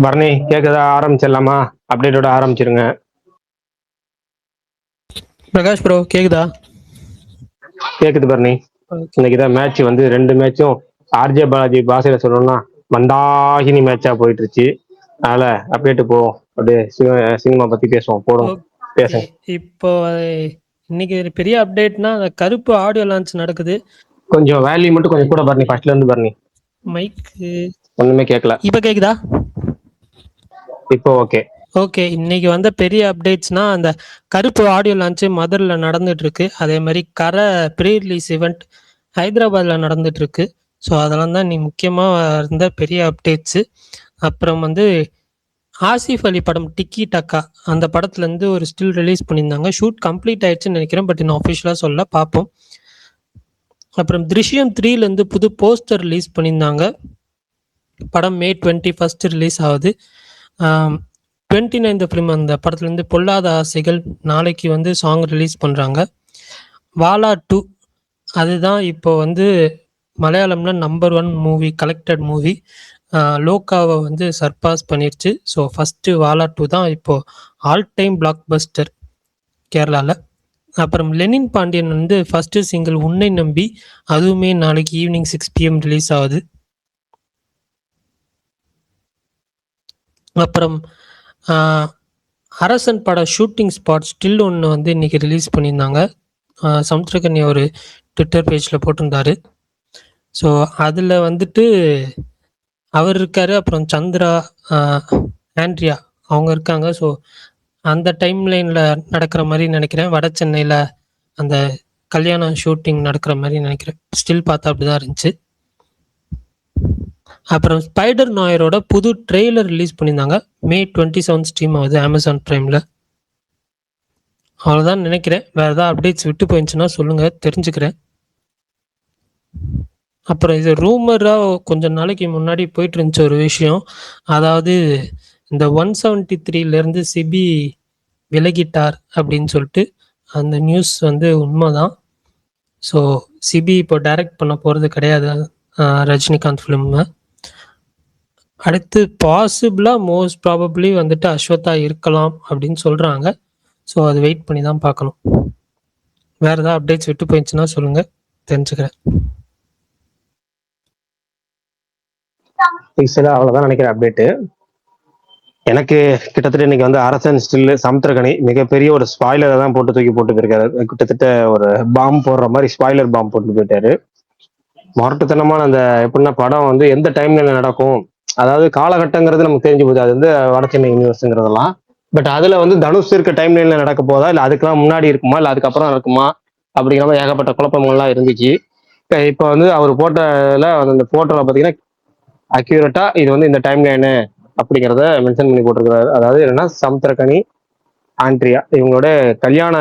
பரணி கேக்குதா? ஆரம்பிச்சிடலாமா? அப்டேட்டோட ஆரம்பிச்சிருங்க. பிரகாஷ் ப்ரோ கேக்குதா? கேக்குது பரணி. இன்னைக்கு தான் மேட்ச் வந்து 2 மேட்சும் ஆர்ஜே பாலாஜி பாஷையில சொல்லணும்னா மந்தாகினி மேட்சா போயிட்டுருச்சு. அதனால அப்டேட் போவோம். அப்படியே சினிமா பத்தி பேசுவோம். போடும் பேசுங்க. இப்போ இன்னைக்கு பெரிய அப்டேட்னா அந்த கருப்பு ஆடியோ லான்ச் நடக்குது. கொஞ்சம் வேல்யூ மட்டும் கொஞ்சம் கூட பரணி, ஃபர்ஸ்ட்ல இருந்து பரணி. மைக் ஒண்ணுமே கேட்கல. இப்போ கேக்குதா? இப்போ ஓகே. ஓகே, இன்னைக்கு வந்த பெரிய அப்டேட்ஸ்னா அந்த கருப்பு ஆடியோ லான்ச் மதுரைல நடந்துட்டு இருக்கு. அதே மாதிரி கரை ப்ரீ ரிலீஸ் ஈவெண்ட் ஹைதராபாத்ல நடந்துட்டு இருக்கு. ஸோ அதெல்லாம் தான் நீ முக்கியமாக இருந்த பெரிய அப்டேட்ஸு. அப்புறம் வந்து ஆசிஃப் அலி படம் டிக்கி டக்கா அந்த படத்துலேருந்து ஒரு ஸ்டில் ரிலீஸ் பண்ணியிருந்தாங்க. ஷூட் கம்ப்ளீட் ஆயிடுச்சுன்னு நினைக்கிறேன், பட் இன்னும் அஃபிஷியலாக சொல்ல பார்ப்போம். அப்புறம் திருஷ்யம் 3லேருந்து புது போஸ்டர் ரிலீஸ் பண்ணியிருந்தாங்க. படம் மே 21 ரிலீஸ் ஆகுது. 29th ஃபிலிம் அந்த படத்துலேருந்து பொல்லாத ஆசைகள் நாளைக்கு வந்து சாங் ரிலீஸ் பண்ணுறாங்க. வாலா 2 அதுதான் இப்போ வந்து மலையாளம்ல நம்பர் 1 மூவி, கலெக்டட் மூவி. லோக்காவை வந்து சர்பாஸ் பண்ணிருச்சு. ஸோ ஃபஸ்ட்டு வாலா 2 தான் இப்போது ஆல் டைம் பிளாக் பஸ்டர் கேரளாவில். அப்புறம் லெனின் பாண்டியன் வந்து ஃபஸ்ட்டு சிங்கிள் உன்னை நம்பி, அதுவுமே நாளைக்கு ஈவினிங் 6 PM ரிலீஸ் ஆகுது. அப்புறம் அரசன் பட ஷூட்டிங் ஸ்பாட் ஸ்டில் ஒன்று வந்து இன்னைக்கு ரிலீஸ் பண்ணியிருந்தாங்க. சமுத்திரகனி ஒரு ட்விட்டர் பேஜில் போட்டிருந்தாரு. ஸோ அதில் வந்துட்டு அவர் இருக்காரு, அப்புறம் சந்திரா, ஆண்ட்ரியா அவங்க இருக்காங்க. ஸோ அந்த டைம் லைனில் நடக்கிற மாதிரி நினைக்கிறேன். வட சென்னையில் அந்த கல்யாணம் ஷூட்டிங் நடக்கிற மாதிரி நினைக்கிறேன். ஸ்டில் பார்த்தா அப்படி தான் இருந்துச்சு. அப்புறம் ஸ்பைடர் நாயரோட புது ட்ரெய்லர் ரிலீஸ் பண்ணியிருந்தாங்க. மே 27 ஸ்ட்ரீம் ஆகுது அமேசான் ப்ரைமில். அவ்வளோதான் நினைக்கிறேன். வேறு ஏதாவது அப்டேட்ஸ் விட்டு போயிடுச்சுன்னா சொல்லுங்கள், தெரிஞ்சுக்கிறேன். அப்புறம் இது ரூமராக கொஞ்சம் நாளைக்கு முன்னாடி போயிட்டு இருந்துச்சு ஒரு விஷயம். அதாவது இந்த 173லேருந்து சிபி விலகிட்டார் அப்படின்னு சொல்லிட்டு அந்த நியூஸ் வந்து உண்மைதான். ஸோ சிபி இப்போ டைரக்ட் பண்ண போகிறது கிடையாது ரஜினிகாந்த் ஃபிலிமை. அடுத்து பாசிபிளாக மோஸ்ட் ப்ராபப்ளி வந்துட்டு அஸ்வத்தா இருக்கலாம் அப்படின்னு சொல்கிறாங்க. ஸோ அது வெயிட் பண்ணி தான் பார்க்கணும். வேறு ஏதாவது அப்டேட்ஸ் விட்டு போயிடுச்சுன்னா சொல்லுங்கள், தெரிஞ்சுக்கிறேன். அவ்வளோதான் நினைக்கிறேன் அப்டேட்டு. எனக்கு கிட்டத்தட்ட இன்னைக்கு வந்து அரசன் ஸ்டில் சமுத்திரகனி மிகப்பெரிய ஒரு ஸ்பாய்லரை தான் போட்டு தூக்கி போட்டு போயிருக்காரு. கிட்டத்தட்ட ஒரு பாம்பு போடுற மாதிரி ஸ்பாய்லர் பாம்பு போட்டு போயிட்டாரு. மொரட்டுத்தனமான அந்த எப்படின்னா படம் வந்து எந்த டைம்ல நடக்கும், அதாவது காலகட்டங்கிறது நமக்கு தெரிஞ்சு போகுது, அது வந்து வட சென்னை யூனிவர்ஸுங்கிறதெல்லாம். பட் அதுல வந்து தனுஷ் இருக்க டைம்லைன்ல நடக்க போதா, இல்லை அதுக்கெல்லாம் முன்னாடி இருக்குமா, இல்லை அதுக்கப்புறம் இருக்குமா அப்படிங்கிற மாதிரி ஏகப்பட்ட குழப்பங்கள்லாம் இருந்துச்சு. இப்போ வந்து அவர் போட்டோல அந்த போட்டோல பார்த்தீங்கன்னா அக்யூரேட்டா இது வந்து இந்த டைம் லைனு அப்படிங்கிறத மென்ஷன் பண்ணி போட்டிருக்கிறாரு. அதாவது என்னன்னா சமுத்திரகனி, ஆண்ட்ரியா இவங்களோட கல்யாண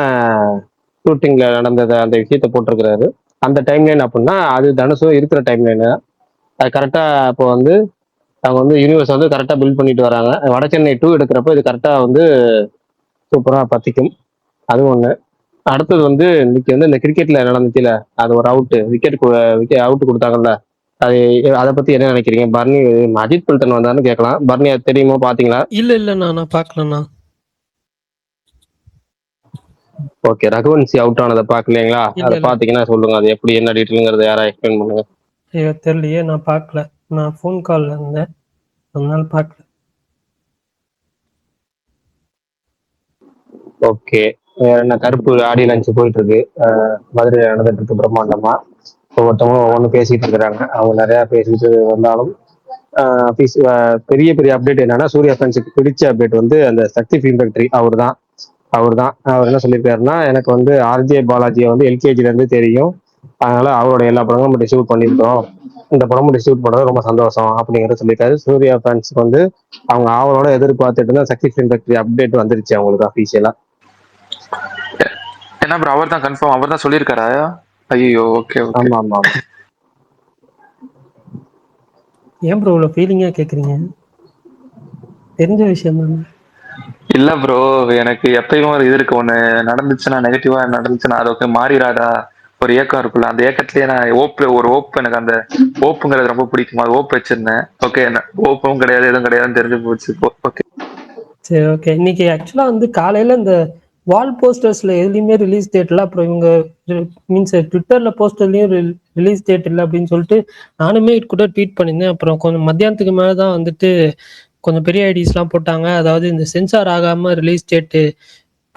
ஷூட்டிங்ல நடந்தத அந்த விஷயத்த போட்டிருக்கிறாரு. அந்த டைம்லைன் அப்படின்னா அது தனுஷும் இருக்கிற டைம்லைனு. அது கரெக்டா இப்போ வந்து அவங்க வந்து யூனிவர்ஸ் வந்து கரெக்டா பில்ட் பண்ணிட்டு வராங்க. வட சென்னை 2 எடுக்கிறப்ப இது கரெக்டா வந்து சூப்பரா பத்திக்கும். அது ஒண்ணு. அடுத்தது வந்து இன்னைக்கு வந்து இந்த கிரிக்கெட்ல நடந்துச்சுல, அது ஒரு விக்கெட் அவுட் கொடுத்தாங்கல்ல, அது அதை பத்தி என்ன நினைக்கிறீங்க? பர்னி அஜித் பில்டன் வந்தான்னு கேட்கலாம். பர்னி அது தெரியுமா, பாத்தீங்களா? இல்ல நான் பார்க்கலண்ணா. ஓகே, ரகுவன்சி அவுட் ஆனதை பாக்கலீங்களா? அதை பாத்தீங்கன்னா சொல்லுங்க, அது எப்படி என்ன டீட்டெயிலுங்கிறத யாரா எக்ஸ்பிளைன் பண்ணுங்க. ஐயோ தெரியலையே, நான் பார்க்கல. நான் ஃபோன் கால்ல இருந்தேன், அதனால பார்க்கல. ஓகே, என்ன கருப்பு ஆடியோ லஞ்ச் போயிட்டு இருக்கு, மதுரையில் நடந்துட்டு இருக்கு பிரம்மாண்டமா. ஒவ்வொருத்தவங்களும் ஒவ்வொன்று பேசிட்டு இருக்கிறாங்க. அவங்க நிறைய பேசிட்டு வந்தாலும் பெரிய பெரிய அப்டேட் என்னன்னா, சூர்யா ஃபேன்ஸுக்கு பிடிச்ச அப்டேட் வந்து அந்த சக்தி ஃபிலிம் ஃபேக்டரி. அவர் என்ன சொல்லியிருக்காருன்னா, எனக்கு வந்து ஆர்ஜே பாலாஜியை வந்து எல்கேஜில இருந்து தெரியும், அதனால அவரோட எல்லா படங்களும் டிஸ்ட்ரிபியூட் பண்ணியிருக்கோம், இந்த படமும் டிஸ்ட்ரிபியூட் பண்ணது ரொம்ப சந்தோஷம் அப்படிங்கிறத சொல்லியிருக்காரு. சூர்யா ஃபேன்ஸுக்கு வந்து அவங்க அவரோட எதிர்பார்த்துட்டு இருந்தா சக்தி ஃபிலிம் ஃபேக்டரி அப்டேட் வந்துருச்சு அவங்களுக்கு அஃபீஷியலா. என்ன ப்ரோ, அவர் தான் கன்ஃபார்ம், அவர் தான் சொல்லியிருக்காரா? ஐயோ, ஓகே ஓகே. ஆமா ஆமா. ஏன் ப்ரோ இவ்வளவு ஃபீலிங்கா கேக்குறீங்க? தெரிஞ்ச விஷயம் தானே. இல்ல ப்ரோ, எனக்கு எப்பயும் ஒரு இது இருக்கு, ஒண்ணு நடந்துச்சுன்னா நெகட்டிவா நடந்துச்சுன்னா அது ஓகே மாறிடாதா ஒரு ஏக்கம் இருக்குல்ல, அந்த ஏக்கத்திலேயே நான் ஓப்பு எனக்கு அந்த ஓப்புங்கிறது ரொம்ப பிடிக்கும். அது ஓப்பு வச்சிருந்தேன். ஓகே, ஓப்பும் கிடையாது, எதுவும் கிடையாதுன்னு தெரிஞ்சு போச்சு இப்போ. ஓகே. சரி, ஓகே. இன்னைக்கு ஆக்சுவலா வந்து காலையில இந்த வால் போஸ்டர்ஸ்ல எதுலயுமே ரிலீஸ் டேட் இல்ல. அப்புறம் இவங்க மீன்ஸ் ட்விட்டர்ல போஸ்டர்லயும் ரிலீஸ் டேட் இல்லை அப்படின்னு சொல்லிட்டு நானுமே கூட ட்வீட் பண்ணியிருந்தேன். அப்புறம் கொஞ்சம் மத்தியானத்துக்கு மேலதான் வந்துட்டு கொஞ்சம் பெரிய ஐடிஸ்லாம் போட்டாங்க. அதாவது இந்த சென்சார் ஆகாம ரிலீஸ் டேட்டு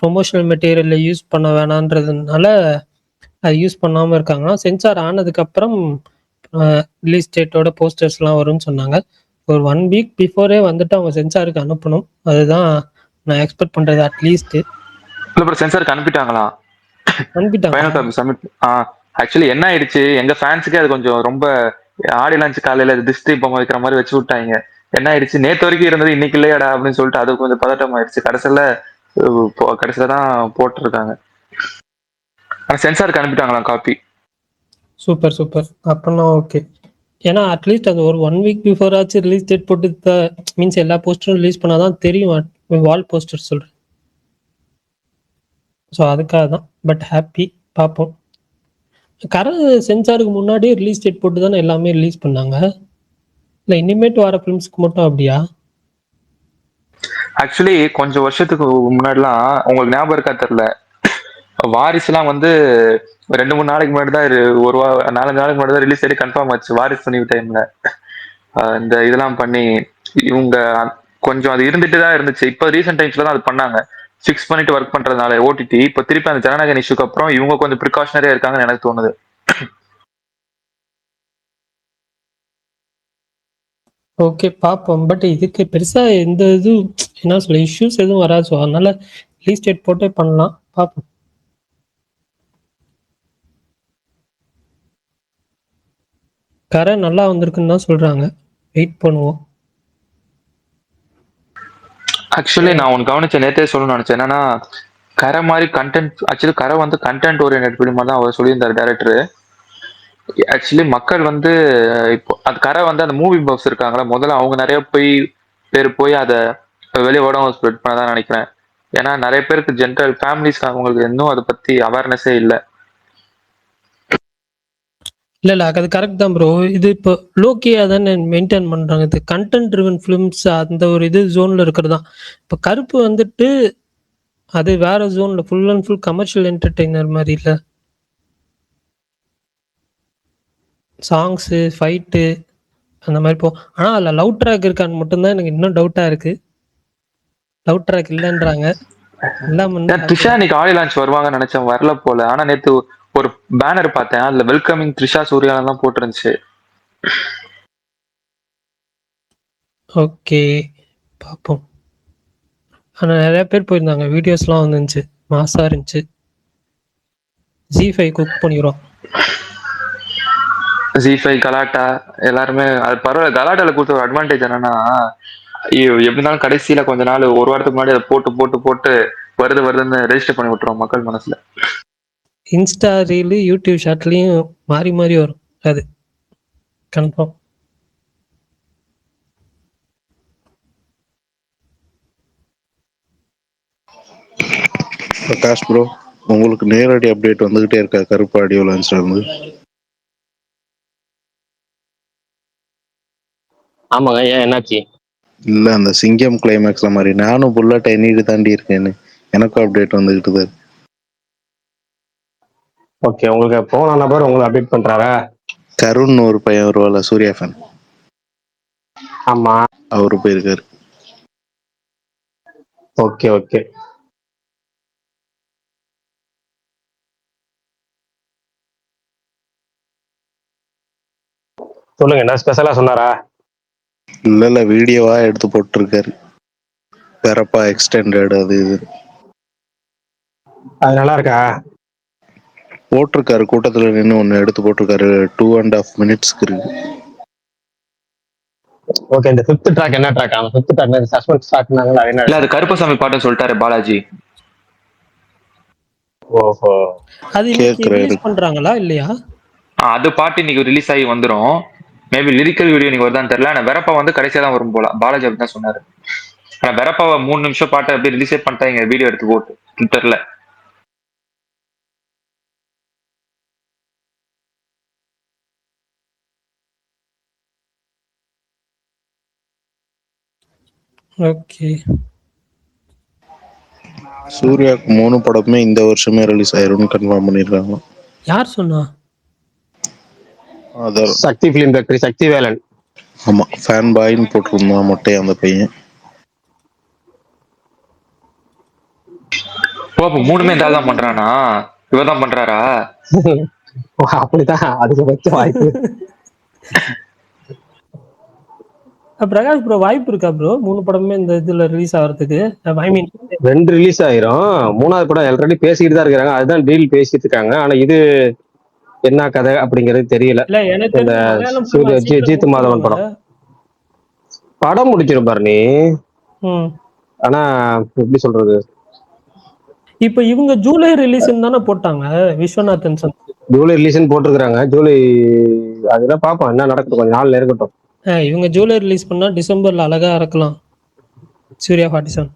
ப்ரொமோஷனல் மெட்டீரியல்ல யூஸ் பண்ண வேணான்றதுனால அது யூஸ் பண்ணாம இருக்காங்கன்னா, சென்சார் ஆனதுக்கு அப்புறம் ரிலீஸ் டேட்டோட போஸ்டர்ஸ்லாம் வரும்னு சொன்னாங்க. ஒரு 1 வீக் பிஃபோரே வந்துட்டு அவங்க சென்சாருக்கு அனுப்பணும். அதுதான் நான் எக்ஸ்பெக்ட் பண்றது அட்லீஸ்ட். இல்ல ப்ரோ, சென்சாருக்கு அனுப்பிட்டாங்களா? ஃபைனல் அனுப்பிட்டாங்களா? Copy submit. ஆக்சுவலி என்ன ஆயிடுச்சு, எங்க ஃபேன்ஸுக்கே அது கொஞ்சம் ரொம்ப ஆடி லான்ச் காலையில திருஷ்டி பொம்மை வைக்கிற மாதிரி வச்சு விட்டாங்க. என்ன ஆயிடுச்சு, நேத்து வரைக்கும் இருந்தது இன்னைக்கு இல்லையாடா அப்படின்னு சொல்லிட்டு அது கொஞ்சம் பதட்டம் ஆயிடுச்சு. கடைசியில தான் போட்டிருக்காங்க. ஆனா சென்சாருக்கு அனுப்பிட்டாங்களாம் காப்பி. Super, super. அப்பனா ஓகே. ஏன்னா அட்லீஸ்ட் அது ஒரு 1 வீக் பிஃபோர் ஆச்சு ரிலீஸ் டேட் போட்டு மீன்ஸ் எல்லா போஸ்டரும் ரிலீஸ் பண்ணாதான் தெரியும். வால் போஸ்டர் சொல்றேன். ஸோ அதுக்காக தான். But happy. பார்ப்போம். சென்சாருக்கு முன்னாடியே ரிலீஸ் டேட் போட்டு தானே எல்லாமே ரிலீஸ் பண்ணாங்க. இல்லை இனிமேட்டு வர ஃபிலிம்ஸ்க்கு மட்டும் அப்படியா? ஆக்சுவலி கொஞ்சம் வருஷத்துக்கு முன்னாடிலாம் உங்களுக்கு ஞாபகம் இருக்கா தெரியல, வாரிசுலாம் வந்து 2-3 நாளைக்கு முன்னாடி தான் 4-5 நாளைக்கு முன்னாடி தான் ரிலீஸ் ஆகி கன்ஃபார்ம் ஆச்சு. வாரிசு பண்ணி டைம்ல இந்த இதெல்லாம் பண்ணி இவங்க கொஞ்சம் அது இருந்துட்டு தான் இருந்துச்சு. இப்போ ரீசெண்ட் டைம்ஸ்ல தான் அது பண்ணாங்க. ஃபிக்ஸ் பண்ணிட்டு ஒர்க் பண்றதுனால ஓடிடி இப்போ திருப்பி அந்த ஜனநாயகன் இஷ்யூக்கு அப்புறம் இவங்க கொஞ்சம் ப்ரிகாஷனரியா இருக்காங்கன்னு எனக்கு தோணுது. ஓகே, பார்ப்போம். பட் இதுக்கு பெருசா எந்த என்ன சொல்ல இஷ்யூஸ் எதுவும் வராது. ஸோ அதனால ரிலீஸ் டேட் போட்டே பண்ணலாம். பார்ப்போம். கரை நல்லா வந்திருக்குன்னு தான் சொல்றாங்க. வெயிட் பண்ணுவோம். ஆக்சுவலி நான் உனக்கு கவனிச்ச நேத்தே சொல்லணும்னு நினைச்சேன். என்னன்னா, கரை மாதிரி கண்டென்ட், ஆக்சுவலி கரை வந்து கண்டென்ட் ஓரியன்ட் ஃபிலிமா தான் அவர் சொல்லியிருந்தார் டேரக்டர். ஆக்சுவலி மக்கள் வந்து இப்போ அது கரை வந்து அந்த மூவி பஃப்ஸ் இருக்காங்களா, முதல்ல அவங்க நிறைய பேர் போய் அதை வெளியே உடம்பு ஸ்ப்ரெட் பண்ண தான் நினைக்கிறேன். ஏன்னா நிறைய பேருக்கு ஜென்ரல் ஃபேமிலிஸ்க்கு அவங்களுக்கு இன்னும் அதை பத்தி அவேர்னஸே இல்லை. இல்ல அது கரெக்ட் தான் ப்ரோ. இது இப்போ லோக்கியா தானே மெயின்டைன் பண்றாங்க. இது கண்டென்ட் ட்ரிவன் ஃபிலிம்ஸ் அந்த ஒரு ஜோன்ல இருக்கிறது தான். இப்போ கருப்பு வந்துட்டு அது வேற ஜோன்ல full and full commercial entertainer மாதிரி இல்லை. சாங்ஸு ஃபைட்டு அந்த மாதிரி ஆனால் அதில் லவ் ட்ராக் இருக்கான்னு மட்டும்தான் எனக்கு இன்னும் டவுட்டாக இருக்கு. Love track இல்லைன்றாங்க. த்ரிஷா இன்னைக்கு ஆடியோ லான்ச் வருவாங்கன்னு நினைச்சேன், வரல போல. ஆனா நேத்து ஒரு பேனர் பார்த்தேன், அதுல வெல்கமிங் த்ரிஷா சூர்யா தான் போட்டுருந்துச்சு. ஓகே, பார்ப்போம். ஆனால் நிறைய பேர் போயிருந்தாங்க, வீடியோஸ்லாம் வந்துருந்துச்சு, மாசா இருந்துச்சு. ஜி5 குக் பண்ணிடுவோம். ஜி5 கலாட்டா எல்லாருமே அது பரவாயில்ல. கலாட்டால கொடுத்த ஒரு அட்வான்டேஜ் என்னன்னா, எப்படி இருந்தாலும் கடைசியில கொஞ்ச நாள் ஒரு வாரத்துக்கு முன்னாடி அதை போட்டு போட்டு போட்டு வருதுன்னு ரெஜிஸ்டர் பண்ணி விட்டுருவோம் மக்கள் மனசுல. இன்ஸ்டா ரீலு யூடியூப் ஷார்ட்லயும் மாறி மாறி வரும். அது கன்ஃபார்ம். பிரகாஷ் ப்ரோ, உங்களுக்கு நேரடி அப்டேட் வந்துகிட்டே இருக்கா கருப்பு ஆடியோ லான்ச்ல இருந்து? ஆமாங்க, ஏன் என்னாச்சு? இல்ல, அந்த சிங்கம் கிளைமேக்ஸ்ல மாதிரி நானும் புல்லட் எண்ணிட்டு தாண்டி இருக்கேன்னு எனக்கும் அப்டேட் வந்துகிட்டு தான். ஓகே, உங்களுக்கு போன நபர் உங்களை அப்டேட் பண்றாரா? கருண் ஒரு பையன் வருவாள், சூர்யா ஃபேன். ஆமா. அவரு போயிருக்காரு. Okay okay. சொல்லுங்க, என்ன ஸ்பெஷலா சொன்னாரா? இல்ல வீடியோவா எடுத்து போட்டிருக்காரு, பெறப்பா எக்ஸ்டெண்டட் அது இது அது நல்லா இருக்கா? போட்டிருக்காரு. கூட்டத்துல நின்று ஒன்னு எடுத்து போட்டிருக்காரு. 2.5 minutesக்கு இருக்கு. ஓகே, இந்த 5th ட்ராக் என்ன ட்ராக்? அந்த 5th ட்ராக் சஸ்பென்ஸ் ட்ராக்னாங்களா? அது என்ன? இல்ல, அது கருப்பசாமி பாட்டுன்னு சொல்லிட்டாரு பாலாஜி. ஓஹோ, அது இன்னைக்கு ரிலீஸ் பண்றாங்களா இல்லையா? அது பாட்டு இன்னைக்கு ரிலீஸ் ஆகி வந்துரும். மேபி லிரிக்கல் வீடியோ இன்னைக்கு வருதான்னு தெரியல. ஆனா வெரப்பா வந்து கடைசியா தான் வரும் போல, பாலாஜி அப்படிதான் சொன்னாரு. ஆனா வெரப்பாவை 3 நிமிஷம் பாட்டு அப்படியே ரிலீஸே பண்ணிட்டாங்க வீடியோ எடுத்து போட்டு ட்விட்டர்ல. ஓகே. சூர்யாவுக்கு 3 படமுமே இந்த வருஷமே ரிலீஸ் ஆயிரும்னு கன்ஃபார்ம் பண்ணிருக்காங்க. யார் சொன்னா? அதான் சக்தி பிலிம் ஃபேக்டரி, சக்தி வேலன். ஆமா, ஃபேன் பாய்ன்னு போட்டிருந்தான் மொட்டை அந்த பையன். ஓ அப்ப 3மே இந்த ஆள் தான் பண்றானா? இவர் தான் பண்றாரா? அப்படிதான் அதிகபட்ச வாய்ப்பு. பிரகாஷ் ப்ரோ வாய்ப்பு இருக்கா ப்ரோ 3 படமுமே இந்த இதுல ரிலீஸ் ஆகிறதுக்கு? ஐ மீன் 2 ரிலீஸ் ஆயிரும். 3வது படம் ஆல்ரெடி பேசிக்கிட்டு தான் இருக்காங்க. அதுதான் டீல் பேசிட்டு இருக்காங்க. ஆனா இது என்ன கதை அப்படிங்கிறது தெரியல. இல்ல எனக்கு இந்த தெரிஞ்ச மலையாளம் சூர்யா படம் சீக்கிரம் ஜீத் மாதவன் முடிச்சிருவாங்க. படம் முடிச்சிருப்பாரு நீ. ம். ஆனா எப்படி சொல்றது, இப்ப இவங்க ஜூலை ரிலீஸ் தானே போட்டாங்க விஸ்வநாதன் சன். ஜூலை ரிலீஸ்னு போட்டிருக்காங்க. ஜூலை அதெல்லாம் பார்ப்போம் என்ன நடக்குது, கொஞ்சம் நாள் இருக்கட்டும். இவங்க ஜூலை ரிலீஸ் பண்ணா டிசம்பர்ல அழகா இறக்கலாம் சூர்யா 47.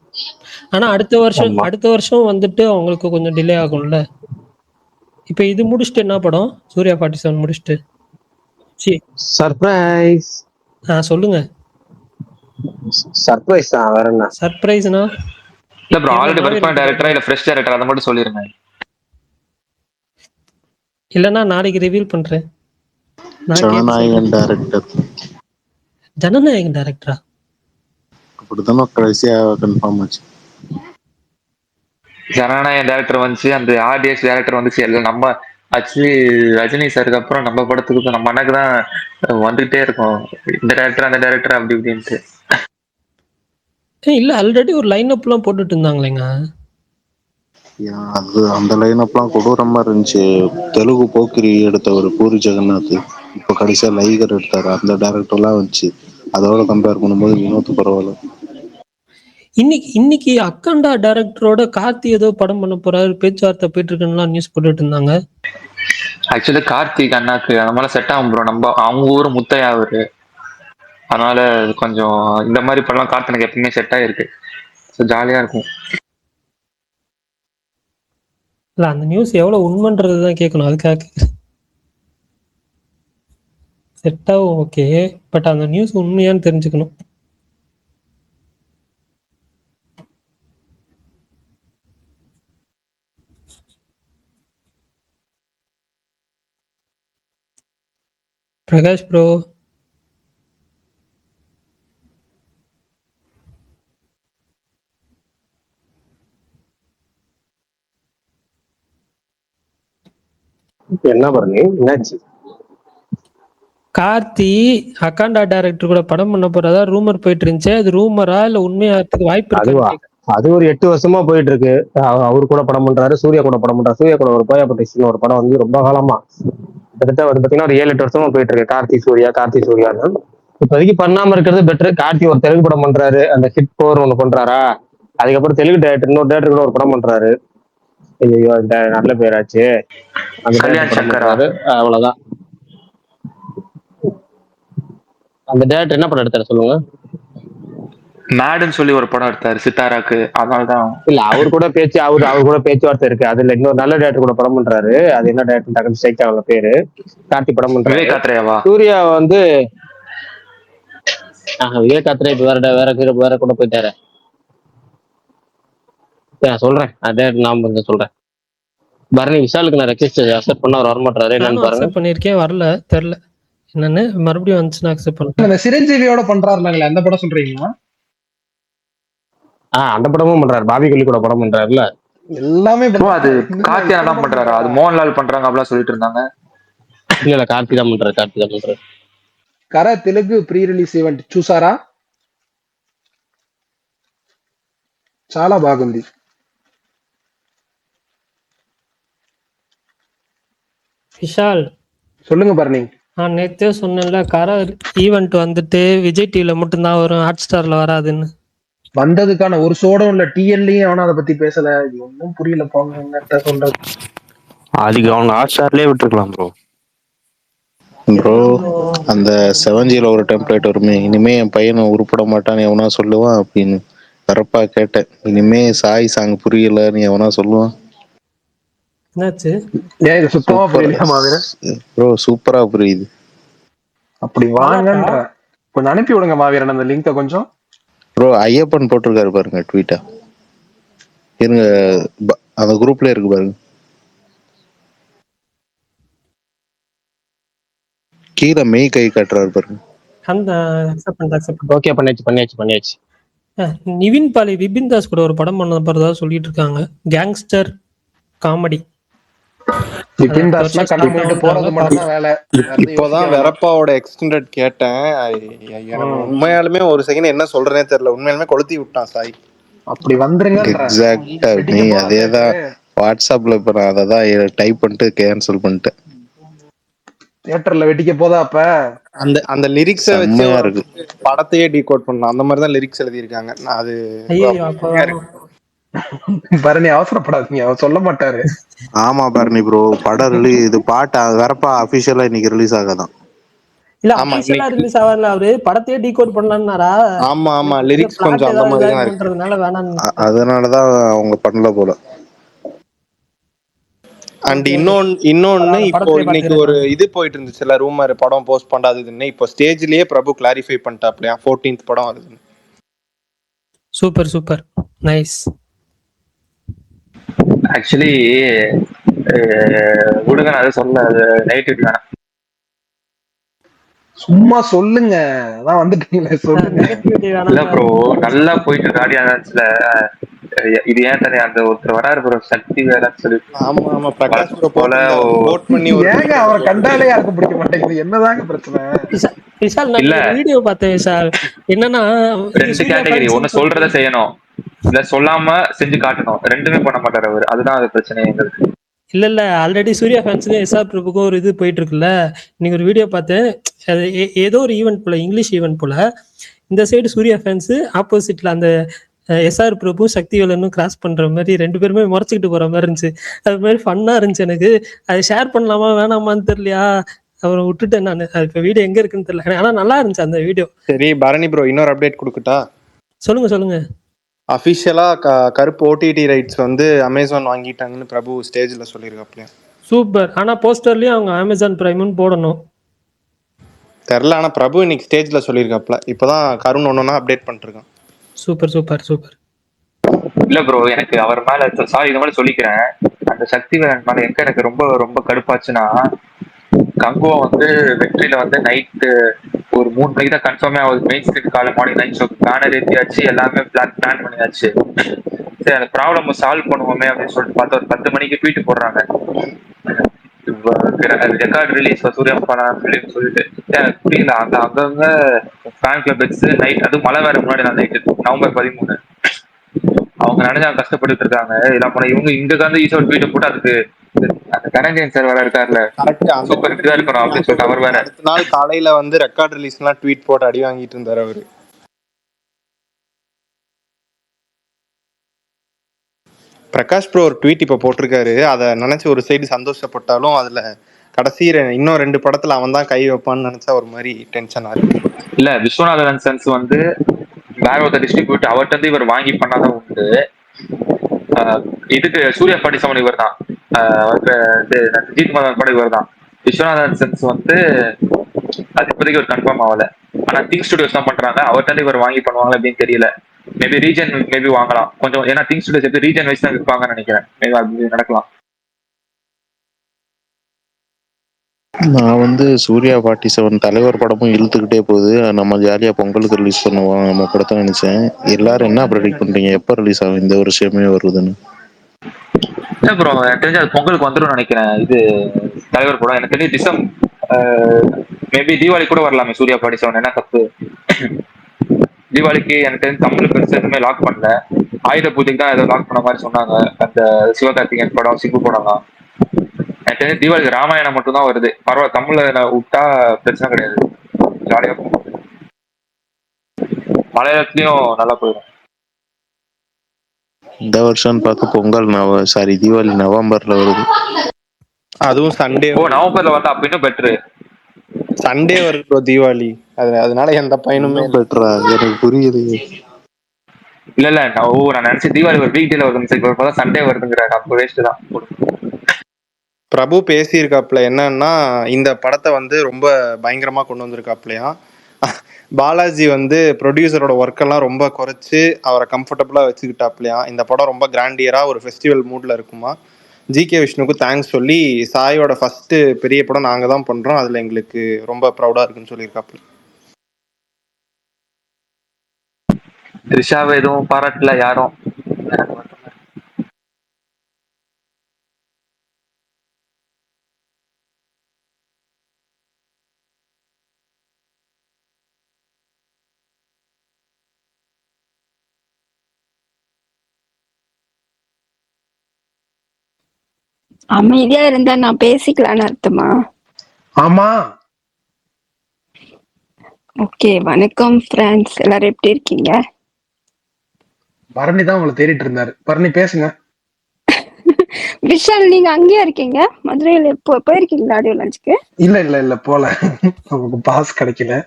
ஆனா ஆமா. அடுத்த வருஷம் வந்துட்டு அவங்களுக்கு கொஞ்சம் டிலே ஆகும்ல. இப்ப இது முடிச்சுட்டு என்ன படம்? சூர்யா 47 முடிச்சுட்டு சர்ப்ரைஸ். சொல்லுங்க. சர்ப்ரைஸ் தான், வேற என்ன. சர்ப்ரைஸ்னா இல்ல ப்ரோ, ஆல்ரெடி ஒர்க் பண்ண டைரக்டரா இல்ல ஃப்ரெஷ் டைரக்டர், அதை மட்டும் சொல்லிருங்க. இல்லைன்னா நாளைக்கு ரிவீல் பண்றேன். ஜனநாயகன் டைரக்டர். ஜனநாயகன் டைரக்டரா? அப்படித்தானே கடைசியா கன்ஃபார்ம் ஆச்சு. ஜனநாயகன் டைரக்டர் வந்துச்சு, அந்த ஆர்டிஎக்ஸ் டைரக்டர் வந்துச்சு. எல்லாம் நம்ம ஆக்சுவலி ரஜினி சாருக்கு அப்புறம் நம்ம படத்துக்கு நம்ம அண்ணாக்கு தான் வந்துகிட்டே இருக்கும், இந்த டைரக்டர் அந்த டைரக்டர் அப்படி இப்படின்ட்டு. இல்ல ஆல்ரெடி ஒரு லைன் அப்லாம் போட்டுட்டு இருந்தாங்களேங்க. அது அந்த லைனப்லாம் கொடூரமா இருந்துச்சு. தெலுங்கு போக்கிரி எடுத்தவர் பூரி ஜெகநாத், இப்போ கடைசியா லைகர் எடுத்தாரு, அந்த டைரக்டர்லாம் வந்துச்சு. அதோட கம்பேர் பண்ணும்போது வினோத் பரவாயில்ல. இன்னைக்கு அக்கண்டா டைரக்டரோட கார்த்தி ஏதோ படம் பண்ண போறாரு, பேச்சுவார்த்தை போயிட்டு இருக்குன்னு நியூஸ் போட்டுட்டு இருந்தாங்க. ஆக்சுவலி கார்த்திக் அண்ணாக்கு அந்த மாதிரி செட் ஆகும் ப்ரோ. நம்ம அவங்க ஊரு முத்தையா அவரு, அதனால கொஞ்சம் இந்த மாதிரி படம் கார்த்தினுக்கு எப்பவுமே செட் ஆயிருக்கு. ஸோ ஜாலியா இருக்கும். இல்ல அந்த நியூஸ் எவ்வளவு உண்மைன்றதுதான் கேட்கணும், அதுக்காக. செட் ஆகும் ஓகே, பட் அந்த நியூஸ் உண்மையான்னு தெரிஞ்சுக்கணும். பிரகாஷ் ப்ரோ, என்ன பண்ணி என்னாச்சு? கார்த்தி அக்காண்டா டைரக்டர் கூட படம் பண்ண போறதா ரூமர் போயிட்டு இருந்துச்சு. அது ரூமரா இல்ல உண்மையாகிறதுக்கு வாய்ப்பு அதுவா? இருக்கு? அது ஒரு 8 வருஷமா போயிட்டு இருக்கு. அவரு கூட படம் பண்றாரு, சூர்யா கூட படம் பண்றாரு. சூர்யா கூட ஒரு கோயாபட்டிஸ்னு ஒரு படம் வந்து ரொம்ப காலமா, கிட்டத்தட்ட வந்து பாத்தீங்கன்னா ஒரு 7-8 வருஷமா போயிட்டு இருக்கு. கார்த்தி சூர்யான்னு. இப்போதைக்கு பண்ணாம இருக்கிறது பெட்டர். கார்த்தி ஒரு தெலுங்கு படம் பண்றாரு, அந்த ஹிட் 4 ஒண்ணு பண்றாரா. அதுக்கப்புறம் தெலுங்கு டேரக்டர் இன்னொரு டேரக்டர் கூட ஒரு படம் பண்றாரு. ஐயோ நல்ல பேராச்சு. அந்த கல்யாண் டேரக்டர் படம் சங்கரா. பண்றாரு, அவ்வளவுதான். அந்த டேரக்டர் என்ன படம் எடுத்தாரு சொல்லுங்க? மேடுன்னு சொல்லி ஒரு படம் எடுத்தாரு சித்தாராக்கு, அதனாலதான். இல்ல அவர் கூட பேச்சுவார்த்தை இருக்கு. அதுல இன்னொரு நல்ல டேரக்டர் கூட படம் பண்றாரு. அது என்ன டேரக்டர் டக்குனு ஸ்ட்ரைக் ஆகல பேரு. கார்த்தி படம் பண்றாரு. விவேக் ஆத்ரேயாவா? சூர்யா வந்து விவேக் ஆத்ரே இப்ப வேற கூட போயிட்டாரு. சொல்றேன் அதே நான் வந்து சொல்றேன். பரணி விஷாலுக்கு நான் ரெக்வெஸ்ட் அக்செப்ட் பண்ண அவர் வரமாட்டாரு. என்னன்னு பாருங்க. அக்செப்ட் பண்ணிருக்கேன், வரல, தெரியல என்னன்னு. மறுபடியும் வந்துச்சுன்னா அக்செப்ட் பண்ணுறேன். அந்த சிரஞ்சீவியோட பண்றாருனாங்களே அந்த படம் சொல்றீங்களா? அந்த படமும் பண்றாரு. பாபி கொல்லி கூட படம் பண்றாருல்ல. எல்லாமே அது கார்த்தியா தான் பண்றாரா? அது மோகன்லால் பண்றாங்க அப்படிலாம் சொல்லிட்டு இருந்தாங்க. இல்ல கார்த்தி தான் பண்றாரு. కర తెలుగు ప్రీ రిలీజ్ ఈవెంట్ చూసారా? చాలా బాగుంది. விஷால் சொல்லுங்க பரணி. நான் நேத்தே சொன்னேன்ல, கர ஈவெண்ட் வந்துட்டு விஜய் டிவில மட்டும்தான் வரும், ஹாட் ஸ்டார்ல வராதுன்னு. வந்ததுக்கான ஒரு சோடம் இல்ல, டிஎல்லையும் அவனா அதை பத்தி பேசல. இது ஒன்னும் புரியல போங்க, என்னத்த சொல்றது. அதுக்கு அவங்க ஹாட் ஸ்டார்லயே விட்டுருக்கலாம் ப்ரோ. ப்ரோ அந்த 7Gல ஒரு டெம்ப்ளேட் வருமே, இனிமே என் பையனை உருப்பட மாட்டான்னு எவனா சொல்லுவான் அப்படின்னு கரெக்டா கேட்டேன். இனிமே சாய் சாங் புரியலன்னு எவனா சொல்லுவான். என்னாச்சு? ஏன் இது சுத்தமா புரியலையா மாவீர? ப்ரோ சூப்பரா புரியுது. அப்படி வாங்கன்ற கொஞ்சம் அனுப்பி விடுங்க மாவீரன் அந்த லிங்க கொஞ்சம். ப்ரோ ஐயப்பன் போட்டிருக்காரு பாருங்க ட்வீட்டா. இருங்க, அந்த குரூப்ல இருக்கு பாருங்க. கீழே மெய் கை காட்டுறாரு பாருங்க. அந்த அக்செப்ட் பண்ணிட்டு அக்செப்ட் பண்ணிட்டு. ஓகே, பண்ணியாச்சு. நிவின் பாலி விபின் தாஸ் கூட ஒரு படம் பண்ண போறதா சொல்லிட்டு இருக்காங்க. Gangster comedy. விபின் தாஸ்லாம் கண்ணா மூடிட்டு போறது மட்டும் தான் வேலை. இப்போதான் வெரப்பாவோட எக்ஸ்டெண்டட் கேட்டேன். எனக்கு உண்மையாலுமே ஒரு செகண்ட் என்ன சொல்றேனே தெரியல. உண்மையாலுமே கொளுத்தி விட்டான் சாய். அப்படி வந்துருங்க. எக்ஸாக்டா நீ அதேதான் வாட்ஸ்அப்ல இப்ப நான் அதை தான் டைப் பண்ணிட்டு கேன்சல் பண்ணிட்டேன். தியேட்டர்ல வெட்டிக்க போதா அப்ப அந்த அந்த லிரிக்ஸை வச்சு செம்மையா இருக்கு. படத்தையே டீகோட் பண்ணலாம். அந்த மாதிரி தான் லிரிக்ஸ் எழுதியிருக்காங்க. நான் அது ஐயோ அப்போ பரணி அவசரப்படாதீங்க, அவர் சொல்ல மாட்டாரு. ஆமா பரணி ப்ரோ, படம் இது பாட்டு வரப்பா அபிஷியலா இன்னைக்கு ரிலீஸ் ஆகாதான். இல்ல அபிஷியலா ரிலீஸ் ஆகல, அவரு படத்தையே டீகோட் பண்ணலாம்னாரா. ஆமா ஆமா, லிரிக்ஸ் கொஞ்சம் அந்த மாதிரி தான் பண்றதுனால வேணாம், அதனாலதான் அவங்க பண்ணல போல. அண்ட் இன்னொன்னு இப்போ இன்னைக்கு ஒரு இது போயிட்டு இருந்துச்சுல ரூமர், படம் போஸ்ட் பண்ணாததுன்னு. இப்போ ஸ்டேஜ்லயே பிரபு கிளாரிஃபை பண்ணிட்டாப்லையா 14th படம் வருது. Super super nice. ஆக்சுவலி விடுங்க, நான் அதை சொல்ல, அது நெகட்டிவ் வேணாம். சும்மா சொல்லுங்க, அதான் வந்துட்டீங்களே சொல்லுங்க. இல்ல ப்ரோ, நல்லா போயிட்டு இருக்கு ஆடியன்ஸ்ல. இது ஏன் தானே அந்த ஒருத்தர் வராரு ப்ரோ, சக்தி வேலைன்னு சொல்லி. ஆமா ஆமா, பிரகாஷ் ப்ரோ போல வோட் பண்ணி ஏங்க அவரை கண்டாலே யாருக்கும் பிடிக்க மாட்டேங்குது, என்னதாங்க பிரச்சனை? விஷால் நான் இல்ல வீடியோ பார்த்தேன் விஷால். என்னன்னா ரெண்டு கேட்டகரி, ஒண்ணு சொல்றத செய்யணும், இல்ல சொல்லாம செஞ்சு காட்டணும். ரெண்டுமே பண்ண மாட்டாரு அவரு, அதுதான் அது பிரச்சனை எங்களுக்கு. இல்ல ஆல்ரெடி சூர்யா ஃபேன்ஸுக்கும் எஸ்ஆர் பிரபுக்கும் ஒரு இது போயிட்டு இருக்குல்ல. இன்னைக்கு ஒரு வீடியோ பார்த்தேன், அது ஏதோ ஒரு ஈவெண்ட் போல, இங்கிலீஷ் ஈவெண்ட் போல. இந்த சைடு சூர்யா ஃபேன்ஸ், ஆப்போசிட்ல அந்த எஸ்ஆர் பிரபு சக்தி வேலனும் கிராஸ் பண்ற மாதிரி ரெண்டு பேருமே முறைச்சிக்கிட்டு போற மாதிரி இருந்துச்சு. அது மாதிரி ஃபன்னா இருந்துச்சு. எனக்கு அதை ஷேர் பண்ணலாமா வேணாமான்னு தெரியலையா, அவரை விட்டுட்டேன் நான். இப்ப வீடியோ எங்க இருக்குன்னு தெரியல, ஆனா நல்லா இருந்துச்சு அந்த வீடியோ. சரி பரணி ப்ரோ, இன்னொரு அப்டேட் கொடுக்கட்டா? சொல்லுங்க. அஃபிஷியலா கருப்பு ஓடிடி ரைட்ஸ் வந்து அமேசான் வாங்கிட்டாங்கன்னு பிரபு ஸ்டேஜ்ல சொல்லியிருக்காப்லையா. சூப்பர். ஆனா போஸ்டர்லயும் அவங்க அமேசான் பிரைம்னு போடணும். தெரில, ஆனா பிரபு இன்னைக்கு ஸ்டேஜ்ல சொல்லியிருக்காப்ல. இப்பதான் கருண் ஒன்னொன்னா அப்டேட் பண்ணிருக்கான். சூப்பர். இல்ல ப்ரோ, எனக்கு அவர் மேல சாரி இந்த மாதிரி சொல்லிக்கிறேன். அந்த சக்தி வேலன் மேல எங்க எனக்கு ரொம்ப ரொம்ப கடுப்பாச்சுன்னா, கங்குவா வந்து வெற்றியில வந்து நைட்டு ஒரு 3 மணிக்கு தான் கன்ஃபார்மே ஆகுது. மெயின் ஸ்ட்ரீட் காலை மார்னிங் 9 ஷோ பேனர் ஏற்றியாச்சு, எல்லாமே பிளான் பண்ணியாச்சு. சரி, அந்த ப்ராப்ளம் சால்வ் பண்ணுவோமே அப்படின்னு சொல்லிட்டு பார்த்தா ஒரு 10 மணிக்கு ட்வீட் போடுறாங்க, ரெக்கார்ட் ரிலீஸ் சூர்யா படம் சொல்லிட்டு. எனக்கு புரியல. அங்கங்க ஃபேன் கிளப் வச்சு நைட், அது மழை வேற முன்னாடி நான் நைட்டு நவம்பர் 13 அவங்க நினைச்சா கஷ்டப்பட்டு இருக்காங்க. இதெல்லாம் போன இவங்க இங்க வந்து ஈஸியா ஒரு ட்வீட் போட்டு அதுக்கு அந்த கரஞ்சன் சார் வேற இருக்காருல்ல, சூப்பர் இப்படிதான் இருக்கணும் அப்படின்னு சொல்லிட்டு அவர் வேற அடுத்த நாள் காலையில வந்து ரெக்கார்ட் ரிலீஸ்லாம் ட்வீட் போட்டு அடி வாங்கிட்டு இருந்தாரு அவரு. பிரகாஷ் ப்ரோ ஒரு ட்வீட் இப்ப போட்டிருக்காரு. அதை நினைச்சு ஒரு சைடு சந்தோஷப்பட்டாலும் அதுல கடைசி இன்னும் 2 படத்துல அவன் தான் கை வைப்பான்னு நினைச்சா ஒரு மாதிரி டென்ஷனா இருக்கு. இல்ல, விஸ்வநாதன் சென்ஸ் வந்து வேற ஒருத்தர் டிஸ்ட்ரிபியூட் அவர்கிட்ட இருந்து இவர் வாங்கி பண்ணாதான் உண்டு. இதுக்கு சூர்யா 47 இவர் தான், ஜித் மதன் கூட இவர் தான். விஸ்வநாதன் சென்ஸ் வந்து அது இப்போதைக்கு ஒரு கன்ஃபார்ம் ஆகல. ஆனா திங்க் ஸ்டுடியோஸ் தான் பண்றாங்க, அவர்கிட்ட இவர் வாங்கி பண்ணுவாங்க அப்படின்னு தெரியல. மேபி ரீஜன் மேபி வாங்கலாம் கொஞ்சம், ஏன்னா திங்க் ஸ்டுடியோஸ் எப்படி ரீஜன் வைஸ் தான் விற்பாங்கன்னு நினைக்கிறேன். மேபி அது நடக்கலாம். நான் வந்து சூர்யா 47 தலைவர் படமும் இழுத்துக்கிட்டே போகுது, நம்ம ஜாலியா பொங்கலுக்கு ரிலீஸ் பண்ணுவோம் நம்ம படத்தை நினைச்சேன். எல்லாரும் என்ன ப்ரெடிக்ட் பண்றீங்க, எப்ப ரிலீஸ் ஆகும்? இந்த வருஷமே வருதுன்னு. ப்ரோ எனக்கு தெரிஞ்சு அது பொங்கலுக்கு வந்துடும் நினைக்கிறேன். இது தலைவர் படம் எனக்கு தெரிஞ்சு மேபி தீபாவளி கூட வரலாமே. சூர்யா 47 என்ன தப்பு? தீபாவளிக்கு எனக்கு தெரிஞ்சு தமிழுக்கு பெருசு எதுவுமே லாக் பண்ணல. ஆயுத பூஜைக்கு தான் ஏதோ லாக் பண்ண மாதிரி சொன்னாங்க, அந்த சிவகார்த்திகேயன் படம் சிம்பு படம் தான். எனக்கு தெரிஞ்சு தீபாவளிக்கு ராமாயணம் மட்டும் தான் வருது. பரவாயில்ல, தமிழ்ல விட்டா பிரச்சனை கிடையாது, ஜாலியா போகும். மலையாளத்துலயும் நல்லா போயிடும். இந்த வருஷம் பார்த்து பொங்கல் தீபாவளி நவம்பர்ல வருது. அதுவும் சண்டே. நவம்பர்ல வந்தா அப்ப இன்னும் பெட்ரு. சண்டே வருது ப்ரோ தீபாவளி, அதனால எந்த பயனுமே பெட்ரா? எனக்கு புரியுது. இல்ல நான் நினைச்சு தீபாவளி ஒரு வீக் டேல வருது, சண்டே வருதுங்கிறாங்க. அப்ப வேஸ்ட் தான். பிரபு பேசியிருக்காப்ல என்னன்னா, இந்த படத்தை வந்து ரொம்ப பயங்கரமா கொண்டு வந்திருக்காப்லையா. பாலாஜி வந்து ப்ரொடியூசரோட ஒர்க்கெல்லாம் ரொம்ப குறைச்சி அவரை கம்ஃபர்டபுளாக வச்சுக்கிட்டாப்லையா. இந்த படம் ரொம்ப கிராண்டியராக ஒரு ஃபெஸ்டிவல் மூடில் இருக்குமா. ஜிகே விஷ்ணுக்கு தேங்க்ஸ் சொல்லி சாயோட ஃபர்ஸ்ட் பெரிய படம் நாங்கள் தான் பண்ணுறோம், அதில் எங்களுக்கு ரொம்ப ப்ரௌடாக இருக்குன்னு சொல்லியிருக்காப்புல. த்ரிஷாவை எதுவும் பாராட்டல யாரும். அமைதியா இருந்தா நான் பேசிக்கலான்னு அர்த்தமா? ஆமா. ஓகே, வணக்கம் ஃப்ரெண்ட்ஸ், எல்லாரும் எப்படி இருக்கீங்க? பரணி தான் உங்களை தேடிட்டு இருந்தாரு. பரணி பேசுங்க. விஷால், நீங்க அங்கேயா இருக்கீங்க? மதுரையில போயிருக்கீங்களா ஆடியோ லஞ்சுக்கு? இல்ல போல. உங்களுக்கு பாஸ் கிடைக்கல.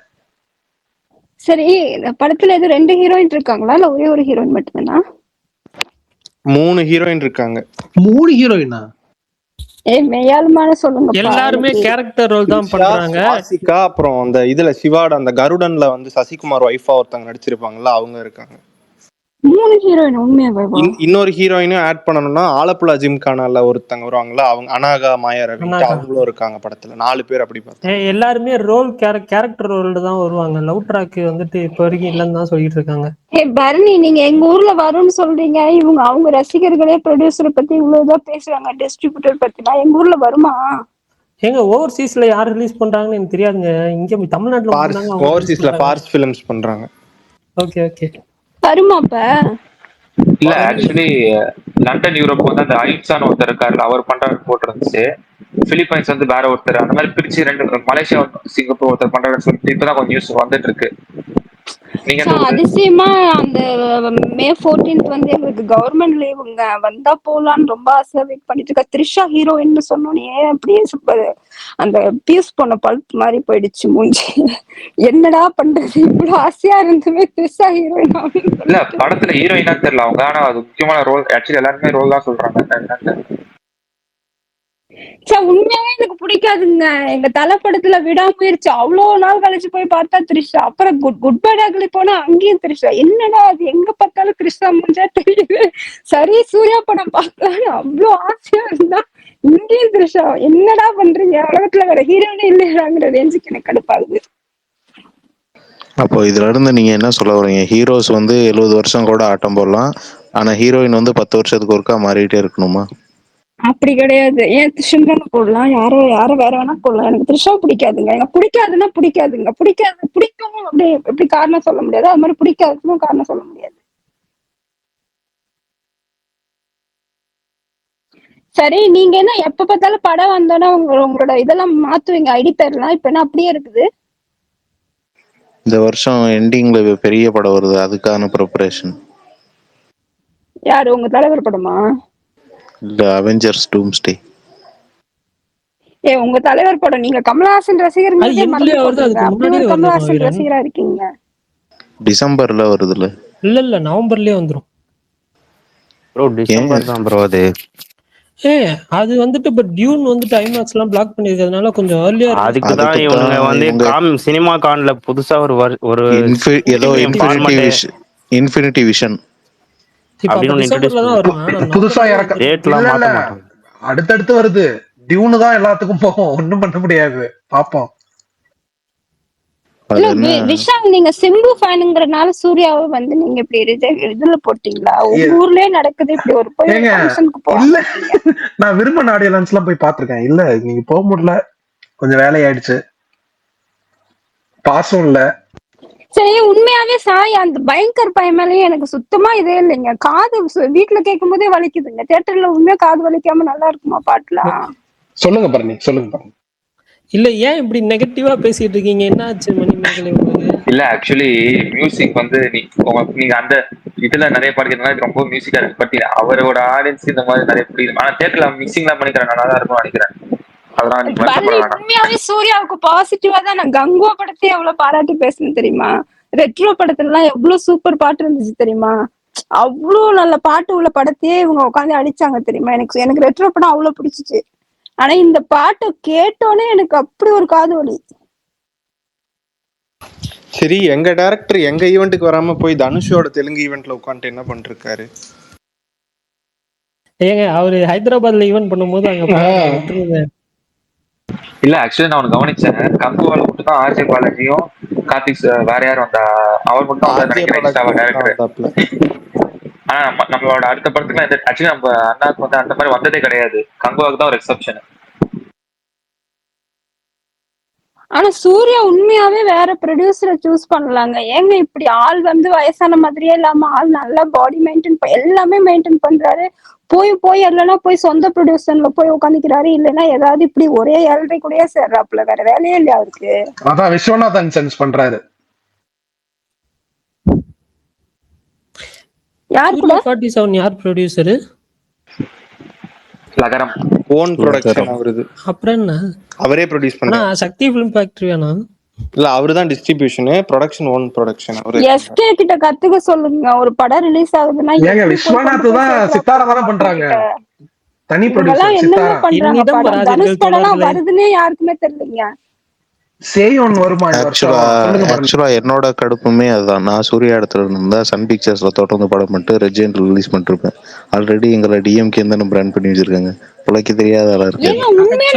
சரி, இந்த படத்துல எதுவும் 2 ஹீரோயின் இருக்காங்களா இல்ல ஒரே ஒரு ஹீரோயின் மட்டும்தானா? 3 ஹீரோயின் இருக்காங்க. 3 ஹீரோயினா? மெய்யாலுமான சொல்லுங்கப்பா. எல்லாருமே கேரக்டர் ரோல் தான் த்ரிஷா, பண்றாங்க. சுவாசிகா, அப்புறம் அந்த இதுல சிவாட அந்த கருடன்ல வந்து சசிகுமார் ஒய்ஃபா ஒருத்தவங்க நடிச்சிருப்பாங்கல்ல, அவங்க இருக்காங்க. 3 ஹீரோயின் உண்மையாவே? இன்னொரு ஹீரோயினும் ஆட் பண்ணணும்னா ஆலப்புழா ஜிம்கானால ஒருத்தங்க வருவாங்களா, அவங்க அனாகா மாயா ரவி, அவங்களும் இருக்காங்க படத்துல. 4 பேர் அப்படி பார்த்தா. எல்லாருமே ரோல் கேரக்டர் ரோல் தான் வருவாங்க. லவ் ட்ராக் வந்துட்டு இப்ப வரைக்கும் இல்லைன்னு தான் சொல்லிட்டு இருக்காங்க. பரணி, நீங்க எங்க ஊர்ல வரும்னு சொல்றீங்க, இவங்க அவங்க ரசிகர்களே ப்ரொடியூசரை பத்தி இவ்வளவுதான் பேசுறாங்க, டிஸ்ட்ரிபியூட்டர் பத்தி. நான் எங்க ஊர்ல வருமா? எங்க ஓவர்சீஸ்ல யார் ரிலீஸ் பண்றாங்கன்னு எனக்கு தெரியாதுங்க. இங்க தமிழ்நாட்டுல ஓவர்சீஸ்ல ஃபார்ஸ் ஃபிலிம்ஸ் பண்றாங்க. Okay okay. வருமா? அப்ப இல்ல, ஆக்சுவலி லண்டன் யூரோப் வந்து அந்த ஐப்சான் ஒருத்தர் இருக்காரு, அவர் பண்றாரு போட்டுருந்துச்சு. பிலிப்பைன்ஸ் வந்து வேற ஒருத்தர், அந்த மாதிரி பிரிச்சு 2, மலேசியா சிங்கப்பூர் ஒருத்தர் பண்றாருன்னு சொல்லிட்டு இப்பதான் கொஞ்சம் நியூஸ் வந்துட்டு இருக்கு. நீங்க அதிசயமா அந்த மே 14th வந்து எங்களுக்கு கவர்மெண்ட் லீவுங்க, வந்தா போலான்னு ரொம்ப ஆசையா வெயிட் பண்ணிட்டு இருக்க. த்ரிஷா ஹீரோயின் சொன்னோன்னே அப்படியே சூப்பர், அந்த பியூஸ் போன பல்ப் மாதிரி போயிடுச்சு மூஞ்சி. என்னடா பண்றது, இவ்வளவு ஆசையா இருந்துமே த்ரிஷா ஹீரோயின். இல்ல, படத்துல ஹீரோயினா தெரியல அவங்க, ஆனா அது முக்கியமான ரோல். ஆக்சுவலி எல்லாருமே ரோல் தான் சொல்றாங்க. உண்மையாவே எனக்கு பிடிக்காதுங்க. எங்க தலை படத்துல விடாமுயற்சி அவ்வளவு நாள் கழிச்சு போய் பார்த்தா த்ரிஷா. அப்புறம் குட் பை டாக்லி போனா அங்கேயும் த்ரிஷா. என்னடா அது, எங்க பார்த்தாலும் த்ரிஷா முடிஞ்சா தெரியுது. சரி, சூர்யா படம் பார்க்கலான்னு அவ்வளவு ஆசையா இருந்தா இங்கேயும் த்ரிஷா. என்னடா பண்றீங்க, உலகத்துல வேற ஹீரோயினே இல்லையாங்கிற ரேஞ்சுக்கு எனக்கு கடுப்பாகுது. அப்போ இதுல இருந்து நீங்க என்ன சொல்ல வரீங்க? ஹீரோஸ் வந்து 70 வருஷம் கூட ஆட்டம் போடலாம், ஆனா ஹீரோயின் வந்து 10 வருஷத்துக்கு ஒருக்கா மாறிட்டே இருக்கணுமா? அப்படி கிடையாது. ஏன் சிம்ரன் போடலாம், யார வேற வேணா போடலாம். எனக்கு த்ரிஷா பிடிக்காதுங்க. எனக்கு பிடிக்காதுன்னா பிடிக்கும் அப்படியே எப்படி காரணம் சொல்ல முடியாது, அது மாதிரி பிடிக்காதுன்னு காரணம் சொல்ல முடியாது. சரி, நீங்க என்ன எப்ப பார்த்தாலும் படம் வந்தோன்னா உங்களோட இதெல்லாம் மாத்துவீங்க, ஐடி பேர்லாம். இப்ப என்ன அப்படியே இருக்குது? இந்த வருஷம் எண்டிங்ல பெரிய படம் வருது, அதுக்கான ப்ரிப்பரேஷன். யாரு, உங்க தலைவர் படமா? இல்ல, அவெஞ்சர்ஸ் டூம்ஸ்டே. உங்க தலைவர் படம். நீங்க கமலஹாசன் ரசிகர்களே மறந்து போறீங்க. அப்படி ஒரு கமலஹாசன் ரசிகரா இருக்கீங்க. டிசம்பர்ல வருதுல்ல? இல்ல நவம்பர்லயே வந்துரும் ப்ரோ. டிசம்பர் தான் ப்ரோ அது. அது வந்துட்டு பட் டியூன் வந்துட்டு ஐமேக்ஸ் எல்லாம் பிளாக் பண்ணிருக்கிறதுனால கொஞ்சம் ஏர்லியா. அதுக்கு தான் இவனுங்க வந்து சினிமா கான்ல புதுசா ஒரு இன்ஃபினிட்டி விஷன் புதுசா அடுத்தடுத்து வருது. டியூனு தான் எல்லாத்துக்கும் போகும், ஒண்ணும் பண்ண முடியாது. பாப்போம். விஷால், நீங்க சிம்பு ஃபேனுங்கறனால சூர்யாவை வந்து நீங்க இப்படி இதுல போட்டீங்களா? உங்க ஊர்லயே நடக்குது இப்படி ஒரு ஃபங்க்ஷனுக்கு போங்க. நான் விரும்பின ஆடியோ லான்ச் எல்லாம் போய் பாத்திருக்கேன். இல்ல, நீங்க போக முடியல, கொஞ்சம் வேலையாயிடுச்சு, பாசம் இல்ல. சரி, உண்மையாவே சாய் அந்த பயங்கர் பையன் மேலேயே எனக்கு சுத்தமா இதே இல்லைங்க. காது வீட்டுல கேட்கும் போதே வலிக்குதுங்க. தியேட்டர்ல உண்மையா காது வலிக்காம நல்லா இருக்குமா பாட்டுலாம்? சொல்லுங்க பரணி, சொல்லுங்க பரணி. இல்ல, ஏன் இப்படி நெகட்டிவா பேசிட்டு இருக்கீங்க? என்ன ஆச்சு மணிமேகலை உங்களுக்கு? இல்ல, ஆக்சுவலி மியூசிக் வந்து நீங்க அந்த இதுல நிறைய படிக்கிறதுனால ரொம்ப மியூசிக்கா இருக்கு. பட் அவரோட ஆடியன்ஸ் இந்த மாதிரி நிறைய பிடிக்கும். ஆனா தியேட்டர்ல மிக்சிங்லாம் பண்ணிக்கிறேன், நல்லா தான் இருக்கும் நினைக்கிறேன். உண்மையாவே சூர்யாவுக்கு பாசிட்டிவா தான். நான் கங்குவா படத்தையே எவ்வளவு பாராட்டி பேசணும் தெரியுமா? ரெட்ரோ படத்துல எல்லாம் எவ்வளவு சூப்பர் பாட்டு இருந்துச்சு தெரியுமா? அவ்வளவு நல்ல பாட்டு உள்ள படத்தையே இவங்க உட்காந்து அடிச்சாங்க தெரியுமா? எனக்கு ரெட்ரோ படம் அவ்வளவு பிடிச்சிச்சு. ஆனா இந்த பாட்டை கேட்டோன்னே எனக்கு அப்படி ஒரு காது வலி. சரி, எங்க டைரக்டர் எங்க ஈவெண்ட்டுக்கு வராம போய் தனுஷோட தெலுங்கு ஈவெண்ட்ல உட்காந்துட்டு என்ன பண்ணிருக்காரு? ஏங்க அவரு ஹைதராபாத்ல ஈவென்ட் பண்ணும்போது அங்க விட்டுருங்க. இல்ல ஆக்சுவலி நான் ஒன்று கவனிச்சேன். கங்குவால மட்டும் தான் ஆர்ஜே பாலாஜியும் கார்த்திக் வேற யாரும் வந்தா, அவர் மட்டும் தான் வந்தாரு ஆர்ஜே நினைக்கிறேன் பாலாஜி எக்ஸ்ட்ராவா மட்டும் தான் டேரக்டர். வந்தாப்ல. ஆனா நம்மளோட அடுத்த படத்துக்குலாம் இந்த ஆக்சுவலி நம்ம அண்ணாக்கு வந்து அந்த மாதிரி வந்ததே கிடையாது. கங்குவாக்கு தான் ஒரு எக்ஸப்ஷன். ஆனா சூர்யா உண்மையாவே வேற ப்ரொடியூசரை சூஸ் பண்ணலாங்க. ஏங்க இப்படி ஆள் வந்து வயசான மாதிரியே இல்லாம ஆள் நல்லா பாடி மெயின்டைன் எல்லாமே மெயின்டைன் பண்றாரு. போய் இல்லைன்னா போய் சொந்த ப்ரொடியூசர்ல போய் உட்காந்துக்கிறாரு. இல்லைன்னா ஏதாவது இப்படி ஒரே 7.5 கூடயே சேர்றாப்புல. வேற வேலையே இல்லையா அவருக்கு? அதான் விஸ்வநாதன் சென்ஸ் பண்றாரு. யார் கூட 47 யார் ப்ரொடியூசரு? லகரம் ஓன் ப்ரொடக்ஷன் அவருது. அப்புறம் என்ன, அவரே ப்ரொடியூஸ் ஆனா பண்றாரு. சக்தி ஃபிலிம் ஃபேக்டரி வேணா? இல்ல, அவருதான் டிஸ்ட்ரிபியூஷன், ப்ரொடக்ஷன் ஓன் ப்ரொடக்ஷன் அவரே. எஸ்கே கிட்ட கத்துக்க சொல்லுங்க. ஒரு படம் ரிலீஸ் ஆகுதுன்னா ஏங்க எப்படி போய் விஸ்வநாத் கொண்டு போய் தான் சேர்க்கறாப்புல சித்தாரா தானே மக்கள் பண்றாங்க. கிட்ட. தனி இவங்கெல்லாம் ப்ரொடியூசர் என்னங்க சித்தாரா. பண்றாங்க? என்னிடம் படம் வராதீர்கள் தனுஷ் படம்லாம் தோழர்களே. வருதுன்னே யாருக்குமே தெரியலீங்க. சேய் ஒன்னு வருமா இந்த வருஷம்? சொல்லுங்க பாருங்க. ஆக்சுவலா என்னோட கடுப்புமே அதுதான். நான் சூர்யா இடத்துல இருந்தா சன் பிக்சர்ஸ்ல தொடர்ந்து படம் பண்ணிட்டு ரெஜெண்ட் ரிலீஸ் பண்ணிருப்பேன். ஆல்ரெடி எங்களை டிஎம்கே தானே பிராண்ட் பண்ணி வச்சிருக்காங்க. உலக தெரியாத ஆளா இருக்காரு. ஏங்க உண்மையா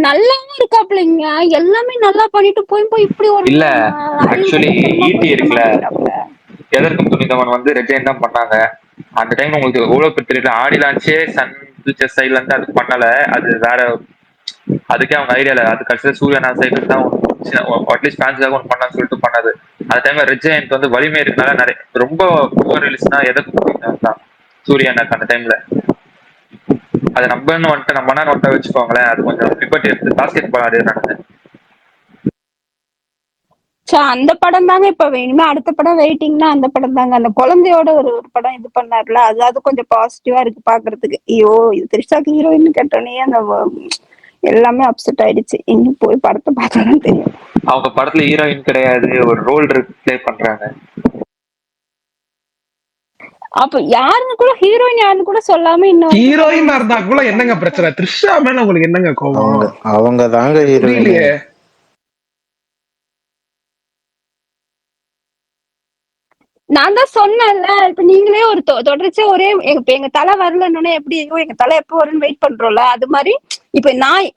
நல்லாவும் இருக்காப்லங்க. எல்லாமே நல்லா பண்ணிட்டு போய் இப்படி ஒரு இல்ல அறிவு ஆக்சுவலி கட்டத்தனமா ஈட்டி போய் இருக்குல்ல, மாட்டிக்கிறாப்புல. எதற்கும் துணிந்தவன் வந்து ரெஜெண்ட் தான் பண்ணாங்க. அந்த டைம் உங்களுக்கு எவ்வளவு தெரியல. ஆடி லான்ச்சே சன் பிக்சர்ஸ் சைட்ல இருந்து அது பண்ணல. அது வேற, அதுக்கே அவங்க ஐடியா இல்ல. அது கடைசியில் சூர்யா சைட்ல தான் அட்லீஸ்ட் ஃபேன்ஸுக்காக ஒன்று பண்ணான்னு சொல்லிட்டு பண்ணது. அந்த டைம்ல ரெஜெண்ட் வந்து வலிமை இருக்கனால நிறைய ரொம்ப புவர் ரிலீஸ்னா எதற்கும் தான் சூர்யா அந்த டைம்ல. அது நம்மன்னு வந்துட்டு நம்ம அண்ணன் வந்துட்டு வச்சுக்கோங்களேன். அது கொஞ்சம் லிபர்ட்டி எடுத்து பாஸ்கெட் பால் ஆடி நடந்தது. அந்த படம் தாங்க இப்ப வேணுமே. அடுத்த படம் வெயிட்டிங்னா அந்த படம் தாங்க. அந்த குழந்தையோட ஒரு படம் இது பண்ணார்ல, அது கொஞ்சம் பாசிட்டிவா இருக்கு பாக்குறதுக்கு. ஐயோ இது த்ரிஷாக்கு ஹீரோயின் கேட்டோன்னே அந்த எல்லாமே அப்செட் ஆயிடுச்சு. இன்னும் போய் படத்தை பார்த்தாதான் தெரியும். அவங்க படத்துல ஹீரோயின் கிடையாது, ஒரு ரோல் பிளே பண்றாங்க. அப்ப யாருன்னு கூட ஹீரோயின் யாருன்னு கூட சொல்லாம இன்னும் ஹீரோயின் இருந்தா கூட என்னங்க பிரச்சனை? த்ரிஷா மேல உங்களுக்கு என்னங்க கோவம்? அவங்க தாங்க ஹீரோயின். நான் தான் சொன்னேன்ல, இப்ப நீங்களே ஒரு தொடர்ச்சியா ஒரே எங்க தலை வரலன்னு எப்படி எங்க தலை எப்போ வரும்னு வெயிட் பண்றோம்ல, அது மாதிரி இப்ப நான்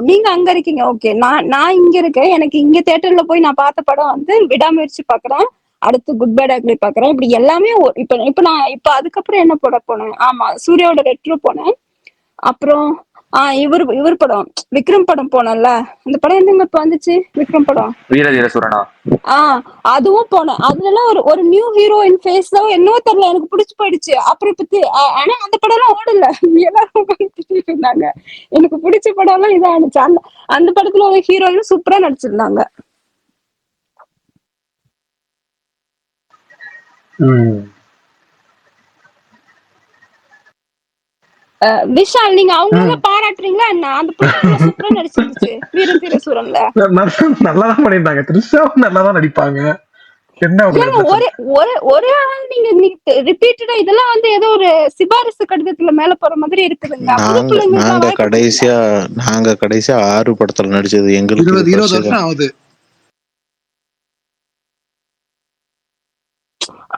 நீங்க அங்க இருக்கீங்க, ஓகே, நான் இங்க இருக்கேன். எனக்கு இங்க தியேட்டர்ல போய் நான் பார்த்த படம் வந்து விடாமுயற்சி பாக்குறேன், அடுத்து குட் பேட் அக்லி பாக்குறேன். இப்படி எல்லாமே இப்ப நான் அதுக்கப்புறம் என்ன படம் போனேன்? ஆமா, சூர்யாவோட ரெட்ரோ போனேன். அப்புறம் இவர் படம் விக்ரம் படம் போனேன்ல. அந்த படம் என்னங்க இப்ப வந்துச்சு? விக்ரம் படம் வீரதீர சூரனா. அதுவும் போனேன். அதுல ஒரு நியூ ஹீரோயின் ஃபேஸ் தான் என்னவோ தெரியல, எனக்கு பிடிச்சு போயிடுச்சு. அப்புறம் பத்தி ஆனா அந்த படம் எல்லாம் ஓடல. எல்லாரும் திட்டிட்டு இருந்தாங்க. எனக்கு பிடிச்ச படம் எல்லாம் இதா இருந்துச்சு. அந்த படத்துல ஒரு ஹீரோயின் சூப்பரா நடிச்சிருந்தாங்க. விஷால், நீங்க அவங்கள பாராட்டுறீங்களா என்ன? அந்த படம் சூப்பரா நடிச்சிருந்துச்சு வீரதீர சூரன்ல. நல்லாதான் பண்ணிருந்தாங்க. த்ரிஷாவும் நல்லாதான் நடிப்பாங்க. என்ன ஒரே ஆள் நீங்க ரிப்பீட்டடா இதெல்லாம் வந்து ஏதோ ஒரு சிபாரிசு கடிதத்துல மேல போற மாதிரி இருக்குதுங்க. நாங்க கடைசியா 6 படத்துல நடிச்சது எங்களுக்கு 20 வருஷம் ஆகுது.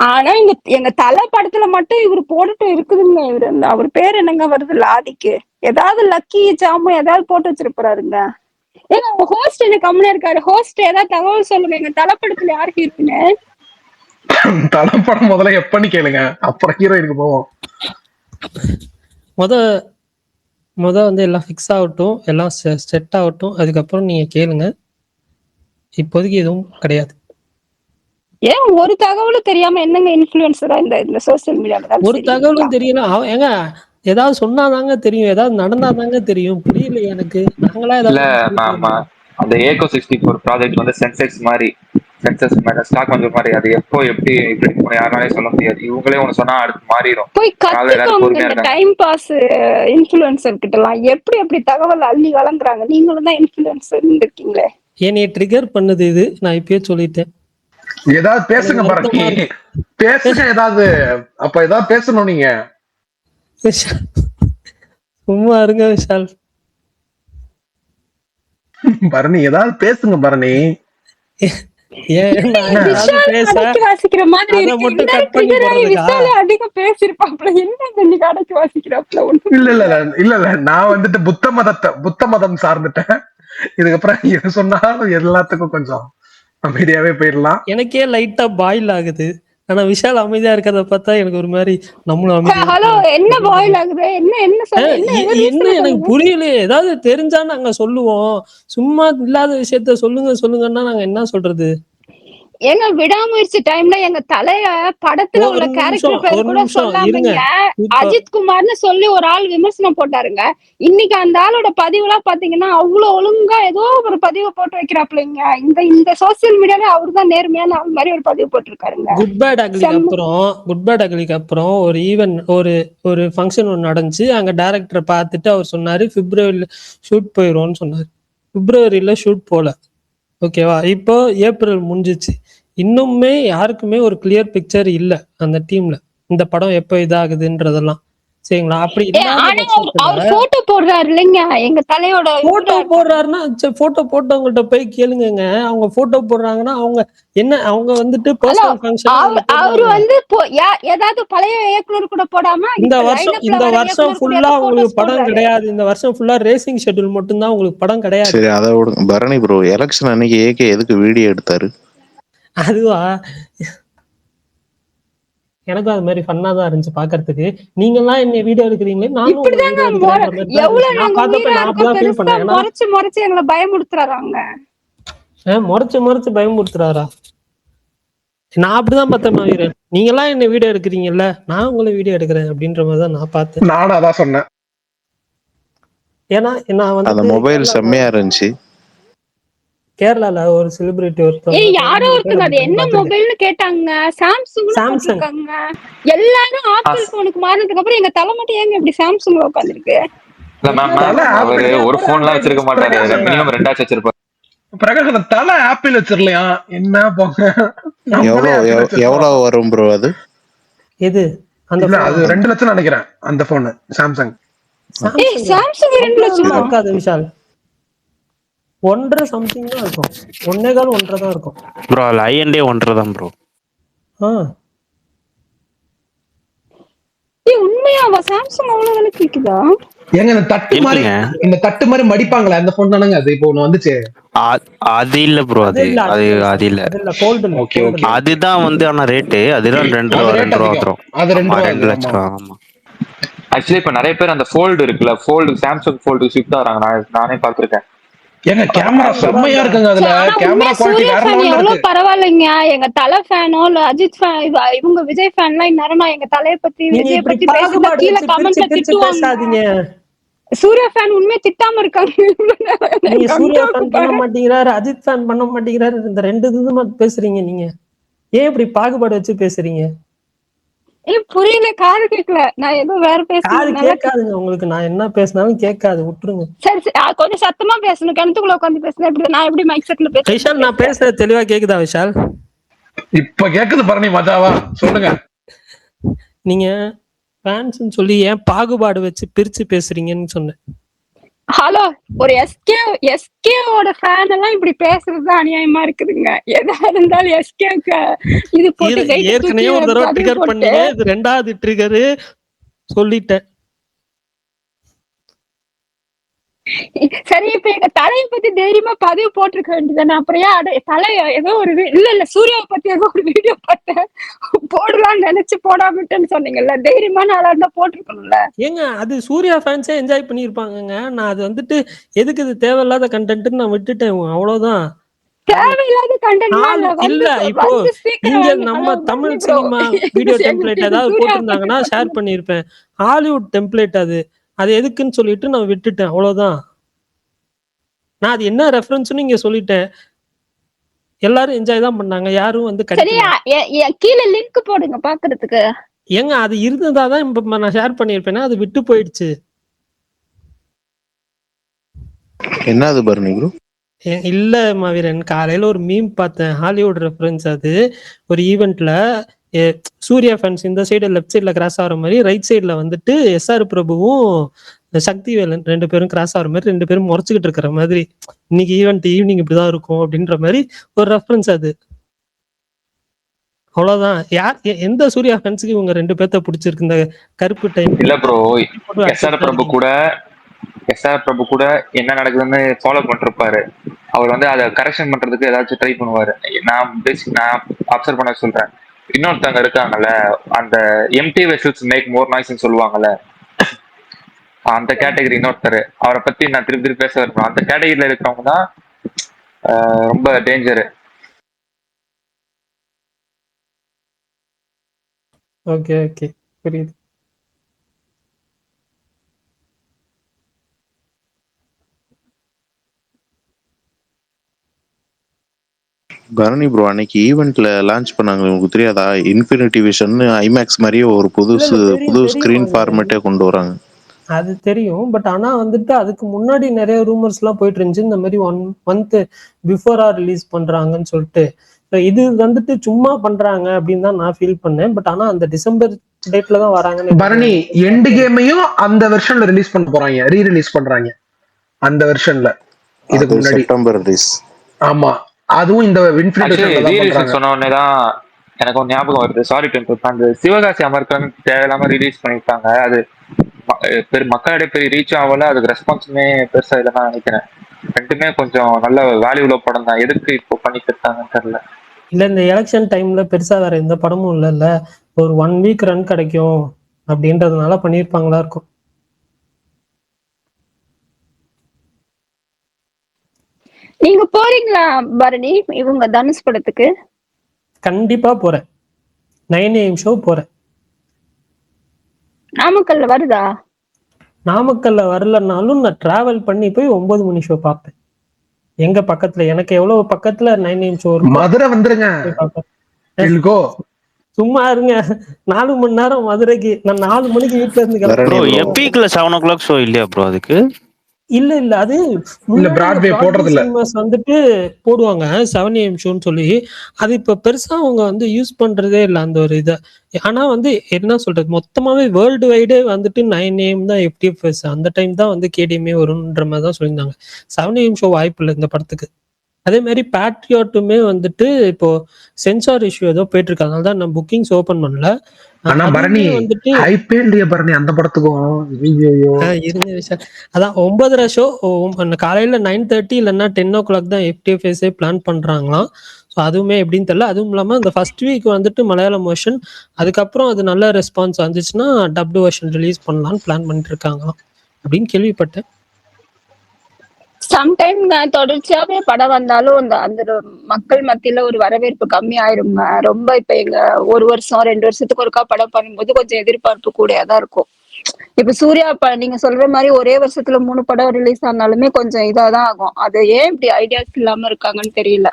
ஆனா எங்க தலை படத்துல மட்டும் இவர் போட்டுட்டு இருக்குதுங்க. இவரு அவர் பேர் என்னங்க வருது? லாதிக்கு ஏதாவது லக்கி ஜாமு ஏதாவது போட்டு வச்சிருப்பாருங்க. ஏங்க உங்க ஹோஸ்ட் என்ன கம்முனு இருக்காரு? ஹோஸ்ட் ஏதாவது தகவல் சொல்லுங்க. எங்க தலைப்படத்துல யார் ஹீரோயின்? தலைப்படம் முதல்ல எப்பன்னு கேளுங்க, அப்புறம் ஹீரோயினுக்கு போவோம். முத வந்து எல்லாம் ஃபிக்ஸ் ஆகட்டும், எல்லாம் செட் ஆகட்டும், அதுக்கப்புறம் நீங்க கேளுங்க. இப்போதைக்கு எதுவும் கிடையாது. ஏன் ஒரு தகவலும் தெரியாம என்னங்க இன்ஃப்ளூயன்சரா இந்த சோசியல் மீடியால? ஒரு தகவலும் தெரியல. ஏங்க ஏதாவது சொன்னாதாங்க தெரியும், ஏதாவது நடந்தாதாங்க தெரியும். புரியல எனக்கு. நாங்களா ஏதாவது அந்த ஏகோ 64 ப்ராஜெக்ட் வந்து சென்செக்ஸ் மாதிரி, சென்செக்ஸ் ஸ்டாக் மார்க்கெட் மாதிரி. அது எப்போ எப்படி யாராலே சொல்ல முடியாது. இவங்களே ஒண்ணு சொன்னா அடுத்து மாறிடும். போய் கத்துக்கோங்க. டைம் பாஸ் இன்ஃப்ளூயன்சர் கிட்டலாம் எப்படி தகவல் அள்ளி வழங்குறாங்க. நீங்களும் தான் இன்ஃப்ளூயன்சர் இருக்கீங்களே. என்னைய ட்ரிகர் பண்ணுது இது. நான் இப்பயே சொல்லிட்டேன். ஏதாவது பேசுங்க பாருங்க, பேசுங்க ஏதாவது. அப்ப ஏதாவது பேசணும் நீங்க. சும்மா இருங்க விஷால். பரணி ஏதாவது பேசுங்க பரணி. ஏன் நான் ஏதாவது விஷால் பேச அடக்கி வாசிக்கிற மாதிரி அதை இருக்கு. மட்டும் இந்த கட் பண்ணி ட்ரிகர் ஆகி போடுறதுக்கா? விஷாலே அதிகம் பேசிருப்பாப்ல. என்ன இன்னைக்கு அடக்கி வாசிக்கிறாப்ல ஒண்ணு. இல்ல நான் வந்துட்டு புத்த மதம் சார்ந்துட்டேன். இதுக்கப்புறம் எது சொன்னாலும் எல்லாத்துக்கும் கொஞ்சம் அமைதியாவே போயிடலாம். எனக்கே லைட்டா பாயில் ஆகுது. ஆனா விஷால் அமைதியா இருக்கிறத பார்த்தா எனக்கு ஒரு மாதிரி நம்மளும் அமைதியா ஹலோ, என்ன பாயில் ஆகுது? என்ன என்ன சொல்ல என்ன என்ன reason எனக்கு சொல்லுங்க. புரியலையே. ஏதாவது தெரிஞ்சா நாங்க சொல்லுவோம். சும்மா இல்லாத விஷயத்த சொல்லுங்கன்னா நாங்க என்ன சொல்றது? ஏங்க விடாமுயற்சி டைம்ல எங்க தலைய படத்துல உள்ள ஒரு நிமிஷம் கேரக்டர் பேர் கூட இருங்க. சொல்லாமங்க இப்ப அஜித் குமார்னு சொல்லி ஒரு ஆள் விமர்சனம் போட்டாருங்க. இன்னைக்கு அந்த ஆளோட பதிவுலாம் பாத்தீங்கன்னா அவ்வளவு ஒழுங்கா ஏதோ ஒரு பதிவு போட்டு வைக்கிறாப்லங்க. இந்த சோசியல் மீடியால அவரு தான் நேர்மையான ஆள் மாதிரி ஒரு பதிவு போட்டிருக்காருங்க. குட் பேட் அக்லிக்கு அப்புறம் ஒரு ஈவென்ட் ஒரு ஃபங்க்ஷன் ஒன்று நடந்துச்சு. அங்க டைரக்டரை பார்த்துட்டு அவர் சொன்னாரு பிப்ரவரியில ஷூட் போயிடும்னு சொன்னாரு. பிப்ரவரியில ஷூட் போல. ஓகேவா? இப்போ ஏப்ரல் முடிஞ்சிச்சு. இன்னுமே யாருக்குமே ஒரு கிளியர் பிக்சர் இல்ல அந்த டீம்ல. இந்த படம் எப்ப இதாகுதுன்றதெல்லாம். சரிங்களா? அப்படி இல்லாத ஆனா பட்சத்துல அவர் போட்டோ போடுறாரு இல்லைங்க எங்க தலையோட போட்டோ போடுறாருன்னா போட்டோ போட்டவங்கள்ட்ட போய் கேளுங்க. அவங்க போட்டோ போடுறாங்கன்னா அவங்க வந்துட்டு பர்சனல் ஃபங்க்ஷன் அவரு வந்து ஏதாவது பழைய இயக்குனர் கூட போடாம இந்த இப்ப வருஷம் லைனப்ல வர வருஷம் இயக்குனர் கூட ஃபுல்லா ஏதோ உங்களுக்கு போட்டோஸ் படம் போடுறாரு. கிடையாது. இந்த வருஷம் ஃபுல்லா ரேசிங் ஷெட்யூல் மட்டும்தான் உங்களுக்கு படம் கிடையாது. சரி அதை விடுங்க. பரணி ப்ரோ எலெக்ஷன் அன்னைக்கு ஏகே எதுக்கு வீடியோ எடுத்தாரு? அதுவா? எனக்கும் அது மாதிரி ஃபன்னா தான் இருந்துச்சு பாக்குறதுக்கு. நீங்க எல்லாம் என்ன வீடியோ எடுக்கிறீங்களே, நானும் உங்களை இப்படிதாங்க வீடியோ எடுக்கிறேன்ற மாதிரி தான் எவ்வளவு இருந்துச்சு. நான் நாங்க பார்த்தப்ப உயிரா நான் இருக்கோம் அப்படிதான் ஃபீல் பெருசா பண்ணேன். ஏன்னா முறைச்சு எங்களை பயமுடுத்துறாங்க. முறைச்சு பயமுறுத்துறாரா? நான் அப்படிதான் பார்த்தேன் வீரன். நீங்க எல்லாம் என்ன வீடியோ எடுக்கிறீங்கல்ல, நான் உங்களை வீடியோ எடுக்கிறேன் அப்படின்ற மாதிரி தான் நான் பார்த்தேன். நானும் அதான் சொன்னேன். ஏன்னா நான் அந்த வந்து மொபைல் செம்மையா இருந்துச்சு. கேரளால ஒரு செலிபிரிட்டி யாரோ ஒருத்தங்க அது என்ன மொபைல்னு கேட்டாங்க. சாம்சங்ல போட்டிருக்காங்க. எல்லாரும் ஆப்பிள் போனுக்கு மாறினதுக்கு அப்புறம் எங்க தலை மட்டும் ஏங்க இப்படி சாம்சங்ல உட்காந்துருக்கு? அவரு ஒரு போன்லாம் வச்சிருக்க மாட்டாரு. மினிமம் 2 வச்சிருப்பாரு. பிரகாஷ் தலை ஆப்பிள் வச்சிரலையா? என்ன போங்க. எவ்வளவு வரும் ப்ரோ அது? எது அந்த அது 2 லட்சம் நினைக்கிறேன் அந்த போன். சாம்சங் சாம்சங் 2 லட்சம் இருக்காது விஷால். 1.5 சம்திங் தான் இருக்கும். 1.25 தான் இருக்கும் ப்ரோ. அதுல ஐஎன்டே 1.5 தான் ப்ரோ. உண்மையாவா? சாம்சங் அவ்வளவு விலைக்கு விக்குதா? ஏங்க இந்த தட்டு மாதிரி மடிப்பாங்களே அந்த போன் தானங்க அது இப்போ ஒண்ணு வந்துச்சு. அது இல்ல ப்ரோ. அது இல்ல. அதுதான் வந்து ஆனா ரேட்டு அதுதான் 2 ரூபா வரும். அது 2 லட்சம். ஆமா. ஆக்சுவலி இப்ப நிறைய பேர் அந்த ஃபோல்டு இருக்குல்ல, சாம்சங் ஃபோல்டு ஷிஃப்ட் ஆறாங்க. நானே பாத்துருக்கேன். ஏங்க கேமரா செம்மையா இருக்குங்க. அதுல கேமரா குவாலிட்டி வேற லெவல்ல இருக்கு. எவ்வளவு பரவாயில்லைங்க. எங்க தலை ஃபேனோ இல்ல அஜித் ஃபேன் இவங்க விஜய் ஃபேன்லாம் இந்நேரம் நான் எங்க தலைய பத்தி விஜய பத்தி பேசுறத கீழே கமெண்ட்ல திட்டுவாங்க. சூர்யா ஃபேன் உண்மையா திட்டாம இருக்காங்க. நீங்க சூர்யா ஃபேன் பண்ண மாட்டேங்கிறாரு, அஜித் ஃபேன் பண்ண மாட்டேங்கிறாரு. இந்த 2 இதுமா பேசுறீங்க நீங்க. ஏன் இப்படி பாகுபாடு வச்சு பேசுறீங்க? புரியல, காது கேட்கல. நான் ஏதோ வேற பேசுறேன். கேட்காதுங்க உங்களுக்கு. நான் என்ன பேசினாலும் கேட்காது, விட்டுருங்க. சரி கொஞ்சம் சத்தமா பேசணும். கிணத்துக்குள்ள உட்காந்து பேசுறேன். எப்படி நான் எப்படி மைக் செட்ல பேசுறேன்? விஷால் நான் பேசுறது தெளிவா கேக்குதா விஷால்? இப்ப கேக்குது பரணி மஜாவா சொல்லுங்க. நீங்க ஃபேன்ஸ்னு சொல்லி ஏன் பாகுபாடு வச்சு பிரிச்சு பேசுறீங்கன்னு சொன்னேன். ஹலோ, ஒரு எஸ்கேவோட ஃபேன் எல்லாம் இப்படி பேசுறது அநியாயமா இருக்குதுங்க. எதா இருந்தாலும் எஸ்கேக்கு இது போட்டு ஏற்கனவே ஒரு தடவை ட்ரிகர் பண்ணீங்க. இது 2வது ட்ரிகர் சொல்லிட்டேன். சரி, இப்ப எங்க தலையை பத்தி தைரியமா பதிவு போட்டிருக்க வேண்டியதானே? அப்புறம் தலை ஏதோ ஒரு இல்ல சூர்யாவை பத்தி ஏதோ ஒரு வீடியோ பார்த்தேன், போடலாம்னு நினைச்சு போடாமட்டேன்னு சொன்னீங்கல்ல. தைரியமான ஆளா இருந்தா போட்டிருக்கணும்ல. ஏங்க அது சூர்யா ஃபேன்ஸே என்ஜாய் பண்ணிருப்பாங்கங்க. நான் அது வந்துட்டு எதுக்கு இது தேவையில்லாத கண்டென்ட்னு நான் விட்டுட்டேன். அவ்வளவுதான். தேவையில்லாத கண்டென்ட் இல்ல. இப்போ இங்க நம்ம தமிழ் சினிமா வீடியோ டெம்ப்ளேட் ஏதாவது போட்டிருந்தாங்கன்னா ஷேர் பண்ணிருப்பேன். ஹாலிவுட் டெம்ப்ளேட் அது எதுக்குன்னு சொல்லிட்டு நான் விட்டுட்டேன். அவ்வளவுதான். நான் அது என்ன ரெஃபரன்ஸ்னு இங்க சொல்லிட்டேன். எல்லாரும் என்ஜாய் தான் பண்ணாங்க. யாரும் வந்து கீழே லிங்க் போடுங்க பாக்குறதுக்கு. ஏங்க அது இருந்ததாதான் இப்ப நான் ஷேர் பண்ணிருப்பேன்னா அது விட்டு போயிடுச்சு. என்னது பரணி ப்ரோ? இல்ல மாவீரன், காலையில ஒரு மீம் பார்த்தேன். Hollywood reference. அது ஒரு ஈவெண்ட்ல சூர்யா ஃபேன்ஸ் இந்த சைடு லெஃப்ட் சைடில் கிராஸ் ஆகிற மாதிரி ரைட் சைடில் வந்துட்டு எஸ்ஆர் பிரபுவும் சக்தி வேலன் 2 பேரும் கிராஸ் ஆகிற மாதிரி 2 பேரும் முறைச்சிக்கிட்டு இருக்கிற மாதிரி இன்னைக்கு ஈவினிங் இப்படிதான் இருக்கும் அப்படின்ற மாதிரி ஒரு ரெஃபரன்ஸ் அது. அவ்வளவுதான். யார் எந்த சூர்யா ஃபேன்ஸுக்கு இவங்க 2 பேர்த்த பிடிச்சிருக்கு இந்த கருப்பு டைம்? இல்ல ப்ரோ, எஸ்ஆர் பிரபு கூட என்ன நடக்குதுன்னு ஃபாலோ பண்ணிருப்பாரு. அவர் வந்து அதை கரெக்ஷன் பண்றதுக்கு ஏதாச்சும் ட்ரை பண்ணுவாரு. நான் அப்சர்வ் பண்ண சொல்றேன். இன்னொருத்தவங்க இருக்காங்கல்ல, அந்த எம்டி வெசல்ஸ் மேக் மோர் நாய்ஸ்ன்னு சொல்லுவாங்கல்ல, அந்த கேட்டகரி இன்னொருத்தர். அவரை பத்தி நான் திருப்பி பேச வரணும். அந்த கேட்டகரியில இருக்கிறவங்க தான் ரொம்ப டேஞ்சரு. ஓகே புரியுது. பரணி ப்ரோ, அன்னைக்கு ஈவெண்ட்ல லான்ச் பண்ணாங்க, உங்களுக்கு தெரியாதா? இன்ஃபினிட்டி விஷன் ஐமேக்ஸ் மாதிரியே ஒரு புது ஸ்கிரீன் ஃபார்மேட்டே கொண்டு வராங்க. அது தெரியும். பட் ஆனா வந்துட்டு அதுக்கு முன்னாடி நிறைய ரூமர்ஸ் எல்லாம் போயிட்டு இருந்துச்சு, இந்த மாதிரி 1 month பிஃபோரா ரிலீஸ் பண்றாங்கன்னு சொல்லிட்டு. இது வந்துட்டு சும்மா பண்றாங்க அப்படின்னு தான் நான் ஃபீல் பண்ணேன். பட் ஆனா அந்த டிசம்பர் டேட்ல தான் வராங்கன்னு. பரணி எண்ட் கேமையும் அந்த வெர்ஷன்ல ரிலீஸ் பண்ண போறாங்க, ரீ-ரிலீஸ் பண்றாங்க அந்த வெர்ஷன்ல. இதுக்கு முன்னாடி செப்டம்பர் ரிலீஸ். ஆமா, அதுவும் இந்த இன்ஃபினிட்டி சொன்ன உடனே தான் எனக்கு ஒரு ஞாபகம் வருது. சாரி டு அந்த சிவகாசி அமர்க்கன் தேவையில்லாம ரிலீஸ் பண்ணிருக்காங்க. அது மக்களிடையே பெரிய ரீச் ஆகல, அதுக்கு ரெஸ்பான்ஸுமே பெருசா இல்லைன்னு நினைக்கிறேன். ரெண்டுமே கொஞ்சம் நல்ல வேல்யூல படம் தான். எதுக்கு இப்போ பண்ணிட்டு இருக்காங்கன்னு தெரியல. இல்ல இந்த எலெக்ஷன் டைம்ல பெருசா வேற எந்த படமும் இல்ல, ஒரு 1 week ரன் கிடைக்கும் அப்படின்றதுனால பண்ணிருப்பாங்களா இருக்கும். நீங்க போறீங்களா பரணி இவங்க தனுஷ் படத்துக்கு? கண்டிப்பா போறேன். 9 AM ஷோ போறேன். நாமக்கல்ல வருதா? நாமக்கல்ல வரலனாலும் நான் டிராவல் பண்ணி போய் 9 மணி ஷோ பார்ப்பேன். எங்க பக்கத்துல, எனக்கு எவ்வளவு பக்கத்துல 9 AM ஷோ மதுரை வந்துருங்க. சும்மா இருங்க, 4 மணி நேரம் மதுரைக்கு. நான் 4 மணிக்கு வீட்டுல இருந்து கிளம்புறேன். எபிக்ல 7 o'clock ஷோ இல்லையா ப்ரோ? அதுக்கு இல்ல அது பிராட்வே போடுறது இல்ல, வந்துட்டு போடுவாங்க 7 AM ஷோன்னு சொல்லி. அது இப்ப பெருசா அவங்க வந்து யூஸ் பண்றதே இல்ல அந்த ஒரு இதை. ஆனா வந்து என்ன சொல்றது, மொத்தமாவே வேர்ல்டு வைடே வந்துட்டு 9 AM தான் FTFS. அந்த டைம் தான் வந்து KDMA வரும்ன்ற மாதிரி தான் சொல்லியிருந்தாங்க. 7 AM ஷோ வாய்ப்பு இல்லை இந்த படத்துக்கு. அதே மாதிரி பேட்ரியாட்டுமே வந்துட்டு இப்போ சென்சார் இஷ்யூ ஏதோ போயிட்டு இருக்கு, அதனால தான் நான் புக்கிங்ஸ் ஓபன் பண்ணல. ஆனா பரணி பரணி அந்த படத்துக்கும் அதான் 9:30 ஷோ காலையில 9:30 இல்லைன்னா 10 o'clock தான் FTFS பிளான் பண்றாங்களாம். ஸோ அதுவுமே எப்படின்னு தெரியல. அதுவும் இல்லாம அந்த ஃபர்ஸ்ட் வீக் வந்துட்டு மலையாளம் வெர்ஷன், அதுக்கப்புறம் அது நல்ல ரெஸ்பான்ஸ் வந்துச்சுன்னா டப்டு வெர்ஷன் ரிலீஸ் பண்ணலாம்னு பிளான் பண்ணிட்டு இருக்காங்களாம் அப்படின்னு கேள்விப்பட்டேன். சம்டைம் தொடர்ச்சியாவே படம் வந்தாலும் அந்த மக்கள் மத்தியில ஒரு வரவேற்பு கம்மி ஆயிருங்க ரொம்ப. இப்ப எங்க 1 வருஷம் 2 வருஷத்துக்கு ஒருக்கா படம் பண்ணும்போது கொஞ்சம் எதிர்பார்ப்பு கூடயாதான் இருக்கும். இப்ப சூர்யா நீங்க சொல்ற மாதிரி ஒரே வருஷத்துல 3 படம் ரிலீஸ் ஆனாலுமே கொஞ்சம் இதாதான் ஆகும். அது ஏன் இப்படி ஐடியாஸ் இல்லாம இருக்காங்கன்னு தெரியல.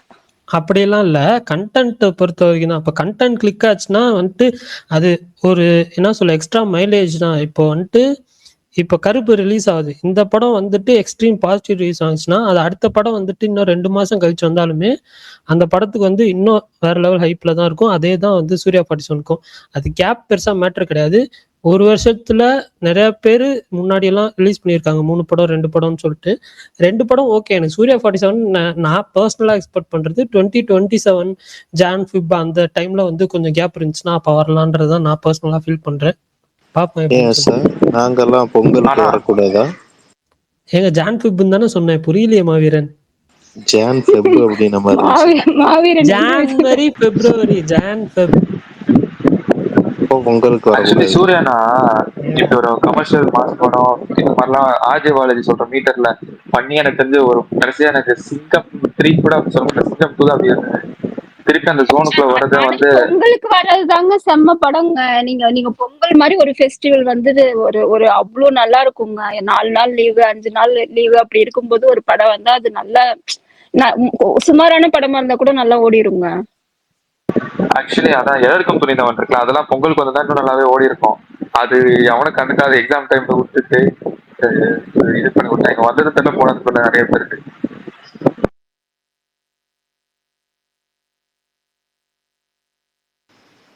அப்படியெல்லாம் இல்ல, கண்டென்ட் பொறுத்த வரைக்கும் தான். இப்ப கண்டென்ட் கிளிக் ஆச்சுன்னா வந்துட்டு அது ஒரு என்ன சொல்ல எக்ஸ்ட்ரா மைலேஜ் தான். இப்போ வந்துட்டு இப்போ கருப்பு ரிலீஸ் ஆகுது, இந்த படம் வந்துட்டு எக்ஸ்ட்ரீம் பாசிட்டிவ் ரிலீஸ் ஆச்சுன்னா அது அடுத்த படம் வந்துட்டு இன்னும் 2 மாசம் கழிச்சு வந்தாலுமே அந்த படத்துக்கு வந்து இன்னும் வேற லெவல் ஹைப்ல தான் இருக்கும். அதே தான் வந்து சூர்யா 47க்கும். அது கேப் பெருசா மேட்டர் கிடையாது. 1 வருஷத்துல நிறைய பேர் முன்னாடி எல்லாம் ரிலீஸ் பண்ணியிருக்காங்க 3 படம் 2 படம்னு சொல்லிட்டு. 2 படம் ஓகே. எனக்கு சூர்யா 47 நான் பர்சனலா எக்ஸ்பெக்ட் பண்றது 2027 ஜான் ஃபிப் அந்த டைம்ல வந்து கொஞ்சம் கேப் இருந்துச்சுன்னா அப்ப வரலான்றதான் நான் பர்சனலா ஃபீல் பண்றேன். நாங்கெல்லாம் பொங்கலுக்கு வரக்கூடாதா? ஏங்க ஜான் ஃபிப்னு தானே சொன்னேன், புரியலையே மாவீரன். ஜான் ஃபெப் அப்படின மாதிரி ஜான்வரி பிப்ரவரி ஜான் ஃபெப் பொங்கலுக்கு வரக்கூடாது. சூர்யானா இப்ப ஒரு கமர்ஷியல் மாஸ் படம் இந்த மாதிரிலாம் ஆர்ஜே பாலாஜி சொல்ற மீட்டர்ல பண்ணி எனக்கு தெரிஞ்சு ஒரு கடைசியா எனக்கு சிங்கம் 3 கூட சொல்ல, சிங்கம் 2 தான் அப்படி திருப்பி அந்த ஜோனுக்குள்ள வரது வந்து பொங்கலுக்கு வர்றதுதாங்க செம்ம படங்க. நீங்க பொங்கல் மாதிரி ஒரு ஃபெஸ்டிவல் வந்து ஒரு அவ்வளவு நல்லா இருக்குங்க. 4 நாள் லீவு 5 நாள் லீவு அப்படி இருக்கும்போது ஒரு படம் வந்தா அது நல்லா சுமாரான படமா இருந்தா கூட நல்லா ஓடிருங்க. ஆக்சுவலி அதான் எதர் கம்பெனி தான் வந்துருக்கலாம், அதெல்லாம் பொங்கலுக்கு வந்தா இன்னும் நல்லாவே ஓடி இருக்கும். அது அவனுக்கு கண்டுக்காத எக்ஸாம் டைம்ல விட்டுட்டு இது பண்ணி விட்டாங்க. வந்தது தெரியல போனது தெரியல நிறைய பேருக்கு.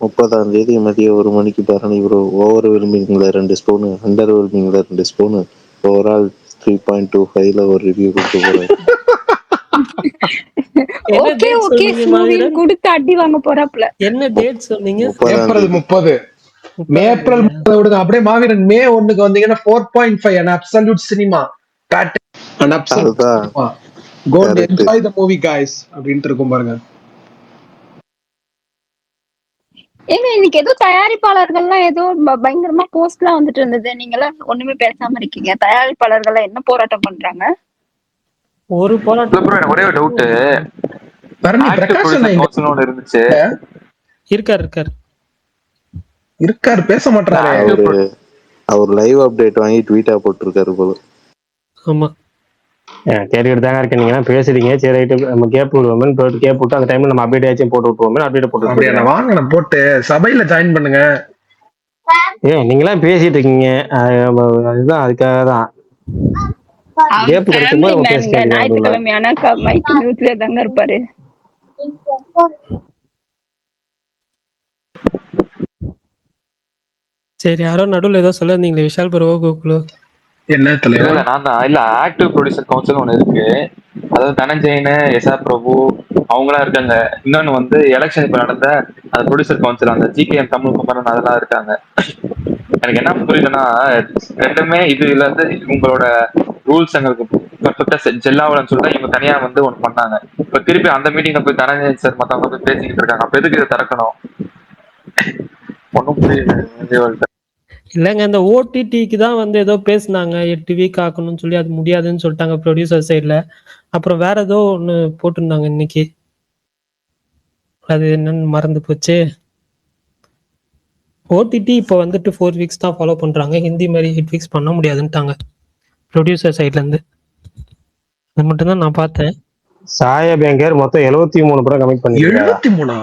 30ஆம் தேதி மதியம் 1 மணிக்கு பரணி ப்ரோ ஓவர் வெல்மிங்ல 2 ஸ்பூனு, அண்டர் வெல்மிங்ல 2 ஸ்பூனு, ஓவரால் 3.25ல ஒரு ரிவ்யூ கொடுக்க போறேன். என்ன ஓகே டேட் ஓகே சொன்னீங்க ஸ்னூவின் மாவீரன்? கொடுத்து அடி வாங்க போறாப்ல. என்ன டேட் சொன்னீங்க? 30ஆம் ஏப்ரல் தேதி 30. ஏப்ரல் 30 விடுங்க. அப்படியே மாவீரன் மே 1க்கு வந்தீங்கன்னா 4.5 an absolute cinema. An absolute அதுதான் cinema. Go and correct. enjoy the movie guys அப்படின்ட்டு இருக்கும் பாருங்க. ஏங்க இன்னைக்கு ஏதோ தயாரிப்பாளர்கள்லாம் ஏதோ பயங்கரமா போஸ்ட்லாம் வந்துட்டு இருந்தது. நீங்க எல்லாம் ஒண்ணுமே பேசாம இருக்கீங்க. தயாரிப்பாளர்கள் என்ன போராட்டம் பண்றாங்க? ஒரு இல்ல போராட்டம் ப்ரோ, எனக்கு ஒரே ஒரு doubt. Bharani active Prakash producer அண்ணா கவுன்சில் ஒன்று இருந்துச்சு. இருக்காரு. இருக்காரு, பேச மாட்டாரு. அவர் லைவ் அப்டேட் வாங்கி ட்வீட்டா போட்டிருக்காரு போல. ஆமா, கேட்டுக்கிட்டு தாங்க இருக்கேன். நீங்க எல்லாம் பேசுறீங்க, சரி ரைட்டு நம்ம கேப் விடுவோம், கேப் விட்டு அந்த டைம்ல நம்ம அப்டேட் ஆச்சும் போட்டு விட்டுருவோம், அப்டேட் போட்டு அப்படியே விட்டுருக்கேன். வாங்க நான் போட்டு சபையில ஜாயின் பண்ணுங்க. நீங்களாம் பேசிட்டு இருக்கீங்க, அதுதான் அதுக்காக தான் கேப் கிடைக்கும் போது நம்ம பேச வேண்டியது. ஞாயிற்றுக்கிழமையான மைக் மியூட்ல தாங்க இருப்பாரு. சரி, யாரோ நடுவில் ஏதோ சொல்லிருந்தீங்களே, விஷால் ப்ரோ கோகுலு. என்ன இல்ல தலைவர்? நான் தான். இல்ல, ஆக்டிவ் ப்ரொடியூசர் கவுன்சில் ஒன்று இருக்கு. அதாவது தனஞ்சயன், எஸ்ஆர் பிரபு அவங்களாம் இருக்காங்க. இன்னொன்னு வந்து எலெக்ஷன் இப்ப நடந்த அந்த ப்ரொடியூசர் கவுன்சில், அந்த ஜிகேஎம் தமிழ் குமரன் அதெல்லாம் இருக்காங்க. எனக்கு என்ன புரியலன்னா, ரெண்டுமே இதுல இருந்து உங்களோட ரூல்ஸ் எங்களுக்கு பர்ஃபெக்டா ஜெல்லாவலன்னு சொல்லிட்டு இவங்க தனியா வந்து ஒன்று பண்ணாங்க. இப்ப திருப்பி அந்த மீட்டிங்ல போய் தனஞ்சயன் சார் மத்தவங்க போய் பேசிக்கிட்டு இருக்காங்க. அப்ப எதுக்கு இதை திறக்கணும்? ஒன்றும் புரியல. இல்லைங்க, இந்த ஓடிடிக்கு தான் வந்து ஏதோ பேசுனாங்க, 8 வீக் ஆக்கணும்னு சொல்லி, அது முடியாதுன்னு சொல்லிட்டாங்க ப்ரொடியூசர் சைடில். அப்புறம் வேற ஏதோ ஒன்று போட்டிருந்தாங்க இன்னைக்கு, அது என்னன்னு மறந்து போச்சு. ஓடிடி இப்போ வந்துட்டு 4 வீக்ஸ் தான் ஃபாலோ பண்றாங்க, ஹிந்தி மாதிரி 8 வீக்ஸ் பண்ண முடியாதுன்ட்டாங்க ப்ரொடியூசர் சைட்ல இருந்து. அது மட்டும் தான் நான் பார்த்தேன். சாய பேங்கர் மொத்தம் 73 படம் கமிட் பண்ணிருக்காரு. 73?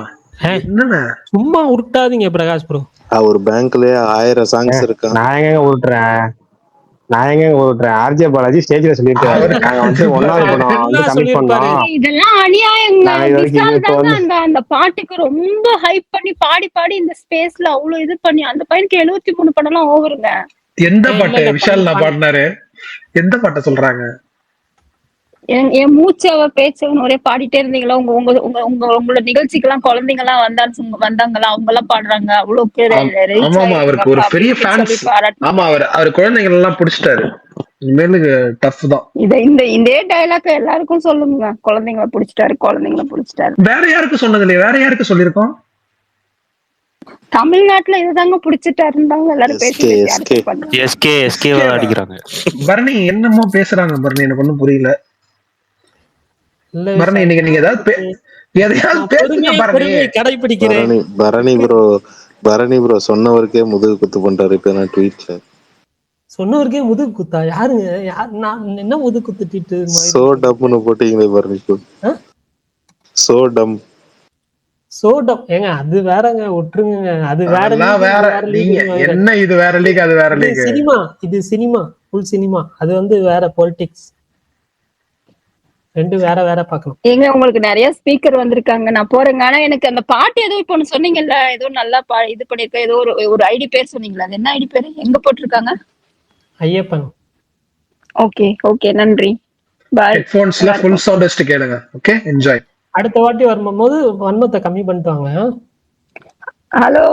என்னங்க சும்மா உருட்டாதீங்க பிரகாஷ் ப்ரோ. அவர் பேங்க்லயே 1000 சாங்ஸ் இருக்கா. நான் எங்க உருட்டுறேன்? ஆர்ஜே பாலாஜி ஸ்டேஜ்ல சொல்லியிருக்காரு, நாங்க வந்து 1வது படம் வந்து கமிட் பண்ணோம். இதெல்லாம் அநியாயங்க. நாங்க இது வரைக்கும் விஷால் இப்போ தாங்க வந்து அந்த பாட்டுக்கு ரொம்ப ஹைப் பண்ணி பாடி இந்த ஸ்பேஸ்ல அவ்வளவு இது பண்ணி அந்த பையனுக்கு 73 படம்லாம் ஓவருங்க. எந்த பாட்டு விஷால் நான் பாடினாரு? எந்த பாட்டை சொல்றாங்க? என் மூச்சவ பேச்சவன் ஒரே பாடிட்டே இருந்தீங்களா? உங்க உங்க உங்க உங்க உங்களோட நிகழ்ச்சிக்கு எல்லாம் குழந்தைங்க எல்லாம் வந்தாங்களா? அவங்க எல்லாம் பாடுறாங்க அவ்வளவு. ஆமா அவருக்கு ஒரு பெரிய ஃபேன்ஸ். ஆமா அவர் குழந்தைகள் எல்லாம் பிடிச்சிட்டாரு. இனிமேலுக்கு டஃப் தான். இதே டைலாக் எல்லாருக்கும் சொல்லுங்க. குழந்தைங்களை பிடிச்சிட்டாரு. வேற யாருக்கும் சொன்னது இல்லையா? வேற யாருக்கு சொல்லியிருக்கோம்? தமிழ்நாட்டுல இதுதாங்க பிடிச்சிட்டாருந்தாங்க எல்லாரும் பேசி எஸ்கே அடிக்கிறாங்க. பரணி என்னமோ பேசுறாங்க பரணி, எனக்கு ஒண்ணும் புரியல. பரணி நீங்க ஏதாவது எதையாவது பேசுங்க பரணி. கடைபிடிக்கிறேன். பரணி ப்ரோ சொன்னவருக்கே முதுகு குத்து பண்றாரு இப்ப நான் ட்வீட்ல. சொன்னவருக்கே முதுகு குத்தா? யாருங்க? நான் என்ன முதுகு குத்திட்டு? சோ டம்னு போட்டீங்களே பரணி. சோ டம் ஏங்க அது வேறங்க, விட்டுருங்க. அது வேற நீங்க என்ன, இது வேற லீக் அது வேற லீக். சினிமா, இது சினிமா, ஃபுல் சினிமா. அது வந்து வேற பொலிட்டிக்ஸ். ரெண்டு வேற பார்க்கணும். ஏங்க உங்களுக்கு நிறைய ஸ்பீக்கர் வந்திருக்காங்க, நான் போறேங்க. ஆனா எனக்கு அந்த பாட்டு ஏதோ இப்போ ஒண்ணு சொன்னீங்கல்ல, ஏதோ நல்லா இது பண்ணிருக்க, ஏதோ ஒரு ஐடி பேர் சொன்னீங்களா? அது என்ன ஐடி பேரு? எங்க போட்டிருக்காங்க? ஐயப்பன். ஓகே நன்றி. பாய். ஹெட்போன்ஸ்ல ஃபுல் சவுண்ட் வச்சுட்டு கேளுங்க. Okay, enjoy. அடுத்த வாட்டி வரும்போது வன்மத்தை கம்மி பண்ணிட்டாங்க. ஹலோ,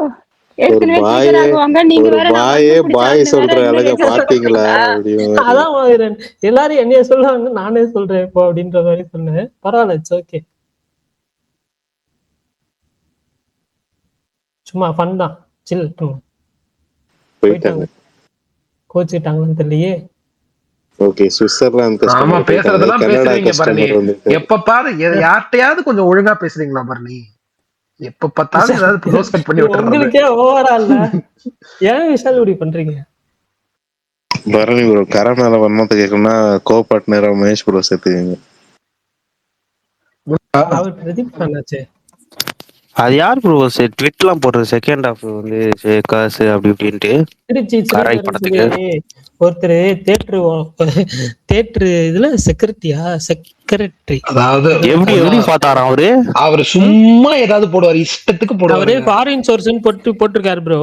எல்லாரும் என்னைய சொல்லுவாங்க, நானே சொல்றேன் இப்போ அப்படின்ற மாதிரி சொன்னேன். பரவாயில்ல, இட்ஸ் ஓகே. சும்மா ஃபன் தான், சில். போயிட்டாங்க, கோச்சிட்டாங்கன்னு தெரியலையே. ஓகே, சுவிட்சர்லாந்து ஆமா பேசுறதெல்லாம் பேசுறீங்க பரணி. எப்ப பாரு யார்ட்டையாவது கொஞ்சம் ஒழுங்கா பேசுறீங்களா பரணி? எப்ப பார்த்தாலும் ஏதாவது க்ளோஸ் கட் பண்ணி விட்டுறது. உங்களுக்கே ஓவரா இல்ல? ஏன் விஷால் இப்படி பண்றீங்க? பரணி ப்ரோ கரனால வன்மத்தை கேட்கணும்னா கோ பார்ட்னரா மகேஷ் ப்ரோ சேர்த்துக்கீங்க. அவர் பிரதீப் பண்ணாச்சே. அது யார் ப்ரோ ட்விட்லாம் போடுறது செகண்ட் ஹாஃப் வந்து காசு அப்படி இப்படின்ட்டு திருச்சி கரை ஸ்ரீதரன் படத்துக்கு சொல்லி ஒருத்தர் தேட்டரு இதுல செக்ரட்டரி அதாவது எப்படி பார்த்தாராம் அவரு? அவரு சும்மா ஏதாவது போடுவாரு, இஷ்டத்துக்கு அவரு போடுவாரு. ஃபாரின் சோர்ஸ்னு போட்டிருக்காரு ப்ரோ.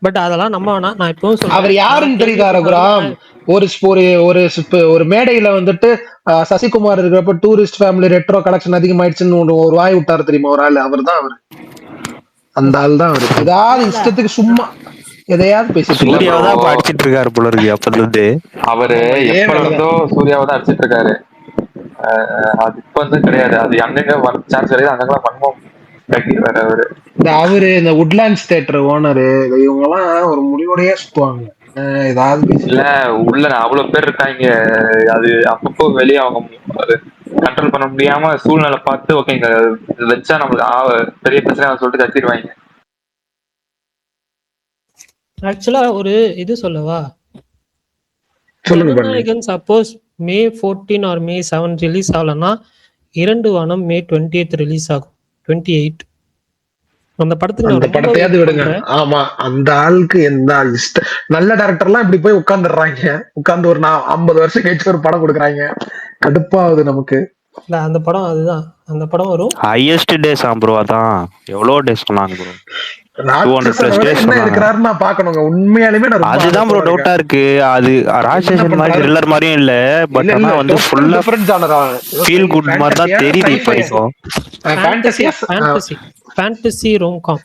பட் அதெல்லாம் நம்ம வேணாம். நான் இப்பவும் அவர் சொல்றேன், யாருன்னு தெரியுதா ரகுராம்? ஒரு மேடையில வந்துட்டு சசிகுமார் இருக்கிறப்ப டூரிஸ்ட் ஃபேமிலி ரெட்ரோ கலெக்ஷன் அதிகமாயிடுச்சுன்னு ஒரு வாய் விட்டாரு தெரியுமா ஒரு ஆள்? அவர் தான் அவரு. அந்த ஆள் தான் அவரு. ஏதாவது இஷ்டத்துக்கு சும்மா எதையாவது பேசிட்டு சூர்யாவை தான் அடிச்சிட்டு இருக்காரு போல இருக்கு அப்பல இருந்து. அவரு எப்ப இருந்தோ சூர்யாவை தான் அடிச்சிட்டு இருக்காரு. அது இப்ப வந்து கிடையாது. அது அங்கங்க சான்ஸ் கிடையாது, அங்கெல்லாம் வன்மம் கட்டிடுவாரு அவரு. இந்த உட்லாண்ட்ஸ் தியேட்டர் ஓனரு இவங்க எல்லாம் ஒரு முடிவோடயே சுத்துவாங்க. ஏதாவது இல்ல உள்ள அவ்வளவு பேர் இருக்காங்க. அது அப்பப்போ வெளியே அவங்க கண்ட்ரோல் பண்ண முடியாம சூழ்நிலை பார்த்து ஓகேங்க வச்சா நம்மளுக்கு பெரிய பிரச்சனை சொல்லிட்டு கத்திடுவாங்க. ஆக்சுவலா ஒரு இது சொல்லவா, சொல்லுங்க. Jananayagan suppose May 14 or May 7 release ஆகலன்னா 2 வானம் May 20th ரிலீஸ் ஆகும். 28 அந்த படத்துக்கு அந்த படத்தையாவது விடுங்க. ஆமா, அந்த ஆளுக்கு எந்த இஷ்டம். நல்ல டைரக்டர்லாம் இப்படி போய் உட்கார்ந்துடுறாங்க. உட்கார்ந்து ஒரு 50 வருஷம் கழிச்சு ஒரு படம் கொடுக்குறாங்க. கடுப்பாகுது நமக்கு. அந்த படம் அதுதான். அந்த படம் வரும் ஹையஸ்ட் டேஸ் ப்ரோ. அதான் எவ்வளவு டேஸ் சொன்னாங்க ப்ரோ? 200+ டேஸ் இருக்கிறாருன்னா பாக்கணுங்க. உண்மையாலுமே அதுதான் ப்ரோ டவுட்டா இருக்கு. அது ராட்சசன் மாதிரி த்ரில்லர் மாதிரியும் இல்ல, பட் ஆனா வந்து ஃபுல்லா ஃபீல் குட் மாதிரி தான் தெரியுது இப்போ வரைக்கும். ஃபேண்டசி ரோம்காம்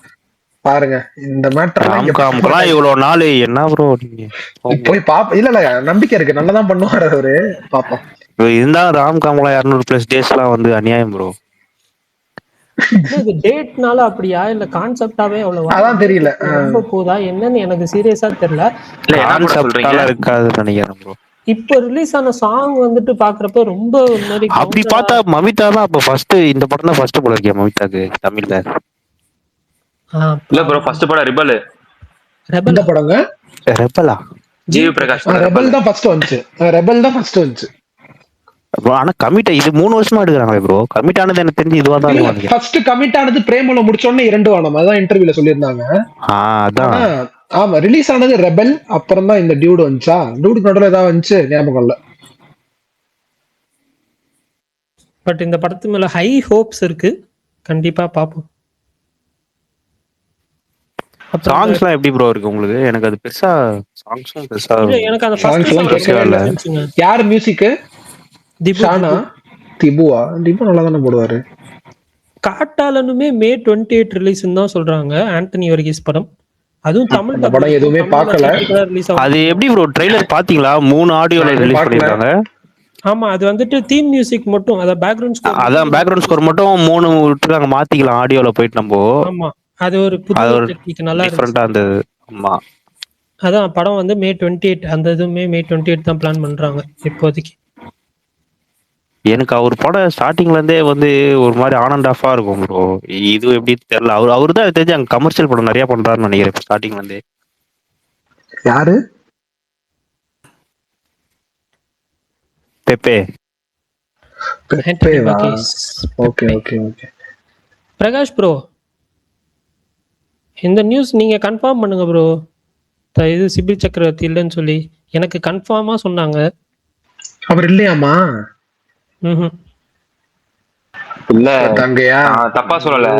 பாருங்க. இந்த மேட்டர் ராம்காம்லாம் இவ்வளவு நாள் என்ன ப்ரோ நீங்க போய் பாப்ப? இல்ல நம்பிக்கை இருக்கு, நல்லதான் பண்ணுவாரு அவரு. பாப்போம். இருந்தா ராம்காம்லாம் 200+ டேஸ்லாம் வந்து அநியாயம் ப்ரோ. இது டேட்னால அப்படியா இல்ல கான்செப்டாவே அவ்வளவு அதான் தெரியல. ரொம்ப போதா என்னன்னு எனக்கு சீரியஸா தெரியல. கான்செப்டால இருக்காது நினைக்கிறேன் ப்ரோ. இப்போ ரிலீஸ் ஆன சாங் வந்துட்டு பாக்குறப்ப ரொம்ப மாதிரி அப்படி பார்த்தா மமிதா தான் அப்ப ஃபர்ஸ்ட். இந்த படம் தான் ஃபர்ஸ்ட் போல இருக்கே மமிதாக்கு தமிழ்ல. இல்ல ப்ரோ, ஃபர்ஸ்ட் படம் ரிபல். ரெபல் படங்க. ரெபலா? ஜிவி பிரகாஷ் ரெபல் தான் ஃபர்ஸ்ட் வந்துச்சு. ஆனா கமிட் இது 3 வருஷமா எடுக்கறாங்களே ப்ரோ. கமிட் ஆனது எனக்கு தெரிஞ்சு இதுவா தான் நினைக்கிறேன். ஃபர்ஸ்ட் கமிட் ஆனது பிரேமல முடிச்ச உடனே 2 வானம். அதான் இன்டர்வியூல சொல்லிருந்தாங்க. அதான். ஆமா, ரிலீஸ் ஆனது ரெபல், அப்புறம் தான் இந்த டியூட் வந்துச்சா. டியூட் நடுவுல ஏதாவது வந்துச்சு ஞாபகம் இல்ல. பட் இந்த படத்து மேல ஹை ஹோப்ஸ் இருக்கு. கண்டிப்பா பாப்போம். சாங்ஸ்லாம் எப்படி ப்ரோ இருக்கு உங்களுக்கு? எனக்கு அது பெருசா சாங்ஸும் பெருசா எனக்கு அந்த ஃபர்ஸ்ட் சாங் யார் மியூசிக்? ஷானா திபுவா? திபு நல்லா தானே போடுவாரு. காட்டாலனுமே May 28 ரிலீஸ்னு தான் சொல்றாங்க. ஆண்டனி வர்கீஸ் படம். அதுவும் தமிழ் படம் எதுவுமே பார்க்கல. அது எப்படி ப்ரோ ட்ரைலர் பாத்தீங்களா? 3 ஆடியோல ரிலீஸ் பண்ணிருக்காங்க. ஆமா, அது வந்துட்டு தீம் மியூசிக் மட்டும், அத பேக்ரவுண்ட் ஸ்கோர். அதான் பேக்ரவுண்ட் ஸ்கோர் மட்டும் 3 விட்டுறாங்க. மாத்திக்கலாம் ஆடியோல போயிட்டு நம்ம. ஆமா, அது ஒரு புது டெக்னிக், நல்லா டிஃபரண்டா இருந்தது. ஆமா, அதான் படம் வந்து May 28. அந்த இதுவுமே May 28 தான் பிளான் பண்றாங்க இப்போதைக்கு. எனக்கு அவர் படம் ஸ்டார்டிங்ல இருந்தே வந்து ஒரு மாதிரி ஆன் அண்ட் ஆஃபா இருக்கும் ப்ரோ. இது எப்படி தெரியல. அவரு தான் தெரிஞ்சு அங்க கமர்ஷியல் படம் நிறைய பண்றாருன்னு நினைக்கிறேன் ஸ்டார்டிங்ல இருந்தே. யாரு? பெப்பே. ஓகே. பிரகாஷ் ப்ரோ, இந்த நியூஸ் நீங்க கன்ஃபார்ம் பண்ணுங்க ப்ரோ. இது சிபில் சக்கரவர்த்தி இல்லைன்னு சொல்லி எனக்கு கன்ஃபார்மா சொன்னாங்க. அவர் இல்லையாமா? இல்ல தப்பா சொல்லல.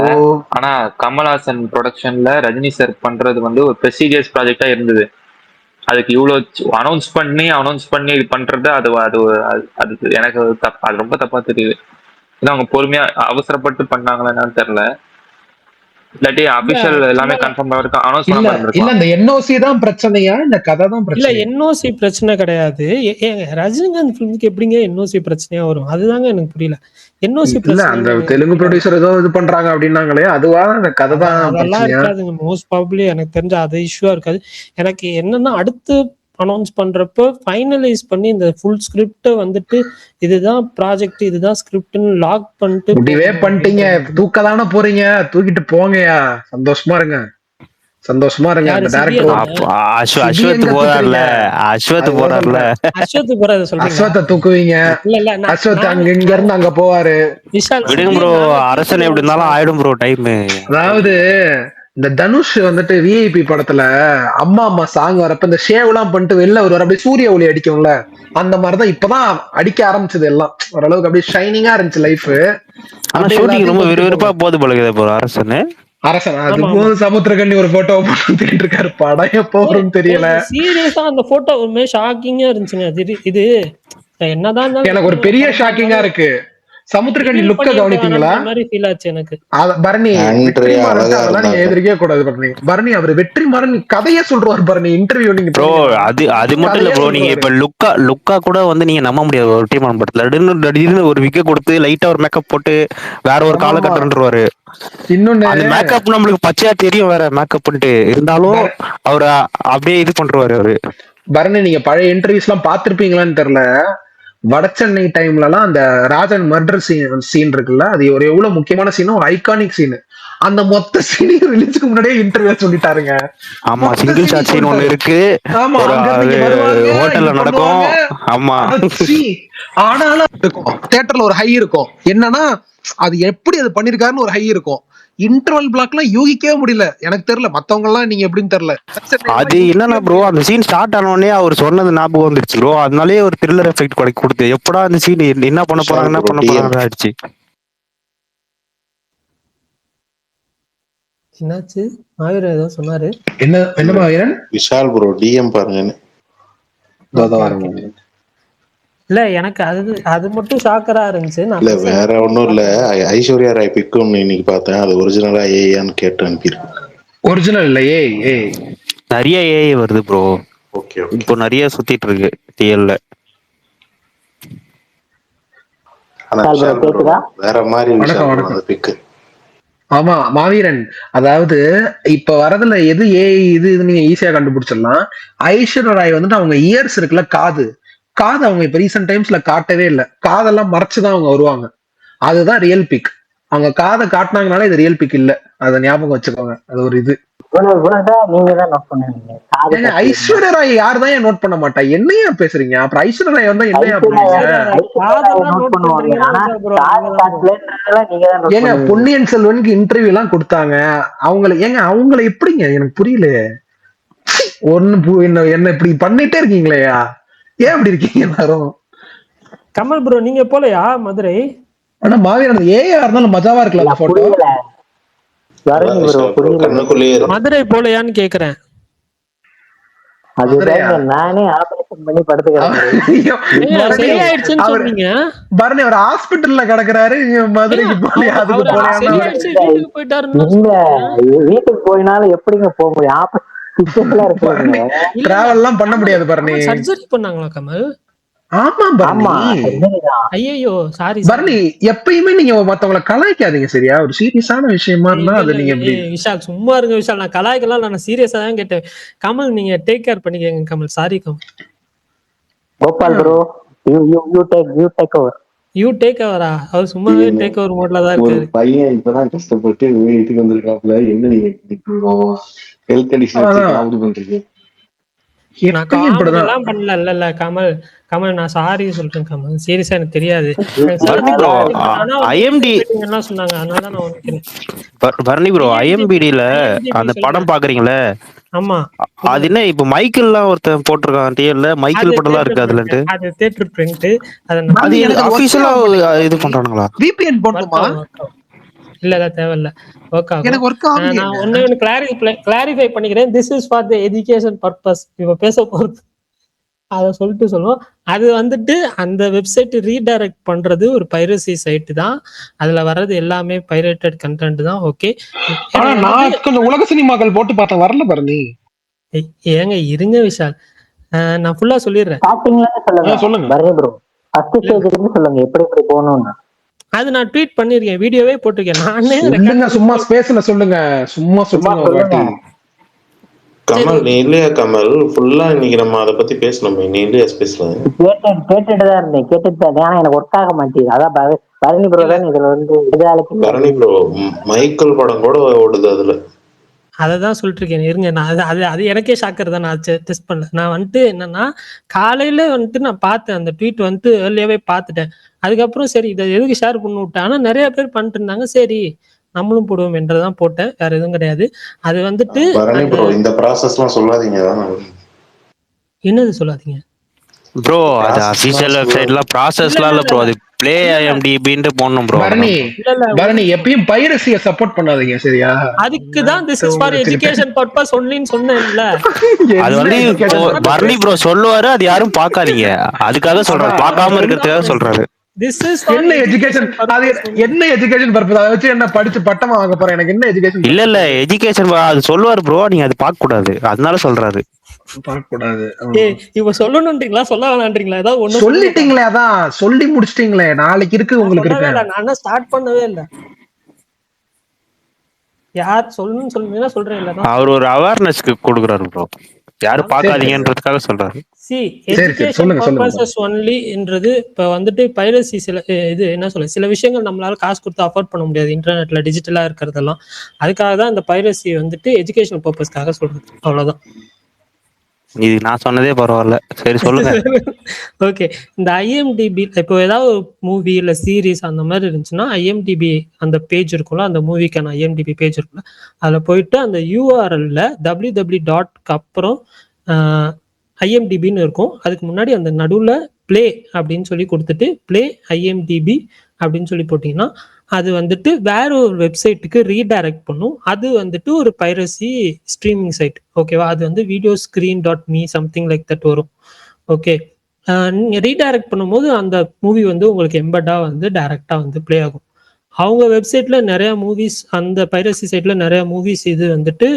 ஆனா கமல்ஹாசன் ப்ரொடக்ஷன்ல ரஜினி சார் பண்றது வந்து ஒரு ப்ரெஸ்டீஜியஸ் ப்ராஜெக்டா இருந்தது. அதுக்கு இவ்வளவு அனௌன்ஸ் பண்ணி இது பண்றது அது எனக்கு அது ரொம்ப தப்பா தெரியுது. அவங்க பொறுமையா அவசரப்பட்டு பண்ணாங்களா என்னன்னு தெரியல. இல்லாட்டி அபிஷியல் எல்லாமே கன்ஃபார்ம் அனௌன்ஸ் பண்ண மாதிரி. இல்ல இந்த என்ஓசி தான் பிரச்சனையா இல்ல கதை தான் பிரச்சனை? இல்ல என்ஓசி பிரச்சனை கிடையாது. ரஜினிகாந்த் ஃபிலிமுக்கு எப்படிங்க என்ஓசி பிரச்சனையா வரும்? அதுதாங்க எனக்கு புரியல. என்ஓசி இல்ல அந்த தெலுங்கு ப்ரொடியூசர் ஏதோ இது பண்றாங்க அப்படின்னாங்களே, அதுவா அந்த கதை தான்? அதெல்லாம் இருக்காதுங்க. மோஸ்ட் ப்ராபபிலி எனக்கு தெரிஞ்ச அது இஷ்யூவா இருக்காது. எனக்கு என்னன்னா அடுத்து அனௌன்ஸ் பண்றப்போ ஃபைனலைஸ் பண்ணி இந்த ஃபுல் ஸ்கிரிப்ட வந்துட்டு இதுதான் ப்ராஜெக்ட், இதுதான் ஸ்கிரிப்ட்னு லாக் பண்ணிட்டு முடிவே பண்ணிட்டீங்க. தூக்க தானே போறீங்க, தூக்கிட்டு போங்கயா, சந்தோஷமா இருங்க. சந்தோஷமா இருங்க. யாரு அந்த சிபியா டேரக்டர் தானே? அஸ்வத் எங்க போறார்ல, தூக்குறீங்க? அஸ்வத் அதுதான் போறார்ல. சொல்றேன். அஸ்வத் போறத சொல்றீங்க? அஸ்வத்தை தூக்குவீங்க. இல்ல அஸ்வத் நான் இங்க இருந்து அங்க போவாரு. விஷால் விடுங்க சிபியை ப்ரோ, நானே அரசன் தூக்கல எப்படி இருந்தாலும் விஷால். ஆயிடும் ப்ரோ டைம். அதாவது இந்த தனுஷ் வந்துட்டு விஐபி படத்துல அம்மா அம்மா சாங் வரப்ப இந்த ஷேவ் எல்லாம் பண்ணிட்டு வெளில வருவார், அப்படியே சூரிய ஒளி அடிக்கும்ல, அந்த மாதிரிதான் இப்பதான் அடிக்க ஆரம்பிச்சது எல்லாம். ஓரளவுக்கு அப்படியே ஷைனிங்கா இருந்துச்சு லைஃப். ஆனா அப்படியே ஷூட்டிங் எல்லாத்தையும் ரொம்ப கொத்திட்டு விறுவிறுப்பா போங்க. போது பழகுது ப்ரோ அரசன். அரசன் ஆமா அதுக்கு ஆமா போது சமுத்திரகண்ணி ஒரு போட்டோ போட்டு இருக்காரு. படம் எப்போ வரும்னு தெரியல. சீரியஸா அந்த போட்டோ உண்மையே ஷாக்கிங்கா இருந்துச்சுங்க. இது என்னதான் இருந்தாலும் எனக்கு ஒரு விக்ரமோட பெரிய படமா ஷாக்கிங்கா இருந்தாலும் இருக்கு. சமுத்திரகண்ணி ரிவீல் லுக்க கவனித்தீங்களா? பண்ணியிருக்காங்கன்ற மாதிரி ஃபீல் ஆச்சு எனக்கு. பரணி ஆண்ட்ரியா வெற்றிமாறன்ட்டு அழகா அதெல்லாம் நீங்க இருந்தாங்க. எதிர்க்கவே கூடாது பரணி. பரணி அவர் வெற்றிமாறன் கதையே சொல்றாரு பரணி. இன்டர்வியூ நீங்க ப்ரோ போனீங்கன்னா அது மட்டும் இல்ல கதையே ப்ரோ, நீங்க சொல்றாரு. இப்ப லுக்கா கூட வந்து நீங்க நம்ப முடியாது. ஒரு டீம் படத்துல திடீர்னு ஒரு விக்க கொடுத்து லைட்டா ஒரு மேக்கப் போட்டு வேற ஒரு ஆமா கால ஆமா. கட்டுருவாரு. இன்னொன்னு அந்த மேக்கப் நம்மளுக்கு பச்சையா தெரியும் வேற மேக்கப்ன்ட்டு, இருந்தாலும் பர- அவரு அப்படியே இது பண்றாரு அவரு. பரணி நீங்க பழைய இன்டர்வியூஸ் எல்லாம் பாத்திருப்பீங்களான்னு தெரியல. வடசென்னை டைம்ல எல்லாம் அந்த ராஜன் மர்டர் சீன் இருக்குல்ல, அது ஒரு எவ்வளவு முக்கியமான சீன், ஒரு ஐகானிக் சீன். அந்த மொத்த சீனையும் ரிலீஸ்க்கு முன்னாடியே இன்டர்வியூ சொல்லிட்டாருங்க. ஆமா, மொத்த சிங்கிள் சீனையும் ஷாட் சீன் ஒண்ணு சொல்லிட்டாரு. இருக்கு. ஆமா, ஒரு அங்க இருந்து இங்க வருவாங்க, இது ஹோட்டல்ல நடக்கும். பண்ணுவாங்க. ஆமா, அடச்சி. ஆனாலும் இருக்கும் தியேட்டர்ல ஒரு ஹை இருக்கும். என்னன்னா அது எப்படி அது பண்ணிருக்காருன்னு ஒரு ஹை இருக்கும். இன்டர்வல் பிளாக்லாம் யூகிக்கவே முடியல. எனக்கு தெரியல மத்தவங்க எல்லாம் நீங்க எப்படின்னு தெரியல. அது என்னன்னா ப்ரோ, அந்த சீன் ஸ்டார்ட் ஆனோடனே அவர் சொன்னது ஞாபகம் வந்துருச்சு ப்ரோ. அதனாலேயே ஒரு த்ரில்லர் எஃபெக்ட் கொடுத்து எப்படா அந்த சீன் என்ன பண்ண விஷால் போறாங்க என்ன ப்ரோ பண்ண டிஎம். போறாங்க ஆயிடுச்சு. என்னாச்சு? ஆயிரம் ஏதோ சொன்னாரு. என்னமா வீரன்? விஷால் ப்ரோ டிஎம் பாருங்கன்னு. Okay okay. இல்ல எனக்கு அது மட்டும் ஷாக்கரா இருந்துச்சு. நான் இல்ல வேற ஒன்றும் இல்ல, ஐஸ்வர்யா ராய் பிக்கும் இன்னைக்கு பார்த்தேன். அது ஒரிஜினலா ஏயான்னு கேட்டு அனுப்பியிருக்கேன். ஒரிஜினல் இல்ல ஏய். நிறைய ஏஐ வருது ப்ரோ. Okay okay. இப்போ நிறைய சுத்திட்டு இருக்கு டிஎல்ல. ஆனா விஷால் ப்ரோ வேற மாதிரி விஷால் ப்ரோ வணக்கம். அந்த பிக்கு. ஆமா மாவீரன். அதாவது இப்ப வரதுல எது இது நீங்க ஈஸியா கண்டுபிடிச்சிடலாம். ஐஸ்வர்யா ராய் வந்துட்டு அவங்க இயர்ஸ் இருக்குல்ல, காது அவங்க இப்ப ரீசெண்ட் டைம்ஸ்ல காட்டவே இல்லை. காதெல்லாம் மறைச்சுதான் அவங்க வருவாங்க. அதுதான் ரியல் பிக். அவங்க காதை காட்டினாங்கனால இது ரியல் பிக் இல்ல. அதை ஞாபகம் வச்சுக்கோங்க. அது ஒரு இது. ஏங்க ஐஸ்வர்யா ராய் யாருதான் ஏன் நோட் பண்ண மாட்டா? என்னையா பேசுறீங்க? அப்புறம் ஐஸ்வர்யா ராய் வந்தா என்னையா பண்ணுவீங்க? ஏங்க பொன்னியின் செல்வனுக்கு இன்டர்வியூ எல்லாம் கொடுத்தாங்க. அவங்களை எப்படிங்க? எனக்கு புரியல. என்ன இப்படி பண்ணிட்டே இருக்கீங்களேயா? ஏன் இப்படி இருக்கீங்க எல்லாரும்? கமல் ப்ரோ நீங்க போலையா மதுரை? ஆனா மாவீரன் ஏயா இருந்தாலும் மஜாவா இருக்கலாம் அந்த போட்டோ. மதுரை போலையான்னு கேக்குறேன். நானே ஆபரேஷன் பண்ணி சரியாயிடுச்சுன்னு சொன்னீங்க. பரணி அவர் ஹாஸ்பிட்டல்ல கிடக்குறாரு. மதுரைக்கு போலையா? அதுக்கு போலையா? வீட்டுக்கு போயினாலும் எப்படிங்க போக முடியும்? டிராவல் எல்லாம் பண்ண முடியாது பரணி. சர்ஜரி பண்ணாங்களா கமல்? ஆமா பரணி. ஐயோ சாரி பரணி, எப்பயுமே நீங்க மத்தவங்களை கலாய்க்காதீங்க சரியா? ஒரு சீரியஸான விஷயமா இருந்தா அது நீங்க எப்படி? விஷால் சும்மா இருங்க விஷால். நான் கலாய்க்கலாம், நான் சீரியஸா தான் கேட்டேன். கமல் நீங்க டேக் கேர் பண்ணிக்கங்க Kamal. Sorry Kamal. Gopal bro you take ஓவரா? அவர் சும்மாவே டேக் ஓவர் மோட்ல தான் இருக்காரு. பையன் இப்பதான் கஷ்டப்பட்டு வீட்டுக்கு வந்திருக்காப்ல. என்ன நீங்க ஹெல்த் கண்டிஷன் பண்றீங்க? நான் காமெடி எல்லாம் பண்ணல. இல்ல கமல் நான் சாரி சொல்றேன் கமல். சீரியஸா எனக்கு தெரியாது. சொன்னாங்க அதனால நான் நினைக்கிறேன். பரணி ப்ரோ ஐஎம்பிடில அந்த படம் பாக்குறீங்களே? ஆமா. அது என்ன இப்ப மைக்கேல்லாம் ஒருத்தன் போட்டிருக்கான் டிஎல்ல. மைக்கேல் படம் தான் இருக்கு அதுலன்ட்டு. அது தியேட்டர் பிரிண்ட். அது ஆபீஷியலா இது பண்றானுங்களா? VPN போடணுமா? இல்ல தேவையில்ல. நான் ஒண்ணு கிளாரிஃபை பண்ணிக்கிறேன். This is for the education purpose. இப்ப பேச போறது அத சொல்லிட்டு சொல்லுவோம். அது வந்துட்டு அந்த வெப்சைட் ரீடைரக்ட் பண்றது ஒரு பைரசி சைட் தான். அதுல வர்றது எல்லாமே பைரேட்டட் கண்டென்ட் தான். ஓகே. உலக சினிமாக்கள் போட்டு பார்த்தா வரல பரணி. ஏங்க இருங்க விஷால், நான் ஃபுல்லா சொல்லிடுறேன். சொல்லுங்க எப்படி போகணும்னு. அது நான் ட்வீட் பண்ணிருக்கேன், வீடியோவே போட்டிருக்கேன் நானே. சும்மா ஸ்பேஸ்ல சொல்லுங்க. சும்மா சொல்லுங்க. கமல் நீ இல்லையா? கமல் ஃபுல்லா இன்னைக்கு நம்ம அதை பத்தி பேசணுமே. நீ இல்லையா ஸ்பேஸ்ல? கேட்டுட்டுதான் இருந்தேன். கேட்டுட்டு எனக்கு ஒர்க் ஆக மாட்டேங்குது. அதான் பரணி ப்ரோ தான் இதுல வந்து பரணி ப்ரோ மைக்கேல் படம் கூட ஓடுது அதுல. அததான் சொல்லிட்டு இருக்கேன். இருங்க, நான் அது அது அது எனக்கே ஷாக்கர் தான். நான் டெஸ்ட் பண்ணல. நான் வந்துட்டு என்னன்னா, காலையில வந்துட்டு நான் பார்த்தேன் அந்த ட்வீட் வந்துட்டு ஏர்லியாவே பார்த்துட்டேன். அதுக்கப்புறம் சரி இதை எதுக்கு ஷேர் பண்ணி விட்டேன். ஆனா நிறைய பேர் பண்ணிட்டு இருந்தாங்க. சரி நம்மளும் போடுவோம் என்றதான் போட்டேன். வேற எதுவும் கிடையாது. அது வந்துட்டு பரணி ப்ரோ இந்த ப்ராசஸ்லாம் சொல்லாதீங்க. என்னது சொல்லாதீங்க ப்ரோ. அது அபிஷியல் வெப்சைட்ல ப்ராசஸ்லாம் இல்ல ப்ரோ. அது ப்ளே ஐஎம்டிபின்னு போடணும் ப்ரோ. பரணி எப்பயும் பைரசியை சப்போர்ட் பண்ணாதீங்க சரியா? அதுக்கு தான் this is for education purpose ஒன்லின்னு சொன்னேன்ல. அது வந்து பரணி ப்ரோ சொல்லுவாரு, அது யாரும் பார்க்காதீங்க. அதுக்காக சொல்றாரு, பார்க்காம இருக்கிறதுக்காக சொல்றாரு. This is என்ன எஜுகேஷன்? அது என்ன எஜுகேஷன் பர்பஸ்? அதை வச்சு என்ன படிச்சு பட்டமா வாங்க போறேன்? எனக்கு என்ன எஜுகேஷன்? இல்ல எஜுகேஷன் அது சொல்லுவாரு ப்ரோ, நீங்க அது பார்க்க கூடாது, அதனால சொல்றாரு. பார்க்க கூடாது. இவ சொல்லணும்ன்றீங்களா சொல்ல வேணான்றீங்களா? ஏதாவது ஒண்ணு சொல்லிட்டீங்களே, அதான் சொல்லி முடிச்சிட்டீங்களே. நாளைக்கு இருக்கு உங்களுக்கு இருக்கு. நான் ஸ்டார்ட் பண்ணவே இல்ல. யார் சொல்லணும்னு சொல்லுவீங்கன்னா சொல்றேன். இல்ல அவர் ஒரு அவேர்னஸ்க்கு கொடுக்குறாரு ப்ரோ, யாரும் பார்க்காதீங்கன்றதுக்காக சொல்றாரு. எஜுகேஷன் பர்பஸஸ் ஒன்லி என்றது இப்ப வந்துட்டு பைரசி சில இது என்ன சொல்ல, சில விஷயங்கள் நம்மளால காசு கொடுத்து அஃபோர்ட் பண்ண முடியாது இன்டர்நெட்ல டிஜிட்டலா இருக்கிறதெல்லாம். அதுக்காக தான் இந்த பைரசி வந்துட்டு எஜுகேஷன் பர்பஸ்க்காக சொல்றது, அவ்வளவுதான். இது நான் சொன்னதே பரவாயில்ல, சரி சொல்லுங்க. ஓகே, இந்த ஐஎம்டிபி இப்போ ஏதாவது மூவி இல்ல சீரீஸ் அந்த மாதிரி இருந்துச்சுன்னா ஐஎம்டிபி அந்த பேஜ் இருக்கும்ல, அந்த மூவிக்கான ஐஎம்டிபி பேஜ் இருக்குல்ல, அதுல போயிட்டு அந்த யூஆர்எல்ல www.க்கு அப்புறம் ஐஎம்டிபின்னு இருக்கும். அதுக்கு முன்னாடி அந்த நடுவுல பிளே அப்படின்னு சொல்லி கொடுத்துட்டு பிளே ஐஎம்டிபி அப்படின்னு சொல்லி போட்டீங்கன்னா அது வந்துட்டு வேற ஒரு வெப்சைட்டுக்கு ரீடைரக்ட் பண்ணும். அது வந்துட்டு ஒரு பைரசி ஸ்ட்ரீமிங் சைட், ஓகேவா? அது வந்து videoscreen.me சம்திங் லைக் தட் வரும். ஓகே, நீங்க ரீடைரக்ட் பண்ணும்போது அந்த மூவி வந்து உங்களுக்கு எம்பெட்டா வந்து டைரக்டா வந்து பிளே ஆகும். அவங்க வெப்சைட்ல நிறைய மூவிஸ், அந்த பைரசி சைட்ல நிறைய மூவிஸ் இது வந்துட்டு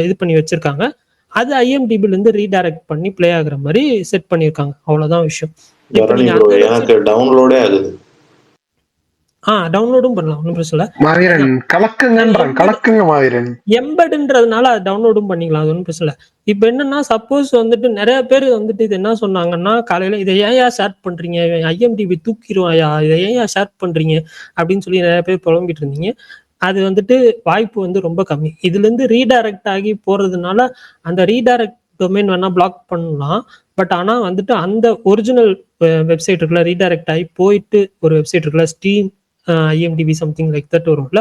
இது பண்ணி வச்சிருக்காங்க. அது ஐஎம்டிபில இருந்து ரீடைரக்ட் பண்ணி பிளே ஆகுற மாதிரி செட் பண்ணிருக்காங்க, அவ்வளவுதான் விஷயம். எனக்கு டவுன்லோடே ஆகுது. டவுன்லோடும் பண்ணலாம், ஒன்றும் பிரச்சனை மாவீரன் கலக்குங்க மாவீரன். எம்பெட்ன்றதுனால அது டவுன்லோடும் பண்ணிக்கலாம், அது ஒன்றும் பிரச்சனை இல்லை. இப்போ என்னன்னா சப்போஸ் வந்துட்டு நிறைய பேர் வந்துட்டு இது என்ன சொன்னாங்கன்னா, காலையில இதை ஏன் ஷேர் பண்றீங்க, ஐஎம்டிபி தூக்கிடுவாயா, இதை ஏன் ஷேர் பண்றீங்க அப்படின்னு சொல்லி நிறைய பேர் புலம்பிட்டு இருந்தீங்க. அது வந்துட்டு வாய்ப்பு வந்து ரொம்ப கம்மி. இதுல இருந்து ரீடைரக்ட் ஆகி போறதுனால அந்த ரீடைரக்ட் டொமைன் வேணா பிளாக் பண்ணலாம். பட் ஆனா வந்துட்டு அந்த ஒரிஜினல் வெப்சைட் இருக்குல்ல, ரீடைரக்ட் ஆகி போயிட்டு ஒரு வெப்சைட் இருக்குல்ல, stream IMDb something like that வரும்ல,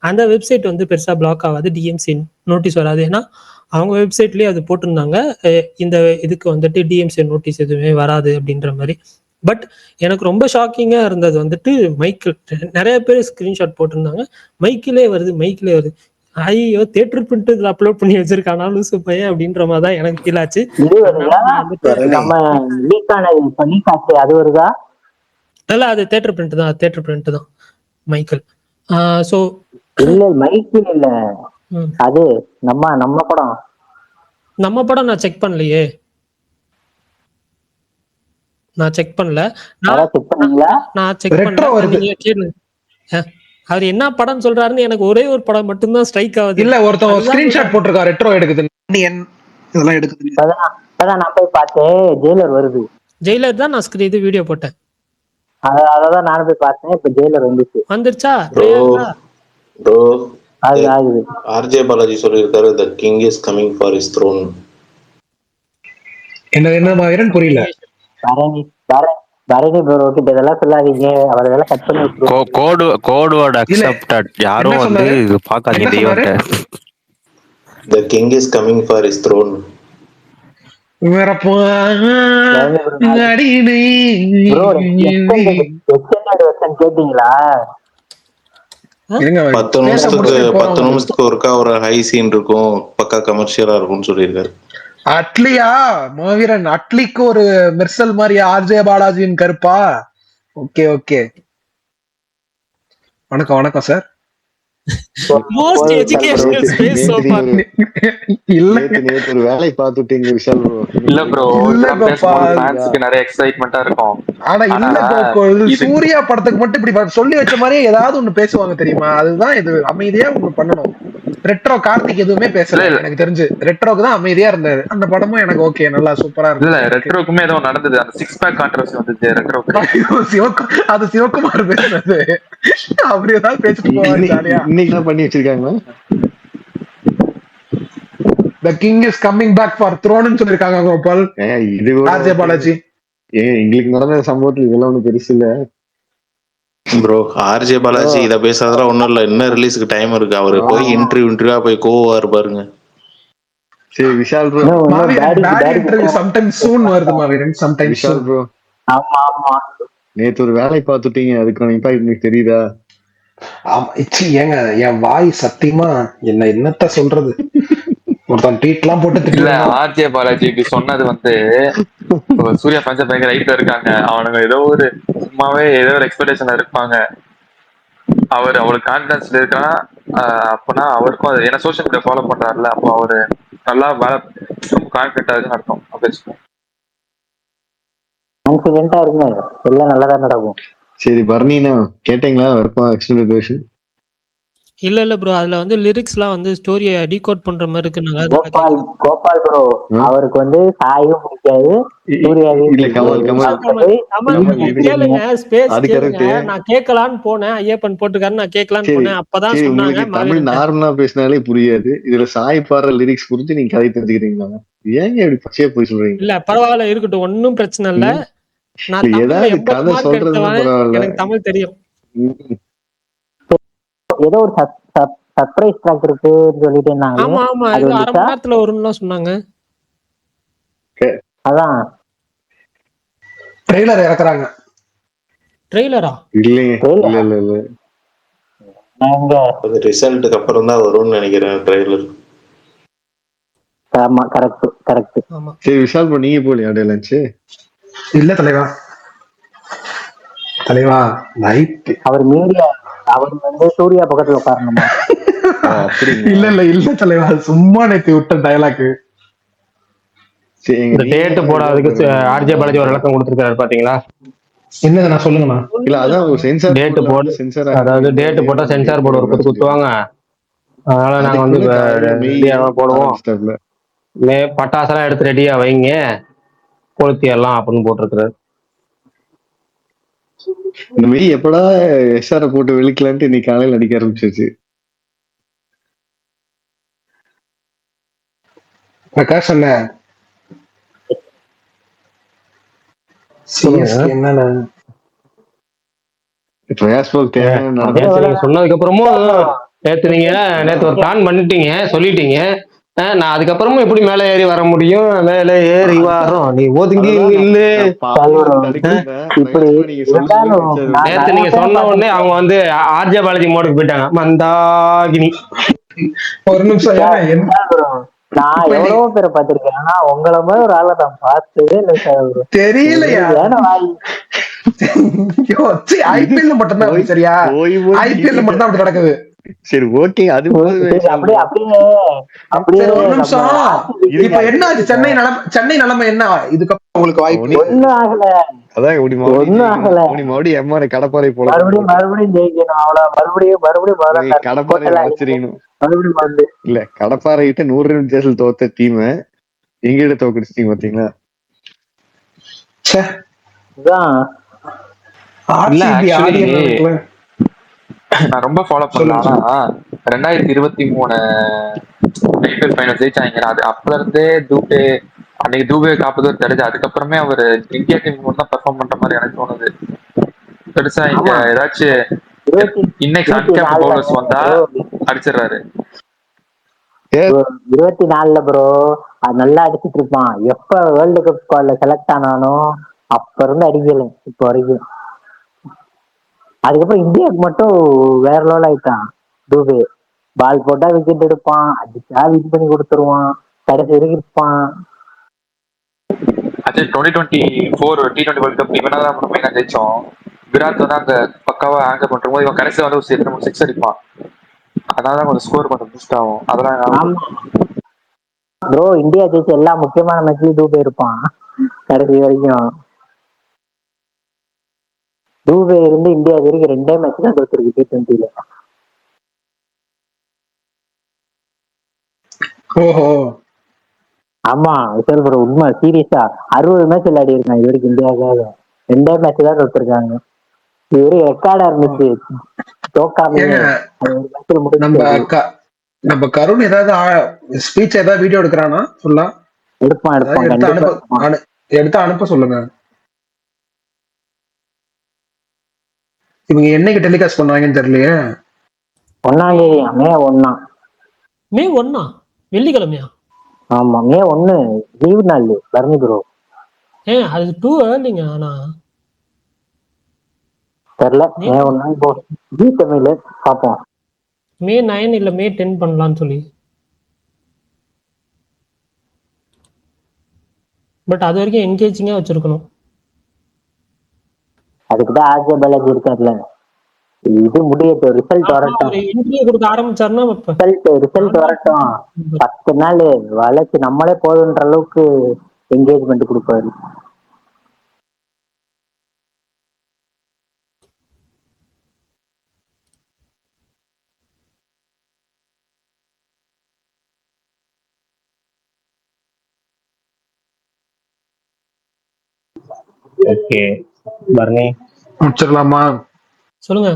அந்த வெப்சைட் வந்து பெருசா பிளாக் ஆகாது, டிஎம்சி நோட்டீஸ் வராது. ஏன்னா அவங்க வெப்சைட்லயே அது போட்டிருந்தாங்க, இந்த இதுக்கு வந்துட்டு டிஎம்சி நோட்டீஸ் எதுவுமே வராது அப்படின்ற மாதிரி. பட் எனக்கு ரொம்ப ஷாக்கிங்கா இருந்தது வந்துட்டு மைக்கிள். நிறைய பேர் ஸ்கிரீன்ஷாட் போட்டிருந்தாங்க, மைக்கிலே வருது. ஐயோ, தியேட்டர் பிரிண்ட் இதுல அப்லோட் பண்ணி வச்சிருக்கானா லூசு பையன் அப்படின்ற மாதிரி தான் எனக்கு ஃபீல் ஆச்சு. இல்ல, அது தியேட்டர் பிரிண்ட் தான் மைக்கேல். சோ இல்ல மைக்கேல் இல்ல, அது நம்ம படம் நான் செக் பண்ணலையே. நான் செக் பண்ணல. அவர் என்ன படம் சொல்றாருன்னு எனக்கு ஒரே ஒரு படம் மட்டும்தான் ஸ்ட்ரைக் ஆகுது. இல்ல, ஒருத்தன் ஸ்கிரீன்ஷாட் போட்டிருக்காரு, ரெட்ரோ எடுக்குது, இதெல்லாம் எடுக்குது. அதான் நான் போய் பார்த்தேன், ஜெயிலர் வருது. ஜெயிலர் தான் நான் இது வீடியோ போட்டேன், அதான் நானும் போய் பார்த்தேன். இப்ப ஜெயிலர் வந்துருச்சா? ப்ரோ ஆர்ஜே பாலாஜி சொல்லியிருக்காரு, the king is coming for his throne. என்ன மாவீரன் புரியல. பரணி ப்ரோ கிட்ட இதெல்லாம் சொல்லாதீங்க, அவர் இதெல்லாம் கட் பண்ணி விட்டுருவாங்க. Code word accepted. யாரும் வந்து பார்க்காதீங்க தெய்வத்தை. the king is coming for his throne. கேட்டீங்களா? 10 நிமிஷத்துக்கு ஒருக்கா ஒரு ஹை சீன் இருக்கும், பக்கா கமர்ஷியலா இருக்கும்னு சொல்லியிருக்காரு. அட்லியா மாவீரன்? அட்லிக்கு ஒரு மெர்சல் மாதிரி ஆர்ஜே பாலாஜியின் கருப்பா? ஓகே. வணக்கம் sir. Most educational space so for. நேத்து ஒரு வேலை பார்த்துட்டீங்க விஷால் ப்ரோ. இல்ல ப்ரோ, ஃபேன்ஸ்க்கு நிறைய எக்ஸைட்மென்ட்டா இருக்கும். ஆனா இல்ல ப்ரோ, சூர்யா படத்துக்கு மட்டும் இப்படி சொல்லி வச்ச மாதிரி ஏதாவது ஒண்ணு பேசுவாங்க தெரியுமா? அதுதான் இது, அமைதியா ஒண்ணு பண்ணணும். ரெட்ரோ கார்த்திக் எதுவுமே பேசல எனக்கு தெரிஞ்சு, ரெட்ரோக்கு தான் அமைதியா இருந்தாரு. அந்த படமும் எனக்கு ஓகே, நல்லா சூப்பரா இருக்கு. இல்ல, ரெட்ரோக்குமே ஏதோ நடந்தது, அந்த 6 பேக் கான்ட்ரோவர்சி வந்துச்சு ரெட்ரோக்கு. அது சிவகுமார் பேசுனது, அப்படி ஏதாவது பேசிட்டு போவாரு ஜாலியா. இன்னைக்கு பண்ணி வச்சிருக்காங்க. The king is coming back for த்ரோன்னு சொல்லிருக்காங்க கோபால். இது கூட ஆர்ஜே பாலாஜி எங்களுக்கு நடந்த சம்பவத்துல இதெல்லாம் ஒண்ணும் பெருசு இல்ல ப்ரோ. ஆர்ஜே பாலாஜி இதை பேசாதெல்லாம் ஒண்ணும் இல்ல. இன்னும் ரிலீஸுக்கு டைம் இருக்கு. அவரு போய் இன்டர்வியூவா போய் கோவாரு பாருங்க. சரி விஷால் ப்ரோ. மாவீரன் பேட் இன்டர்வியூ சம்டைம் சூன் வருது மாவீரன், சம்டைம் விஷால் ப்ரோ, ஆமா ஆமா நேத்து ஒரு வேலை பார்த்துட்டீங்க, அதுக்கான இம்பாக்ட் எனக்கு தெரியுதா? ஆமா இச்சி ஏங்க என் வாய் சத்தியமா என்னத்த சொல்றது. ஒருத்தன் ட்வீட் எல்லாம் போட்டு இல்ல ஆர்ஜே பாலாஜி இப்படி சொன்னது வந்து சூர்யா ஃபேன்ஸ் பயங்கர ரைட்ல இருக்காங்க. அவனுங்க ஏதோ ஒரு சும்மாவே ஏதோ ஒரு எக்ஸ்பெக்டேஷன்ல இருப்பாங்க. அவருக்கு கான்பிடன்ஸ்ல இருக்கான்னா அப்பனா அவருக்கும் அது ஏன்னா சோசியல் மீடியா ஃபாலோ பண்றாருல, அப்போ அவரு நல்லா வேலை ரொம்ப கான்பிடண்டா இருக்குன்னு அர்த்தம். கான்பிடென்ட்டா இருங்க, எல்லாம் நல்லதா நடக்கும். சரி பர்னினா கேட்டீங்களா வரப்பா எக்ஸ்டெண்டட் வெர்ஷன்? இல்ல ப்ரோ, அதுல வந்து லிரிக்ஸ்லாம் வந்து ஸ்டோரியை டீகோட் பண்ற மாதிரி இருக்குனாங்க. கோபால் ப்ரோ அவருக்கு வந்து சாயும் பிடிக்காது, சூர்யாவையும் இல்ல கமல் கேளுங்க, ஸ்பேஸ் கேளுங்க. நான் கேட்கலான்னு போனேன், ஐயப்பன் போட்டுக்காரு, நான் கேட்கலான்னு போனேன். அப்பதான் சொன்னாங்க தமிழ் நார்மலா பேசினாலே புரியாது, இதுல சாய் பாடுற லிரிக்ஸ் புரிஞ்சு நீங்க கதை தெரிஞ்சுக்கிறீங்களா? ஏங்க இப்படி பச்சையா போய் சொல்றீங்க? இல்ல பரவாயில்ல, இருக்கட்டும், ஒன்னும் பிரச்சனை இல்ல. நான் ஏதாவது கதை சொல்றது பரவாயில்ல, எனக்கு தமிழ் தெரியும். ஏதோ ஒரு சர்ப்ரைஸ் ட்ராக் இருக்குன்னு சொல்லிட்டு இருந்தாங்க. ஆமா ஆமா, இது அரை மணி நேரத்துல வரும்னு சொன்னாங்க. அதான் ட்ரெய்லர் இறக்குறாங்க. ட்ரெய்லரா? இல்ல அது ரிசல்ட்டுக்கு அப்புறம் தான் வரும்னு நினைக்கிறேன் ட்ரெய்லர். ஆமா கரெக்ட். ஆமா சரி விஷால் ப்ரோ, நீங்க போலியா டே லஞ்ச்? இல்ல தலைவா நைட் அவர் மீடியா, அவர் வந்து சூர்யா பக்கத்துல உட்காரணுமா? இல்ல தலைவா, சும்மா நேத்து விட்ட டயலாக். இந்த டேட் போடாததுக்கு ஆர்ஜே பாலாஜி ஒரு விளக்கம் கொடுத்திருக்காரு பாத்தீங்களா? என்னது நான் சொல்லுங்கண்ணா. இல்ல அதான் சென்சார் டேட் போட்டு சென்சார், அதாவது டேட் போட்டா சென்சார் போர்டு ஒரு குத்துவாங்க. அதனால நாங்க வந்து ரெடியா போடுவோம், பட்டாசெல்லாம் எடுத்து ரெடியா வைங்க, கொளுத்தியெல்லாம் அப்படின்னு போட்டிருக்கிறாரு. இந்த மாதிரி எப்படா எஸ்ஆர போட்டு வெளிக்கலான்ட்டு இன்னைக்கு காலையில் அடிக்க ஆரம்பிச்சிருச்சு. பிரகாஷ் அண்ணா என்னன்னு சொன்னதுக்கு அப்புறமும் நேத்து ஒரு பிளான் பண்ணிட்டீங்க, சொல்லிட்டீங்க. நான் அதுக்கப்புறமும் எப்படி மேல ஏறி வர முடியும்? மேல ஏறி வரோம், நீ ஒதுங்கி இல்ல. நேத்து நீங்க சொன்ன உடனே அவங்க வந்து ஆர்ஜே பாலாஜி மோடுக்கு போயிட்டாங்க, மந்தாகினி. ஒரு நிமிஷம், நான் எவ்வளவோ பேரை பார்த்திருக்கேன், ஆனா உங்களை மாதிரி ஒரு ஆளை நான் பார்த்ததே இல்லை. தெரியலையா? ஐபிஎல் மட்டும் தான் சரியா? ஐபிஎல் மட்டும் தான் அப்படி நடக்குது. சரி ஓகே, அது அப்படியே ஒரு நிமிஷம். இப்ப என்ன ஆச்சு? சென்னை நிலைமை என்ன? இதுக்கப்புறம் உங்களுக்கு வாய்ப்பு ஒண்ணும் ஆகல. அதான் மறுபடியும் எம்ஆர் கடப்பாறை போல மறுபடியும் ஜெயிக்கணும், அவ்வளவு மறுபடியும் கடப்பாறை வச்சிருக்கணும். இல்ல கடப்பாறை கிட்ட 100 ரன் ஜெயிச்சல் தோத்த டீம் எங்கிட்ட தோக்கடிச்சிட்டீங்க பாத்தீங்களா? நான் ரொம்ப ஃபாலோ பண்ணேன். ஆனா 2023 ஐபிஎல் ஃபைனல் ஜெயிச்சாங்க. அது அப்பல இருந்தே தூபே, அன்னைக்கு தூபே காப்பது தெரிஞ்சு அதுக்கப்புறமே அவர் இந்தியா டீம் தான் பெர்ஃபார்ம் பண்ற மாதிரி எனக்கு தோணுது. பெருசா இங்க ஏதாச்சும் இன்னைக்கு அன்கேப் பவுலர்ஸ் வந்தா அடிச்சிடறாரு. 24 ப்ரோ அது நல்லா அடிச்சிட்டு இருப்பான். எப்ப வேர்ல்டு கப் ஸ்குவாட்ல செலக்ட் ஆனானோ அப்ப இருந்து அடிக்கல இப்ப வரைக்கும். அதுக்கப்புறம் இந்தியாவுக்கு மட்டும் வேற லெவல் ஆயிட்டான். டூபே பால் போட்டா விக்கெட் எடுப்பான், அடிச்சா வின் பண்ணி கொடுத்துருவான், கடைசி வரைக்கும் இருப்பான். அது 2024 T20 வேர்ல்ட் கப் இவனா தான் நம்ம மெயினா ஜெயிச்சோம். விராட் வந்து அங்க பக்காவா ஆங்கர் பண்ற போது இவன் கடைசியில் வந்து ஒரு 6 அடிப்பான். அதனால கொஞ்சம் ஸ்கோர் கொஞ்சம் பூஸ்ட் ஆகும். அதெல்லாம் ப்ரோ இந்தியா ஜெயிச்ச எல்லா முக்கியமான மேட்ச்லயும் டூபே இருப்பான் கடைசி வரைக்கும். டூபே இருந்து இந்தியா வரைக்கும் 2 மேட்ச் தான் தோத்துருக்கு T20ல. ஓஹோ ஆமா விஷால் ப்ரோ உண்மை சீரியஸா 60 மேட்ச் விளையாடி இருக்கான் இது வரைக்கும் இந்தியாவுக்காக. 2 மேட்ச் தான் தோத்துருக்காங்க. இது ஒரு ரெக்கார்டா இருந்துச்சு தோக்காம. நம்ம கருண் ஏதாவது ஸ்பீச் ஏதாவது வீடியோ எடுக்கிறானா ஃபுல்லா எடுப்பான் எடுத்து கண்டிப்பா அனுப்ப எடுப்பான். எடுத்து அனுப்ப சொல்லுங்க. இவங்க என்னைக்கு டெலிகாஸ்ட் பண்ணுவாங்கன்னு தெரியலையே. 1ஆம் தேதி மே 1. மே 1 வெள்ளிக்கிழமையா? ஆமா மே 1 லீவு நாள் பரணி ப்ரோ. அது டூ ஏர்லிங்க. ஆனா தெரியல மே 1 இப்போ ஜி தமிழ் பார்ப்போம். மே 9 இல்ல மே 10 பண்ணலாம்னு சொல்லி. பட் அது வரைக்கும் என்கேஜிங்கா வச்சிருக்கணும். அதுக்குதான் ஆர்ஜே பாலாஜி இருக்காருல்ல. இது முடியட்டும், ரிசல்ட் வரட்டும். இன்டர்வியூ கொடுக்க ஆரம்பிச்சாருன்னா ரிசல்ட் வரட்டும், 10 நாள் வளர்ச்சி நம்மளே போதுன்ற அளவுக்கு என்கேஜ்மெண்ட் கொடுப்பாரு. ஓகே பரணி முடிச்சிடலாமா? சொல்லுங்க.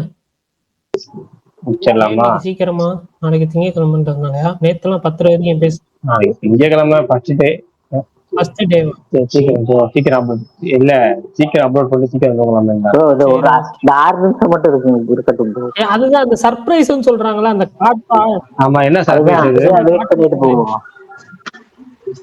முடிச்சிடலாமா? சீக்கிரமா நாளைக்கு திங்கக்கிழமைன்றதுனால நேத்துலாம் 10 வரைக்கும் பேச. நாளைக்கு திங்கக்கிழமை ஃபர்ஸ்ட் டே. சீக்கிரம் சீக்கிரம் இல்ல சீக்கிரம் அப்லோட் பண்ணி சீக்கிரம் போகலாம். ஒரு 6 நிமிஷம் மட்டும் இருக்கட்டும். அதுதான் அந்த சர்ப்ரைஸ்னு சொல்றாங்களா அந்த காட்டா. ஆமா என்ன சர்ப்ரைஸ் இது? வெயிட் பண்ணிட்டு போவோம்.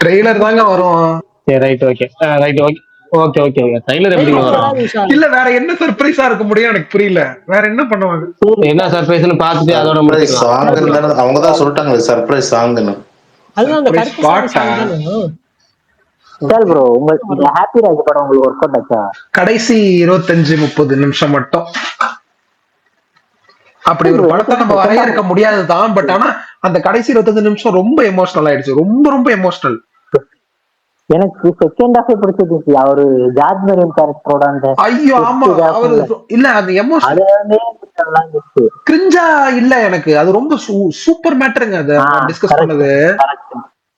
ட்ரெய்லர் தாங்க வரும். சரி right okay right okay okay okay trailer எப்படி வரும்? இல்ல வேற என்ன சர்ப்ரைஸா இருக்க முடியும் எனக்கு புரியல. வேற என்ன பண்ணுவாங்க? என்ன சர்ப்ரைஸ்னு பார்த்துட்டு அதோட முடிக்கலாம். அவங்க தான் சொல்லிட்டாங்க சர்ப்ரைஸ் சாங்னு. அதுதான் அந்த கருப்பு சாங் தானே. சரி ப்ரோ, உங்களுக்கு ஹாப்பி ராஜ் படம் உங்களுக்கு ஒர்க் அவுட் ஆச்சா? கடைசி 25-30 நிமிஷம் மட்டும். அப்படி ஒரு படத்தை நம்ம வரையறுக்க முடியாதுதான். பட் ஆனா அந்த கடைசி 25 நிமிஷம் ரொம்ப எமோஷனல் ஆயிடுச்சு. ரொம்ப ரொம்ப எமோஷனல். எனக்கு செகண்ட் ஹாஃபே பிடிச்சிருந்துச்சு. அவரு ஜார்ஜ் மரியன் கேரக்டரோட அந்த ஐயோ ஆமா அவரு இல்ல அந்த எமோஷனல் கிரிஞ்சா இல்ல எனக்கு அது ரொம்ப சூப்பர் மேட்டருங்க. அது டிஸ்கஸ் பண்ணது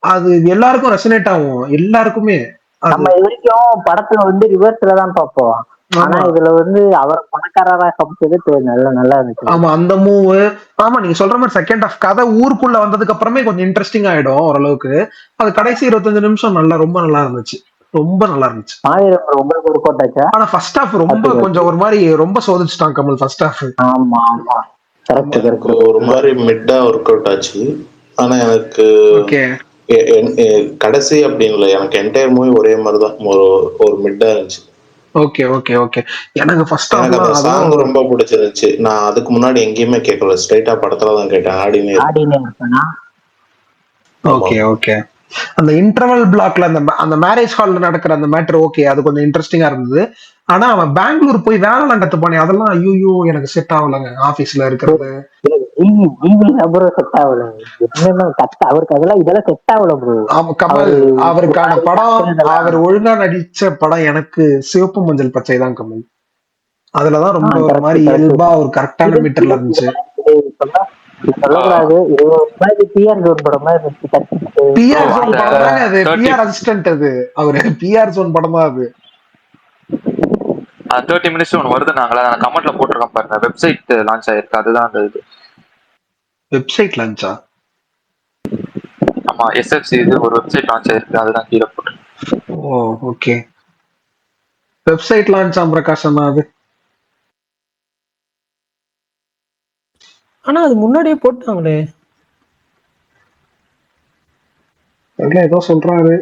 அது எல்லாருக்கும் ரெசனேட் ஆகும். எல்லாருக்குமே நம்ம இது வரைக்கும் படத்துல வந்து ரிவர்ஸ்ல தான் பார்ப்போம். ஆனா இதுல வந்து அவர் பணக்காரரா காமிச்சது நல்லா இருந்துச்சு. ஆமா அந்த மூவ். ஆமா நீங்க சொல்ற மாதிரி செகண்ட் ஹாஃப் கதை ஊருக்குள்ள வந்ததுக்கு அப்புறமே கொஞ்சம் இன்ட்ரெஸ்டிங் ஆயிடும் ஓரளவுக்கு. அது கடைசி 25 நிமிஷம் ரொம்ப நல்லா இருந்துச்சு. ரொம்ப நல்லா இருந்துச்சு. ஆனா ஃபர்ஸ்ட் ஹாஃப் ரொம்ப கொஞ்சம் ஒரு மாதிரி ரொம்ப சோதிச்சுட்டான் கமல் ஃபர்ஸ்ட் ஹாஃப். ஆமா ஆமா எனக்கு ஒரு மாதிரி மிட்டா ஒர்க் அவுட் ஆச்சு. ஆனா எனக்கு கடைசி அப்படின்னு இல்லை, எனக்கு என்டையர் மூவி ஒரே மாதிரி தான் ஒரு மிட்டா இருந்துச்சு. ஓகே ஓகே ஓகே எனக்கு ஃபர்ஸ்ட் அந்த சாங் ரொம்ப பிடிச்சிருந்துச்சு. நான் அதுக்கு முன்னாடி எங்கேயுமே கேட்கல, ஸ்ட்ரைட்டா படத்துல தான் கேட்டேன். ஆடினே. ஓகே ஓகே அந்த இன்டர்வல் பிளாக்ல அந்த மேரேஜ் ஹால்ல நடக்கிற அந்த மேட்டர் ஓகே, அது கொஞ்சம் இன்ட்ரெஸ்டிங்கா இருந்தது. ஆனா அவன் பெங்களூர் போய் வேலை நடத்து போனே அதெல்லாம் ஐயோ எனக்கு செட் ஆகலங்க. ஆபீஸ்ல இருக்கிறது அவருக்கு அதெல்லாம் இதெல்லாம் செட் ஆகல ப்ரோ. கமல் அவருக்கான படம் அவர் ஒழுங்கா நடிச்ச படம் எனக்கு சிவப்பு மஞ்சள் பச்சை தான் கமல். அதுலதான் ரொம்ப ஒரு மாதிரி இயல்பா ஒரு கரெக்டான மீட்டர்ல இருந்துச்சு. பிஆர் ஜோன் படம் தான் அது. 30 minutes ஒன்று வருது. நாங்களா கமெண்ட்ல போட்டிருக்கோம் பாருங்க. வெப்சைட் லான்ச் ஆயிருக்கு. அதுதான் அந்த இது. வெப்சைட் லான்ச்சா? ஆமா எஸ்எஃப்சி இது ஒரு வெப்சைட் லான்ச் ஆயிருக்கு. அதுதான் கீழே போட்டு. ஓ ஓகே வெப்சைட் லான்ச் பிரகாஷ் அது. ஆனா அது முன்னாடியே போட்டாங்களே. ஏதோ சொல்றாரு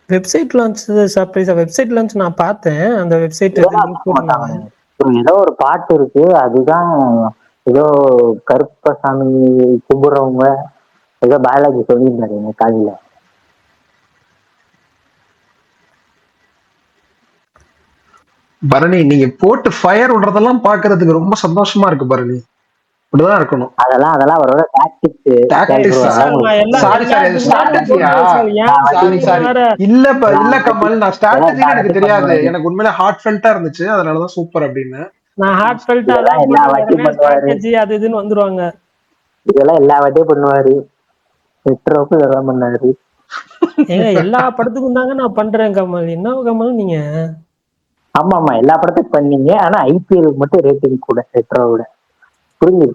வெப்சைட் லான்ச் சர்ப்ரைஸா. வெப்சைட் லான்ச் நான் பார்த்தேன். அந்த வெப்சைட் ஏதோ ஒரு பாட்டு இருக்கு. அதுதான் ஏதோ கருப்பசாமி கும்புறவங்க ஏதோ பாலாஜி சொல்லியிருந்தாரு எங்க காலையில. பரணி நீங்க போட்டு ஃபயர் விடுறதெல்லாம் பாக்குறதுக்கு ரொம்ப சந்தோஷமா இருக்கு பரணி. இப்படிதான் இருக்கணும். அதெல்லாம் அவரோட இல்ல கமல் நான் ஸ்ட்ராட்டஜி எனக்கு தெரியாது. எனக்கு உண்மையில ஹார்ட் ஃபெல்ட்டா இருந்துச்சு. அதனாலதான் சூப்பர் அப்படின்னு நான் ஹார்ட் ஃபெல்ட்டா ஸ்ட்ராட்டஜி அது இதுன்னு வந்துருவாங்க. இதெல்லாம் எல்லா வாட்டியும் பண்ணுவாரு. மெட்ரோக்கு இதெல்லாம் பண்ணாரு. ஏங்க எல்லா படத்துக்கும் தாங்க நான் பண்றேன் கமல். என்ன கமல் நீங்க? ஆமா ஆமா எல்லா படத்துக்கும் பண்ணீங்க. ஆனா ஐபிஎல் மட்டும் ரேட்டிங் கூட மெட்ரோவோட. புரிஞ்சுது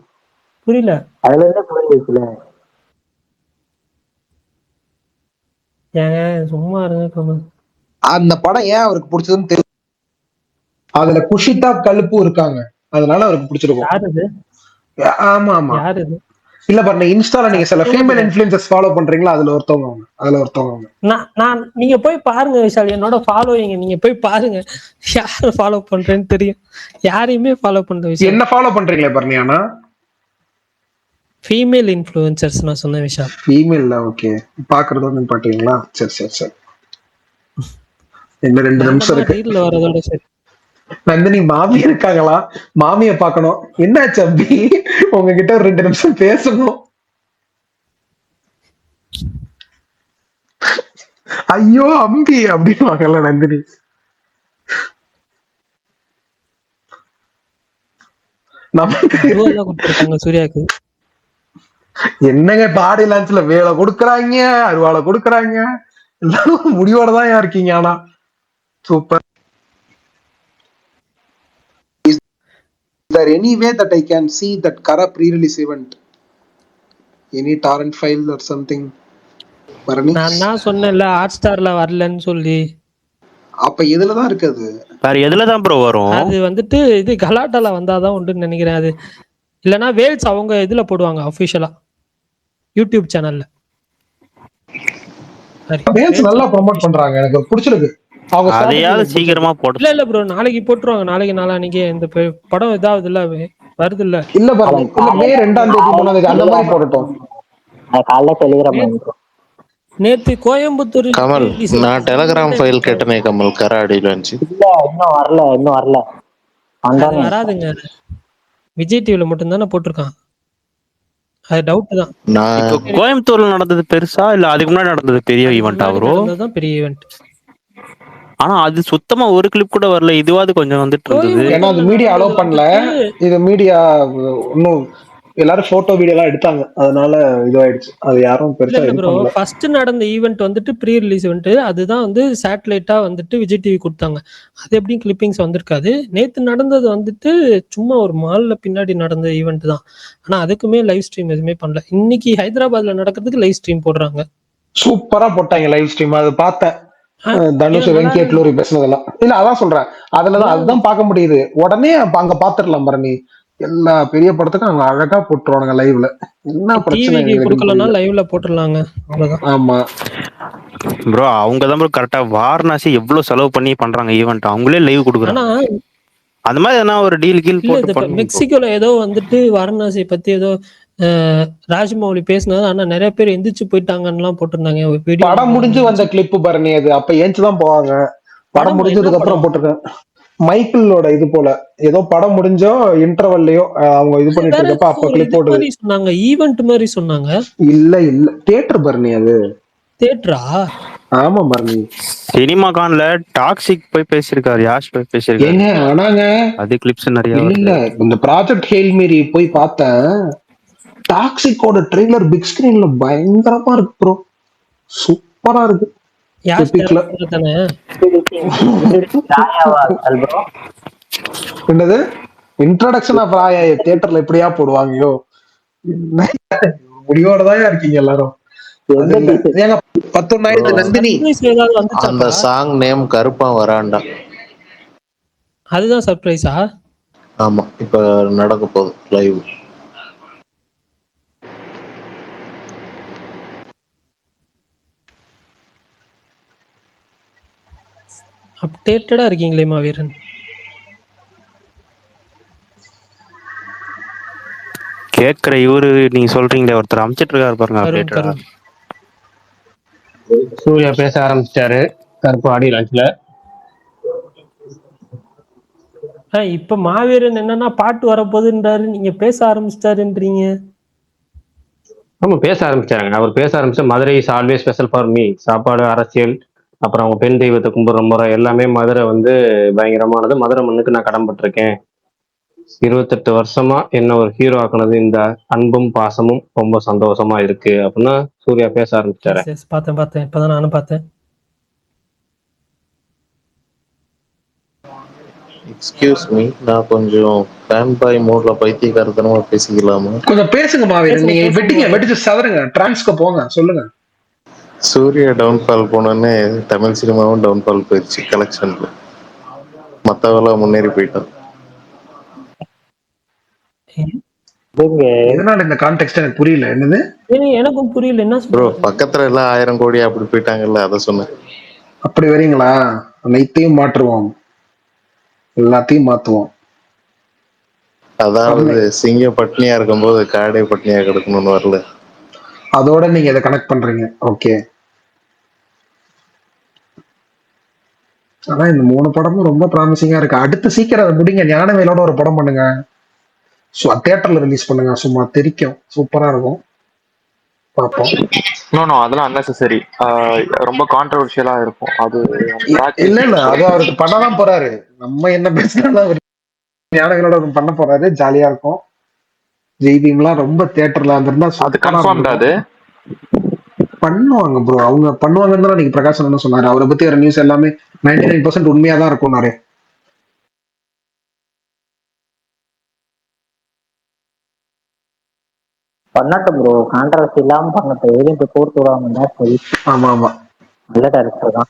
புரியல. அதுல இருந்தே புரிஞ்சிச்சுல. ஏங்க சும்மா இருங்க கமல். அந்த படம் ஏன் அவருக்கு பிடிச்சதுன்னு தெரியும். அதுல குஷிதா கலுப்பு இருக்காங்க, அதனால அவருக்கு பிடிச்சிருக்கும். யார் இது? ஆமா ஆமா. யார் இது? இல்ல பாருங்க, இன்ஸ்டால நீங்க சில சத்தியமா ஃபீமேல் தெரியாது. இன்ஃபுளுசர்ஸ் ஃபாலோ பண்றீங்களா, அதுல ஒருத்தவங்க அவங்க. அதுல ஒருத்தவங்க அவங்க. நான் நீங்க போய் பாருங்க விஷால், என்னோட ஃபாலோயிங் நீங்க போய் பாருங்க. யாரை ஃபாலோ பண்றேன்னு தெரியும். யாரையுமே ஃபாலோ பண்ற விஷயம். என்ன ஃபாலோ பண்றீங்களே பர்னியானா? ஃபீமேல் இன்ஃப்ளூயன்சர்ஸ் நான் சொன்ன விஷால். ஃபீமேல்ல ஓகே. பாக்குறது வந்து பாத்தீங்களா? சரி சரி சரி. என்ன 2 நிமிஷம் இருக்கு. ரீல்ல வரதோட சரி. நந்தினி மாமி இருக்காங்களா? மாமிய பாக்கணும். என்னாச்சு அம்பி? உங்ககிட்ட ஒரு 2 நிமிஷம் பேசணும். ஐயோ அம்பி அப்படின்னு வாங்கல நந்தினி. நமக்கு அதுவெல்லாம் கொடுத்துருக்காங்க சூர்யாக்கு. என்னங்க பாடி லான்ச்ல வேலை கொடுக்குறாங்க, அருவாளை கொடுக்குறாங்க, எல்லாரும் முடிவோட தான் இருக்கீங்க. ஆனா super. Is there any way that I can see that Kara pre-release event? Any torrent file or something? Bharani, நான் தான் சொன்னேன்ல ஹாட் ஸ்டார்ல வரலன்னு சொல்லி. அப்ப எதுலதான் இருக்குது? வேற எதுலதான் ப்ரோ வரும்? அது வந்துட்டு இது கலாட்டால வந்தாதான் உண்டுன்னு நினைக்கிறேன். அது இல்லைன்னா வேல்ஸ் அவங்க இதுல போடுவாங்க அஃபிஷியலா யூடியூப் சேனல்ல. வேல்ஸ் நல்லா ப்ரோமோட் பண்றாங்க, எனக்கு பிடிச்சிருக்கு. அவங்க அதையாவது சீக்கிரமா போட்டு. இல்ல ப்ரோ, நாளைக்கு போட்டுருவாங்க. நாளைக்கு நாளானிக்கு இந்த படம் இதாவது இல்ல வருது இல்ல. இல்ல பாருங்க, இல்ல மே 2ஆம் தேதி 3ஆம் தேதி அந்த மாதிரி போடட்டும். காலைல டெலிகிராம் பண்ணிடுறோம். நேத்து கோயம்புத்தூர் கமல், நான் டெலகிராம் ஃபைல் கேட்டனே கமல், கரா அடியில் வந்துச்சு. இல்ல இன்னும் வரல. அது வராதுங்க. விஜய் டிவில மட்டும் தானே போட்டிருக்கான். அது டவுட் தான். இப்போ கோயம்புத்தூர்ல நடந்தது பெருசா இல்ல அதுக்கு முன்னாடி நடந்தது பெரிய ஈவென்ட்டா ப்ரோ? அதுதான் பெரிய ஈவென்ட். ஆனா அது சுத்தமா ஒரு கிளிப் கூட வரல. இதுவாது கொஞ்சம் வந்துட்டு இருந்தது. ஏன்னா அது மீடியா அலோவ் பண்ணல. இது மீடியா இன்னும் எல்லாரும் போட்டோ வீடியோ எல்லாம் எடுத்தாங்க, அதனால இதுவாயிடுச்சு. அது யாரும் பெருசா இல்ல இது ப்ரோ, பண்ணல. ஃபர்ஸ்ட் நடந்த ஈவென்ட் வந்துட்டு ப்ரீ ரிலீஸ் ஈவென்ட். அதுதான் வந்து சேட்டலைட்டா வந்துட்டு விஜய் டிவி கொடுத்தாங்க. அது எப்படி கிளிப்பிங்ஸ் வந்திருக்காது. நேத்து நடந்தது வந்துட்டு சும்மா ஒரு மால்ல பின்னாடி நடந்த ஈவென்ட் தான். ஆனா அதுக்குமே லைவ் ஸ்ட்ரீம் எதுவுமே பண்ணல. இன்னைக்கு ஹைதராபாத்ல நடக்கிறதுக்கு லைவ் ஸ்ட்ரீம் போடுறாங்க. சூப்பரா போட்டாங்க லைவ் ஸ்ட்ரீம். அது பார்த்தேன். தனுஷ் வெங்கட் லூரி பேசுனதெல்லாம் இல்ல, அதான் சொல்றேன். அதுலதான் அதுதான் பார்க்க முடியுது. உடனே அங்க பாத்துடலாம் பரணி. எல்லா பெரிய படத்துக்கும் அவங்க அழகா போட்டுருவானுங்க லைவ்ல. என்ன பிரச்சனை கொடுக்கலன்னா லைவ்ல போட்டுடலாங்க, அவ்வளவுதான். ஆமா ப்ரோ, அவங்க தான் ப்ரோ கரெக்டா வாரணாசி எவ்வளவு செலவு பண்ணி பண்றாங்க ஈவென்ட். அவங்களே லைவ் கொடுக்குறாங்க. ஆனா அந்த மாதிரி எதனா ஒரு டீல் கீல் போட்டு மெக்சிகோல ஏதோ வந்துட்டு வாரணாசி பத்தி ஏதோ ராஜ்மௌலி பேசினது. ஆனா நிறைய பேர் எந்திரிச்சு போயிட்டாங்கன்னு போட்டிருந்தாங்க. படம் முடிஞ்சு வந்த கிளிப் பரணி. அது அப்ப ஏஞ்சுதான் போவாங்க. படம் முடிஞ்சதுக்கு அப்புறம் போட்டிருக்கேன். மைக்கிளோட இது போல ஏதோ படம் முடிஞ்சோ இன்டர்வல்லையோ அவங்க இது பண்ணிட்டு இருக்கப்ப அப்ப கிளிப் போட்டு சொன்னாங்க. ஈவென்ட் மாதிரி சொன்னாங்க. இல்ல தியேட்டர் பரணி. அது தியேட்டரா? ஆமா பரணி. சினிமா கான்ல டாக்ஸிக் போய் பேசியிருக்காரு, யாஷ் போய் பேசியிருக்காரு. ஆனாங்க அது கிளிப்ஸ் நிறைய. இல்ல இந்த ப்ராஜெக்ட் ஹெயில் மீறி போய் பார்த்தேன். டாக்ஸிக்கோட ட்ரெய்லர் பிக் ஸ்கிரீன்ல பயங்கரமா இருக்கு ப்ரோ. சூப்பரா இருக்கு. என்னது இன்ட்ரோடக்ஷன் ஆஃப் ராயா தியேட்டர்ல எப்படியா போடுவாங்கயோ. முடிவோடதான் இருக்கீங்க எல்லாரும். 19 நந்தினி அந்த சாங் நேம் கருப்பா வராண்டா. அதுதான் சர்ப்ரைஸா? ஆமா, இப்ப நடக்க போகுது லைவ். அப்டேட்டடா இருக்கீங்களே மாவீரன். கேக்குற இவரு நீங்க சொல்றீங்களே ஒருத்தர் அமைச்சிட்டு இருக்காரு பாருங்க அப்டேட்டடா. சூர்யா பேச ஆரம்பிச்சிட்டாரு கருப்பு ஆடி லான்ச்ல. இப்ப மாவீரன் என்னன்னா பாட்டு வரப்போகுதுன்றாரு, நீங்க பேச ஆரம்பிச்சிட்டாருன்றீங்க. ஆமா பேச ஆரம்பிச்சாங்க. அவர் பேச ஆரம்பிச்சா Madurai is always special for me. சாப்பாடு, அரசியல், அப்புறம் அவங்க பெண் தெய்வத்தை கும்பிடுற முறை எல்லாமே மதுரை வந்து பயங்கரமானது. மதுரை மண்ணுக்கு நான் கடன்பட்டிருக்கேன். 28 வருஷமா என்ன ஒரு ஹீரோ ஆக்குனது இந்த அன்பும் பாசமும் ரொம்ப சந்தோஷமா இருக்கு அப்படின்னா சூர்யா பேச ஆரம்பிச்சாரு. பார்த்தேன் இப்பதான் நானும் பார்த்தேன். எக்ஸ்கியூஸ் மீ, நான் கொஞ்சம் ஃபேன் பாய் மோட்ல பைத்தியக்காரத்தனமா பேசிக்கலாமா? கொஞ்சம் பேசுங்க மாவீரன். நீங்க வெட்டிச்சு சவருங்க, டிரான்ஸ்க்கு போங்க, சொல்லுங்க. சூர்யா டவுன்ஃபால் போனோடனே தமிழ் சினிமாவும் டவுன்ஃபால் போயிடுச்சு கலெக்ஷன்ல. மற்றவெல்லாம் முன்னேறி போயிட்டான். எதனால இந்த கான்டெக்ட் எனக்கு புரியல. என்னது? எனக்கும் புரியல என்ன ப்ரோ, பக்கத்துல எல்லாம் 1000 கோடி அப்படி போயிட்டாங்கல்ல, அதை சொன்னேன். அப்படி வரீங்களா? அனைத்தையும் மாற்றுவோம், எல்லாத்தையும் மாத்துவோம். அதாவது சிங்கம் பட்னியா இருக்கும்போது காடே பட்னியா கிடக்கணும்னு வரல. அதோட நீங்க இதை கனெக்ட் பண்றீங்க. ஓகே. ஆனா இந்த 3 படமும் ரொம்ப ப்ராமிசிங்கா இருக்கு. அடுத்து சீக்கிரம் அதை முடிங்க. ஞானவேலோட ஒரு படம் பண்ணுங்க, தியேட்டர்ல ரிலீஸ் பண்ணுங்க, சும்மா தெரிக்கும், சூப்பரா இருக்கும், பார்ப்போம். நோ அதெல்லாம் அன்னெசரி. ரொம்ப கான்ட்ரவர்ஷியலா இருக்கும் அது. இல்ல அது அவருக்கு பண்ணதான் போறாரு. நம்ம என்ன பேசினாலும் ஞானவேலோட ஒன்று பண்ண போறாரு, ஜாலியா இருக்கும். ஜெய்பீம்லாம் ரொம்ப தியேட்டர்ல வந்திருந்தா அது கன்ஃபார்ம் தான். அது பண்ணுவாங்க ப்ரோ, அவங்க பண்ணுவாங்கன்னு தான் நீங்க பிரகாஷ் என்ன சொன்னாரு. அவரை பத்தி வர நியூஸ் எல்லாமே 99% உண்மையா தான் இருக்கும். நிறைய பண்ணட்டும் ப்ரோ, கான்ட்ரவர்சி இல்லாம பண்ணட்டும். எதுவும் இப்போ கோர்த்து விடாம சரி. ஆமா ஆமா, நல்ல டேரக்டர் தான்.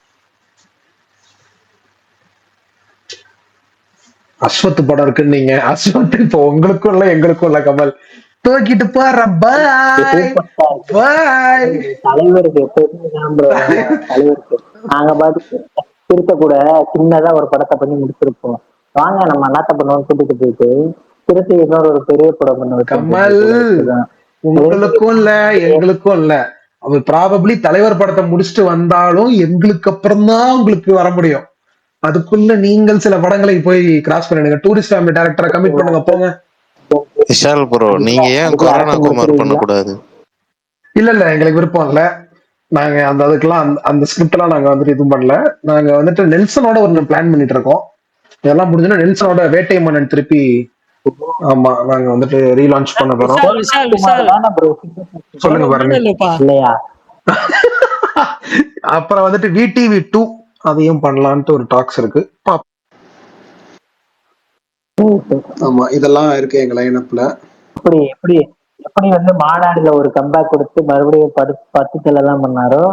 அஸ்வத் படம் இருக்குன்னு நீங்க, அஸ்வத் இப்போ உங்களுக்கும் இல்ல எங்களுக்கும் இல்ல. கமல் தூக்கிட்டு போற பாய் பாய். தலைவருக்கு எப்போதுமே தலைவருக்கு நாங்க பாட்டு திருத்த கூட சின்னதா ஒரு படத்தை பண்ணி முடிச்சிருப்போம். வாங்க நம்ம அண்ணாத்த பண்ணுவோம் கூட்டிட்டு போயிட்டு திருத்தி இன்னொரு ஒரு பெரிய படம் பண்ண கமல் உங்களுக்கும் இல்ல எங்களுக்கும் இல்ல. அவர் ப்ராபப்ளி தலைவர் படத்தை முடிச்சுட்டு வந்தாலும் எங்களுக்கு அப்புறம் தான் உங்களுக்கு வர முடியும். அதுக்குள்ள நீங்கள் சில படங்களை போய் கிராஸ் பண்ணிடுங்க. டூரிஸ்ட் ஃபேமிலி டைரக்டரை கமிட் பண்ணுங்க, போங்க. விஷால் ப்ரோ, நீங்க ஏன் கொரோனா குமார் பண்ணக்கூடாது? இல்ல எங்களுக்கு விருப்பம் இல்ல. நாங்க அந்த அதுக்கெல்லாம் அந்த ஸ்கிரிப்ட் எல்லாம் நாங்க வந்துட்டு இது பண்ணல. நாங்க வந்துட்டு நெல்சனோட ஒரு பிளான் பண்ணிட்டு இருக்கோம். இதெல்லாம் முடிஞ்சுன்னா நெல்சனோட வேட்டை மன்னன் திருப்பி, ஆமா, நாங்க வந்துட்டு ரீலான்ச் பண்ண போறோம். சொல்லுங்க பாருங்க. இல்லையா? அப்புறம் வந்துட்டு VTV 2 அதையும் பண்ணலான்ட்டு ஒரு டாக்ஸ் இருக்கு. ஆமா, இதெல்லாம் இருக்கு எங்க லைனப்ல. எப்படி எப்படி எப்படி வந்து மாநாடுல ஒரு கம்பேக் கொடுத்து மறுபடியும் 10 எல்லாம் பண்ணாரோ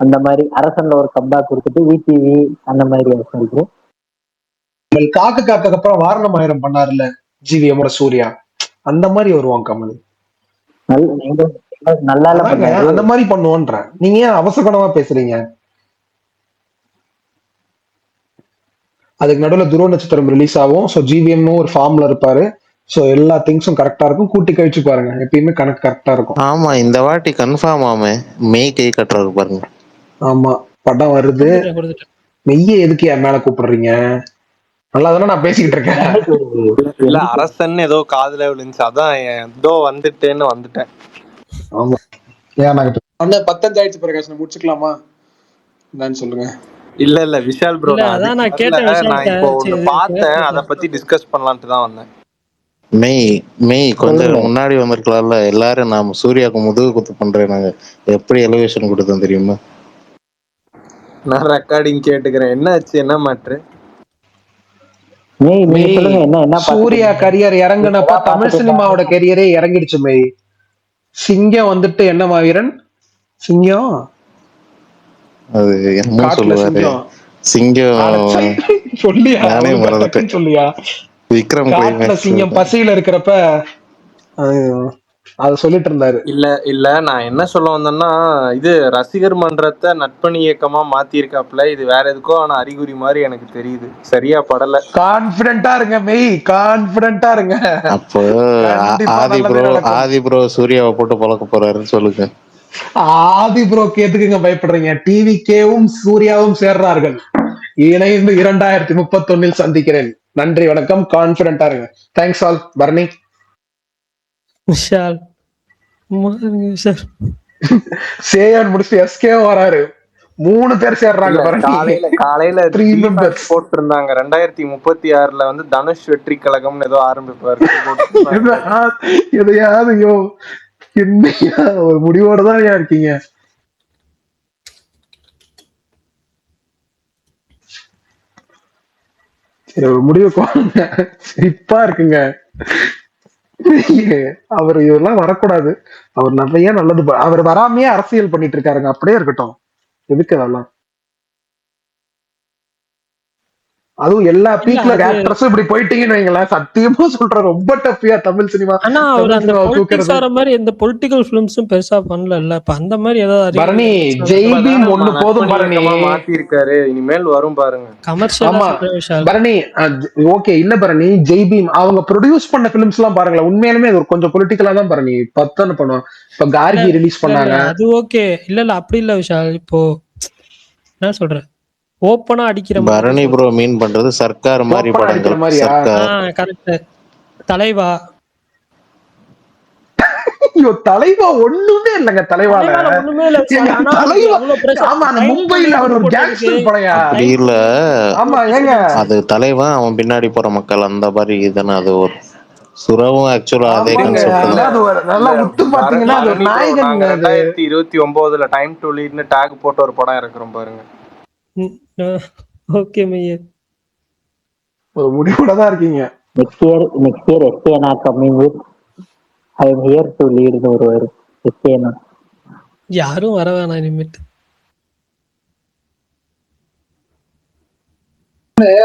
அந்த மாதிரி அரசன்ல ஒரு கம்பேக் கொடுத்துட்டு VTV அந்த மாதிரி இருக்கு. காக்கு காக்கக்கு அப்புறம் வாரணமாயிரம் பண்ணாருல்ல GVM சூர்யா, அந்த மாதிரி வருவான் கமல். நல்லா அந்த மாதிரி பண்ணுவோன்ற. நீங்க ஏன் அவசரமா பேசுறீங்க? அதுக்கு நடுவில் துருவ நட்சத்திரம் ரிலீஸ் ஆகும். ஸோ GVM ஒரு ஃபார்ம்ல இருப்பாரு. ஸோ எல்லா திங்ஸும் கரெக்டா இருக்கும். கூட்டி கழிச்சு பாருங்க, எப்பயுமே கணக்கு கரெக்டா இருக்கும். ஆமா, இந்த வாட்டி கன்ஃபார்ம் ஆமே மெய் கை கட்டுறாரு பாருங்க. ஆமா, படம் வருது. மெய்ய எதுக்கு என் மேல கூப்பிடுறீங்க? நல்லா தானே நான் பேசிக்கிட்டு இருக்கேன். இல்ல அரசன் ஏதோ காதுல விழுந்துச்சு, அதான் ஏதோ வந்துட்டேன். ஆமா, ஏன் நாங்க 15 ஆயிடுச்சு பிரகாஷ், முடிச்சுக்கலாமா என்னன்னு சொல்லுங்க. இல்ல விஷால் ப்ரோ, நான் இப்போ ஒண்ணு பார்த்தேன், அத பத்தி டிஸ்கஸ் பண்ணலான்ட்டு தான் வந்தேன். மெய் கொஞ்சம் முன்னாடி வந்திருக்கலாம்ல. எல்லாரும் நாம சூர்யாவுக்கு முதுகு குத்து பண்றேன். நாங்க எப்படி எலிவேஷன் கொடுத்தோம் தெரியுமா? நான் ரெக்கார்டிங் கேட்டுக்கிறேன். என்ன ஆச்சு, என்ன மாற்று? சூர்யா கரியர் இறங்குனப்ப தமிழ் சினிமாவோட கரியரே இறங்கிடுச்சு. மெய் சிங்கம் வந்துட்டு என்ன மாவீரன் சிங்கம், அது என்ன சொல்லுவாரு, சிங்கம் சொல்லியா விக்ரம் சிங்கம் பசியில இருக்கிறப்ப அத சொல்லிட்டு இருந்தாரு. இல்ல நான் என்ன சொல்ல வந்தேன்னா, இது ரசிகர் மன்றத்தை நட்பணி இயக்கமா மாத்திருக்காப்ல. இது வேற எதுக்கோ ஆனா அறிகுறி மாதிரி எனக்கு தெரியுது. சரியா படல. கான்பிடென்ட்டா இருங்க மெய், கான்பிடென்ட்டா இருங்க. அப்போ ஆதி ப்ரோ சூர்யாவை போட்டு பழக்க போறாருன்னு சொல்லுங்க. ஆதி ப்ரோ கேத்துக்குங்க, பயப்படுறீங்க. டிவிகேவும் சூர்யாவும் சேர்றார்கள். இணைந்து 2031 சந்திக்கிறேன். நன்றி, வணக்கம். கான்பிடென்ட்டா இருங்க. Thanks all. பர்னி விஷால் சேயன் முடிச்சு SK வராரு. 3 பேர் சேர்றாங்க. காலையில போட்டிருந்தாங்க 2036 வந்து தனுஷ் வெற்றி கழகம் ஏதோ ஆரம்பிப்பாரு. எதையாவது என்னையா ஒரு முடிவோட தான் இருக்கீங்க. சரி ஒரு முடிவுக்கு வாங்க. சிரிப்பா இருக்குங்க. அவர் இதெல்லாம் வரக்கூடாது. அவர் நிறைய நல்லது அவர் வராமையே அரசியல் பண்ணிட்டு இருக்காருங்க. அப்படியே இருக்கட்டும். எதுக்கு அதெல்லாம்? அதுவும் எல்லா இல்ல பீக்ல அது ஆக்ட்ரஸும் இப்படி போயிட்டீங்கன்னு வைங்களேன், சத்தியமா சொல்றேன் ரொம்ப டஃபியா தமிழ் சினிமா ஆனா அவர் அந்த பொலிட்டிக்ஸ் தூக்குறது. வர மாதிரி எந்த பொலிட்டிக்கல் ஃபிலிம்ஸும் பெருசா பண்ணல. இப்ப அந்த மாதிரி ஏதாவது பரணி அறிவியல் ஜெய் பீம் இப்பதானே ஒண்ணு போதும் பரணி. நட்பணி இயக்கமா மாத்தி இருக்காரு, இனிமேல் வரும் பாருங்க. கமர்ஷியலா ஆமா சொல்ற விஷயம். பரணி ஓகே இல்ல பரணி, ஜெய் பீம் அவங்க ப்ரொடியூஸ் பண்ண பிலிம்ஸ் எல்லாம் பாருங்களேன், உண்மையாலுமே அது ஒரு கொஞ்சம் பொலிட்டிக்கலா தான் பரணி பத்தன்னு பண்ணுவோம். இப்ப கார்கி ரிலீஸ் பண்ணாங்க. அது ஓகே. இல்ல அப்படி இல்ல விஷால். இப்போ என்ன சொல்ற, ஓப்பனா அடிக்கிற பரணி ப்ரோ மீன் பண்றது சர்க்கார் மாதிரி ஓப்பனா அடிக்கிற படங்கள். மாதிரியா? சர்க்கார் கரெக்ட். தலைவா ஐயோ தலைவா ஒண்ணுமே இல்லங்க. தலைவால தலைவால ஒண்ணுமே இல்ல விஷால். எங்க ஆனா தலைவா எவ்வளவு pressure. ஆமா அந்த மும்பைல அவர் ஒரு கேங்ஸ்டர் படையா. அப்படி இல்ல, ஆமா ஏங்க அது தலைவன் அவன் பின்னாடி போற மக்கள் அந்த மாதிரி தானே. அது ஒரு சுறவும் ஆக்சுவலா அதே ஆமாங்க. கான்செப்ட் அது தான். அது ஒரு நல்லா உத்து பாத்தீங்கன்னா அது ஒரு பரணி bro, நாயகன். நாங்க அது 2029 டைம் டு லீட்னு டேக் போட்டு ஒரு படம் இறக்குறோம் பாருங்க. ஓகே மையே. ஒரு முடிவோட தான் இருக்கீங்க. next year SKN are coming with I am here to lead ன்னு ஒரு SKN. யாரும் வர வேணாம் இனிமேட்டு.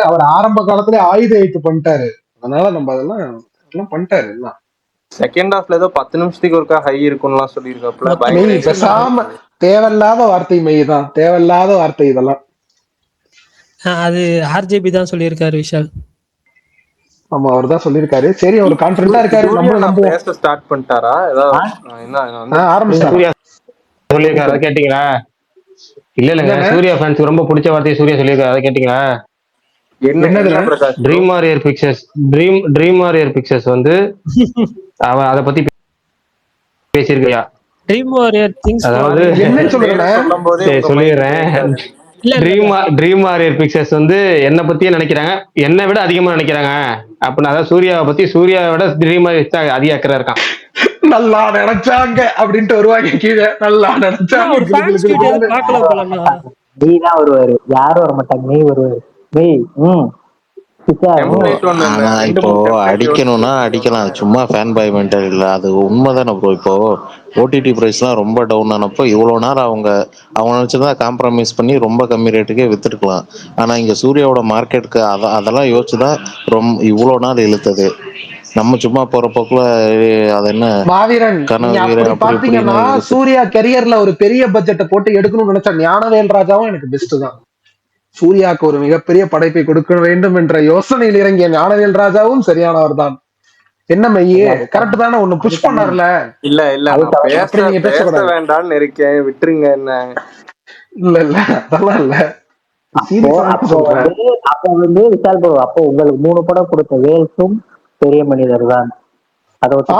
அவர் ஆரம்ப காலத்துல ஆயுத எழுத்து பண்ணிட்டாரு. அதனால நம்ம அதெல்லாம் பண்ணிட்டாரு எல்லாம். செகண்ட் ஹாஃப்ல ஏதோ 10 நிமிஷத்துக்கு ஒருக்கா ஹை இருக்கும்லாம் சொல்லியிருக்காப்புல. மெய் பேசாம தேவையில்லாத வார்த்தை மெய் தான். தேவையில்லாத வார்த்தை இதெல்லாம். அது ஆர்ஜேபி தான் சொல்லியிருக்காரு விஷால். ஆமா அவர் தான் சொல்லியிருக்காரு. சரி அவர் கான்ஃபிடண்டா இருக்காரு. நம்மளும் நம்புவோம். பேச ஸ்டார்ட் பண்ணிட்டாரா? ஏதாவது ஆரம்பிச்சாரா? சொல்லியிருக்காரு, அதை கேட்டீங்களா? இல்லங்க சூர்யா ஃபேன்ஸ்க்கு ரொம்ப பிடிச்ச வார்த்தையை சூர்யா சொல்லியிருக்காரு, அதை கேட்டீங்களா? ட்ரீம் ஆர் ஏர் பிக்சர்ஸ் வந்து அவன் அதை பத்தி பேசியிருக்கியா? ட்ரீம் வாரியர் திங்ஸ் அதாவது என்ன சொல்றேன் சொல்லிடுறேன். ட்ரீம் வாரியர் பிக்சர்ஸ் வந்து என்ன பத்தியே நினைக்கிறாங்க, என்னை விட அதிகமா நினைக்கிறாங்க அப்படின்னு. அதாவது சூர்யாவை பத்தி சூர்யாவை விட ட்ரீம் வாரியர் அதிக அக்கறை இருக்கான். நல்லா நினைச்சாங்க அப்படின்ட்டு வருவாங்க கீழே. நல்லா நினைச்சாங்க. நீ தான் வருவாரு, யாரும் வர மாட்டாங்க. நீ வருவாரு. நீ ஆனா இப்போ அடிக்கணும்னா அடிக்கலாம், சும்மா ஃபேன் பாய் மென்டல் இல்ல. அது உண்மைதானே ப்ரோ. இப்போ ஓடிடி பிரைஸ்லாம் ரொம்ப டவுன் ஆனப்போ இவ்வளவு நேரம் அவங்க நினைச்சதா காம்ப்ரமைஸ் பண்ணி ரொம்ப கம்மி ரேட்டுக்கே வித்துருக்கலாம். ஆனா இங்க சூர்யாவோட மார்க்கெட்டுக்கு அதெல்லாம் யோசிச்சுதான் ரொம்ப இவ்வளவு நாள் இழுத்தது. நம்ம சும்மா போற போக்குல அது என்ன மாவீரன் பாத்தீங்கன்னா சூர்யா கெரியர்ல ஒரு பெரிய பட்ஜெட்டை போட்டு எடுக்கணும்னு நினைச்சா ஞானவேல் ராஜாவும் எனக்கு பெஸ்ட் தான். சூர்யாவுக்கு ஒரு மிகப்பெரிய படைப்பை கொடுக்க வேண்டும் என்ற யோசனையில் இறங்கிய ஞானவேல் ராஜாவும் சரியானவர் தான். என்ன மையே கரெக்ட் தானே? ஒண்ணு புஷ் பண்ணார்ல. இல்ல பேச வேண்டாம்னு இருக்கேன், விட்டுருங்க. என்ன இல்ல அதெல்லாம் இல்ல. அப்ப வந்து விஷால் ப்ரோ, அப்போ உங்களுக்கு 3 படம் கொடுத்த வேல்ஸும் பெரிய மனிதர் தான்.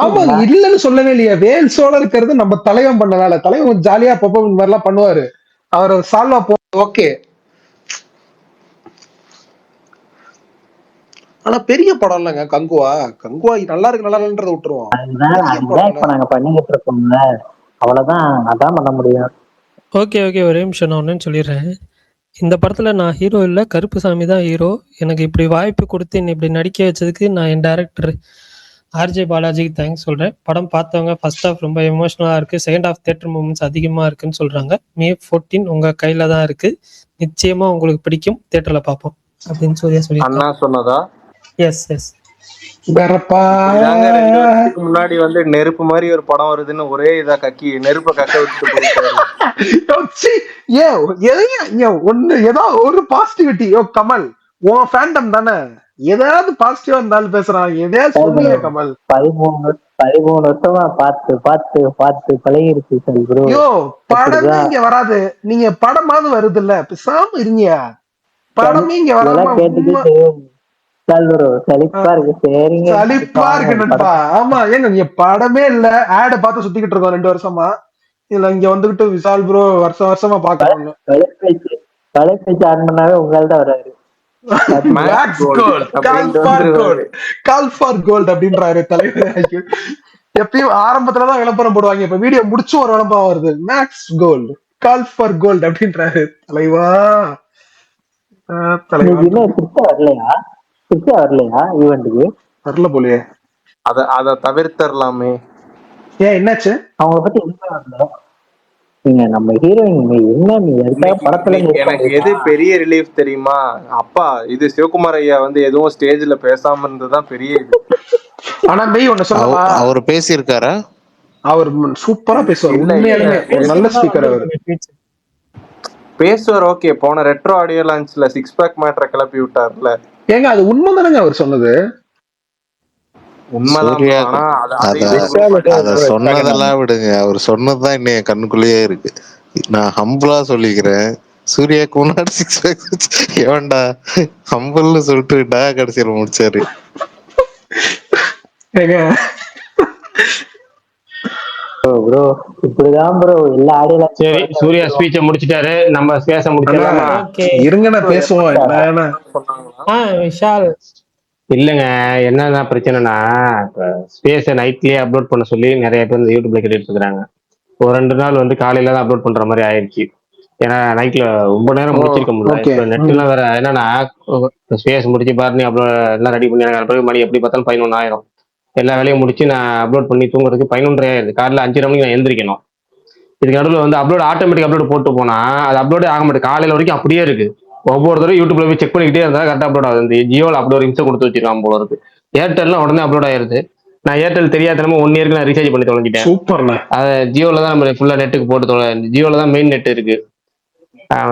ஆமா இல்லன்னு சொல்லவே இல்லையா. வேல்ஸோட இருக்கிறது நம்ம தலைவன் பண்ண வேலை. தலைவன் ஜாலியா பப்ப இந்த மாதிரி எல்லாம் பண்ணுவாரு. அவர் சால்வா போ ஓகே. ஆனா பெரிய படம் இல்லைங்க கங்குவா. நல்லா இருக்கு நல்லா இல்லன்றத விட்டுருவோம். இப்ப நாங்க பண்ணிக்கிட்டு இருக்கோம்ல, அவ்வளவுதான். அதான் பண்ண முடியும். ஓகே ஒரே நிமிஷம் நான் ஒன்னு சொல்லிடுறேன். இந்த படத்துல நான் ஹீரோ இல்ல, கருப்புசாமி தான் ஹீரோ. எனக்கு இப்படி வாய்ப்பு கொடுத்து என்னை இப்படி நடிக்க வச்சதுக்கு நான் என் டைரக்டர் ஆர்ஜே பாலாஜிக்கு தேங்க்ஸ் சொல்றேன். படம் பார்த்தவங்க ஃபர்ஸ்ட் ஹாஃப் ரொம்ப எமோஷனலா இருக்கு, செகண்ட் ஹாஃப் தியேட்டர் மூமெண்ட்ஸ் அதிகமா இருக்குன்னு சொல்றாங்க. May 14 உங்க கையில தான் இருக்கு, நிச்சயமா உங்களுக்கு பிடிக்கும், தியேட்டர்ல பார்ப்போம் அப்படின்னு சொல்லி அண்ணா சொன்னதா? எஸ் முன்னாடி வந்து நெருப்பு மாதிரி ஒரு படம் வருதுன்னு ஒரே இதா கக்கி நெருப்ப கக்க விட்டு ஒண்ணு ஏதோ ஒரு பாசிட்டிவிட்டி. கமல் உன் ஃபேண்டம் தானே, ஏதாவது பாசிட்டிவா இருந்தாலும் பேசுறான். எதையாவது சொல்லுங்க கமல். 13 வருஷமா பார்த்து பழகிருச்சு. படமே இங்க வராது, நீங்க படமாவது வருது இல்ல, பேசாம இருங்க. படமே இங்க வராம சலிப்பா இருக்கு நண்பா. ஆமா ஏங்க நீங்க படமே இல்ல, ஆட பார்த்து சுத்திக்கிட்டு இருக்கோம் 2 வருஷமா. இதுல இங்க வந்துகிட்டு விஷால் ப்ரோ வருஷமா பாக்கணும். தொலைபேசி ஆன் பண்ணாவே உங்கள்தான் வராரு. கால் ஃபார் கோல்ட் அப்படின்றாரு தலைவர். எப்பயும் ஆரம்பத்துலதான் விளம்பரம் போடுவாங்க, இப்ப வீடியோ முடிச்சு ஒரு விளம்பரம் வருது. Max cold call for cold அப்படின்றாரு தலைவா. வரலையா? கிறிஸ்டியா வரலையா ஈவெண்ட்டுக்கு? வரல போலயே. அத தவிர்த்தரலாமே. ஏன் என்னாச்சு? அவங்கள பத்தி எதுவுமே வரல. நீங்க நம்ம ஹீரோயின் என்ன நீ எதுக்காக படத்துல எனக்கு எது பெரிய ரிலீஃப் தெரியுமா? அப்பா இது சிவகுமார் ஐயா வந்து எதுவும் ஸ்டேஜ்ல பேசாம இருந்ததுதான் பெரிய இது. ஆனா மெய் ஒண்ணு சொல்லவா, அவர் பேசியிருக்காரா? அவர் சூப்பரா பேசுவார். இல்ல, உண்மையாலுமே இல்ல. ஒரு நல்ல ஸ்பீக்கர் அவர். பேசுவார். ஓகே, போன ரெட்ரோ ஆடியோ லான்ச்ல 6 பேக் மேட்டரை கிளப்பி விட்டார்ல. ஏங்க அது உண்மைதானங்க அவர் சொன்னது. உண்மைதான் bro. ஆனா அத சொன்னதெல்லாம் விடுங்க, அவர் சொன்னதுதான் இன்னும் என் கண்ணுக்குள்ளேயே இருக்கு. நான் ஹம்பிளா சொல்லிக்கிறேன், சூர்யாக்கு முன்னாடி 6 பேக் ஏவன்டா ஹம்பிள்னு சொல்லிட்டு கடைசியில் முடிச்சாரு. ஏங்க ப்ரோ இப்படிதான் ப்ரோ எல்லா ஆடியோ. சரி, சூர்யா ஸ்பீச்சை முடிச்சிட்டாரு, நம்ம பேச முடிச்சிடலாமா? இருங்க நான் பேசுவோம். என்ன விஷால் இல்லைங்க, என்னன்னா பிரச்சனைனா ஸ்பேஸை நைட்லயே அப்லோட் பண்ண சொல்லி நிறைய பேர் இந்த யூடியூப்ல கேட்டுட்டு இருக்காங்க. ஒரு 2 நாள் வந்து காலையில தான் அப்லோட் பண்ற மாதிரி ஆயிடுச்சு. ஏன்னா நைட்ல ரொம்ப நேரம் முடிச்சிருக்க முடியல. இப்போ நெட்லாம் வேற என்னன்னா ஸ்பேஸ் முடிச்சு பாருங்க அப்லோட் எல்லாம் ரெடி பண்ணி எனக்கு மணி எப்படி பார்த்தாலும் 11 ஆயிரும். எல்லா வேலையும் முடிச்சு நான் அப்லோட் பண்ணி தூங்குறதுக்கு 11:30 ஆயிடுது. காலைல 5:30 மணிக்கு நான் எந்திரிக்கணும். இதுக்கு நடுவில் வந்து அப்லோட் ஆட்டோமேட்டிக் அப்லோட் போட்டு போனா அது அப்லோடே ஆக மாட்டேது. காலையில வரைக்கும் அப்படியே இருக்கு. ஒவ்வொரு தடவை யூடியூப்ல போய் செக் பண்ணிக்கிட்டே இருந்தா கரெக்டாக அப்லோட் ஆகுது. இந்த ஜியோவில் அப்படி ஒரு இம்சம் கொடுத்து வச்சிருக்கான் போல இருக்கு. ஏர்டெல்லாம் உடனே அப்லோட் ஆயிருது. நான் ஏர்டெல் தெரியாதனமா 1 இயருக்கு நான் ரீசார்ஜ் பண்ணி தொலைஞ்சிட்டேன். சூப்பர்ல. அதை ஜியோவில் தான் நம்ம ஃபுல்லாக நெட்டுக்கு போட்டு ஜியோவில் தான் மெயின் நெட் இருக்கு.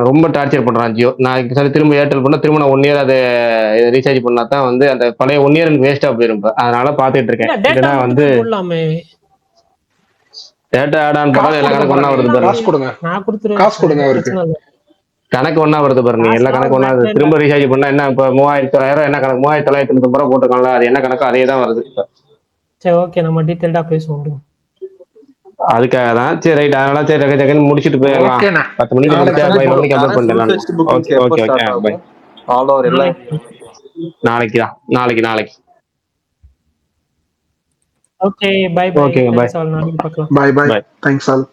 ரொம்ப டார்ச்சர் பண்றான் ஜியோ. நான் சரி திரும்ப ஏர்டெல் பண்ணா திரும்ப நான் 1 இயர் அதை ரீசார்ஜ் பண்ணா தான் வந்து அந்த பழைய 1 இயர் எனக்கு வேஸ்டா போயிரும். அதனால பாத்துட்டு இருக்கேன். இல்லைன்னா வந்து டேட்டா ஆட் ஆன் பண்ணாலும் எல்லா கணக்கு ஒண்ணா வருது பாருங்க. காசு கொடுங்க அவருக்கு. கணக்கு ஒண்ணா வருது பாருங்க, எல்லா கணக்கு ஒண்ணா வருது. திரும்ப ரீசார்ஜ் பண்ணா என்ன இப்ப 3900 என்ன கணக்கு 3990 ரூபாய் போட்டுருக்காங்களா, அது என்ன கணக்கோ அதே தான் வருது. சரி ஓகே, நம்ம டீடைலா பேசுவோம். அதுக்காக தான் சரி ரைட். அதனால சரி டக்கு முடிச்சிட்டு போயிடலாம். 10 மணிக்கு முடிச்சா 11 மணிக்கு அப்லோட் பண்ணிடலாம். Okay okay okay bye. All over எல்லாம் நாளைக்கு தான். நாளைக்கு. Okay bye bye. ஓகேங்க பை. நாளைக்கு பார்க்கலாம். பை. Thanks all.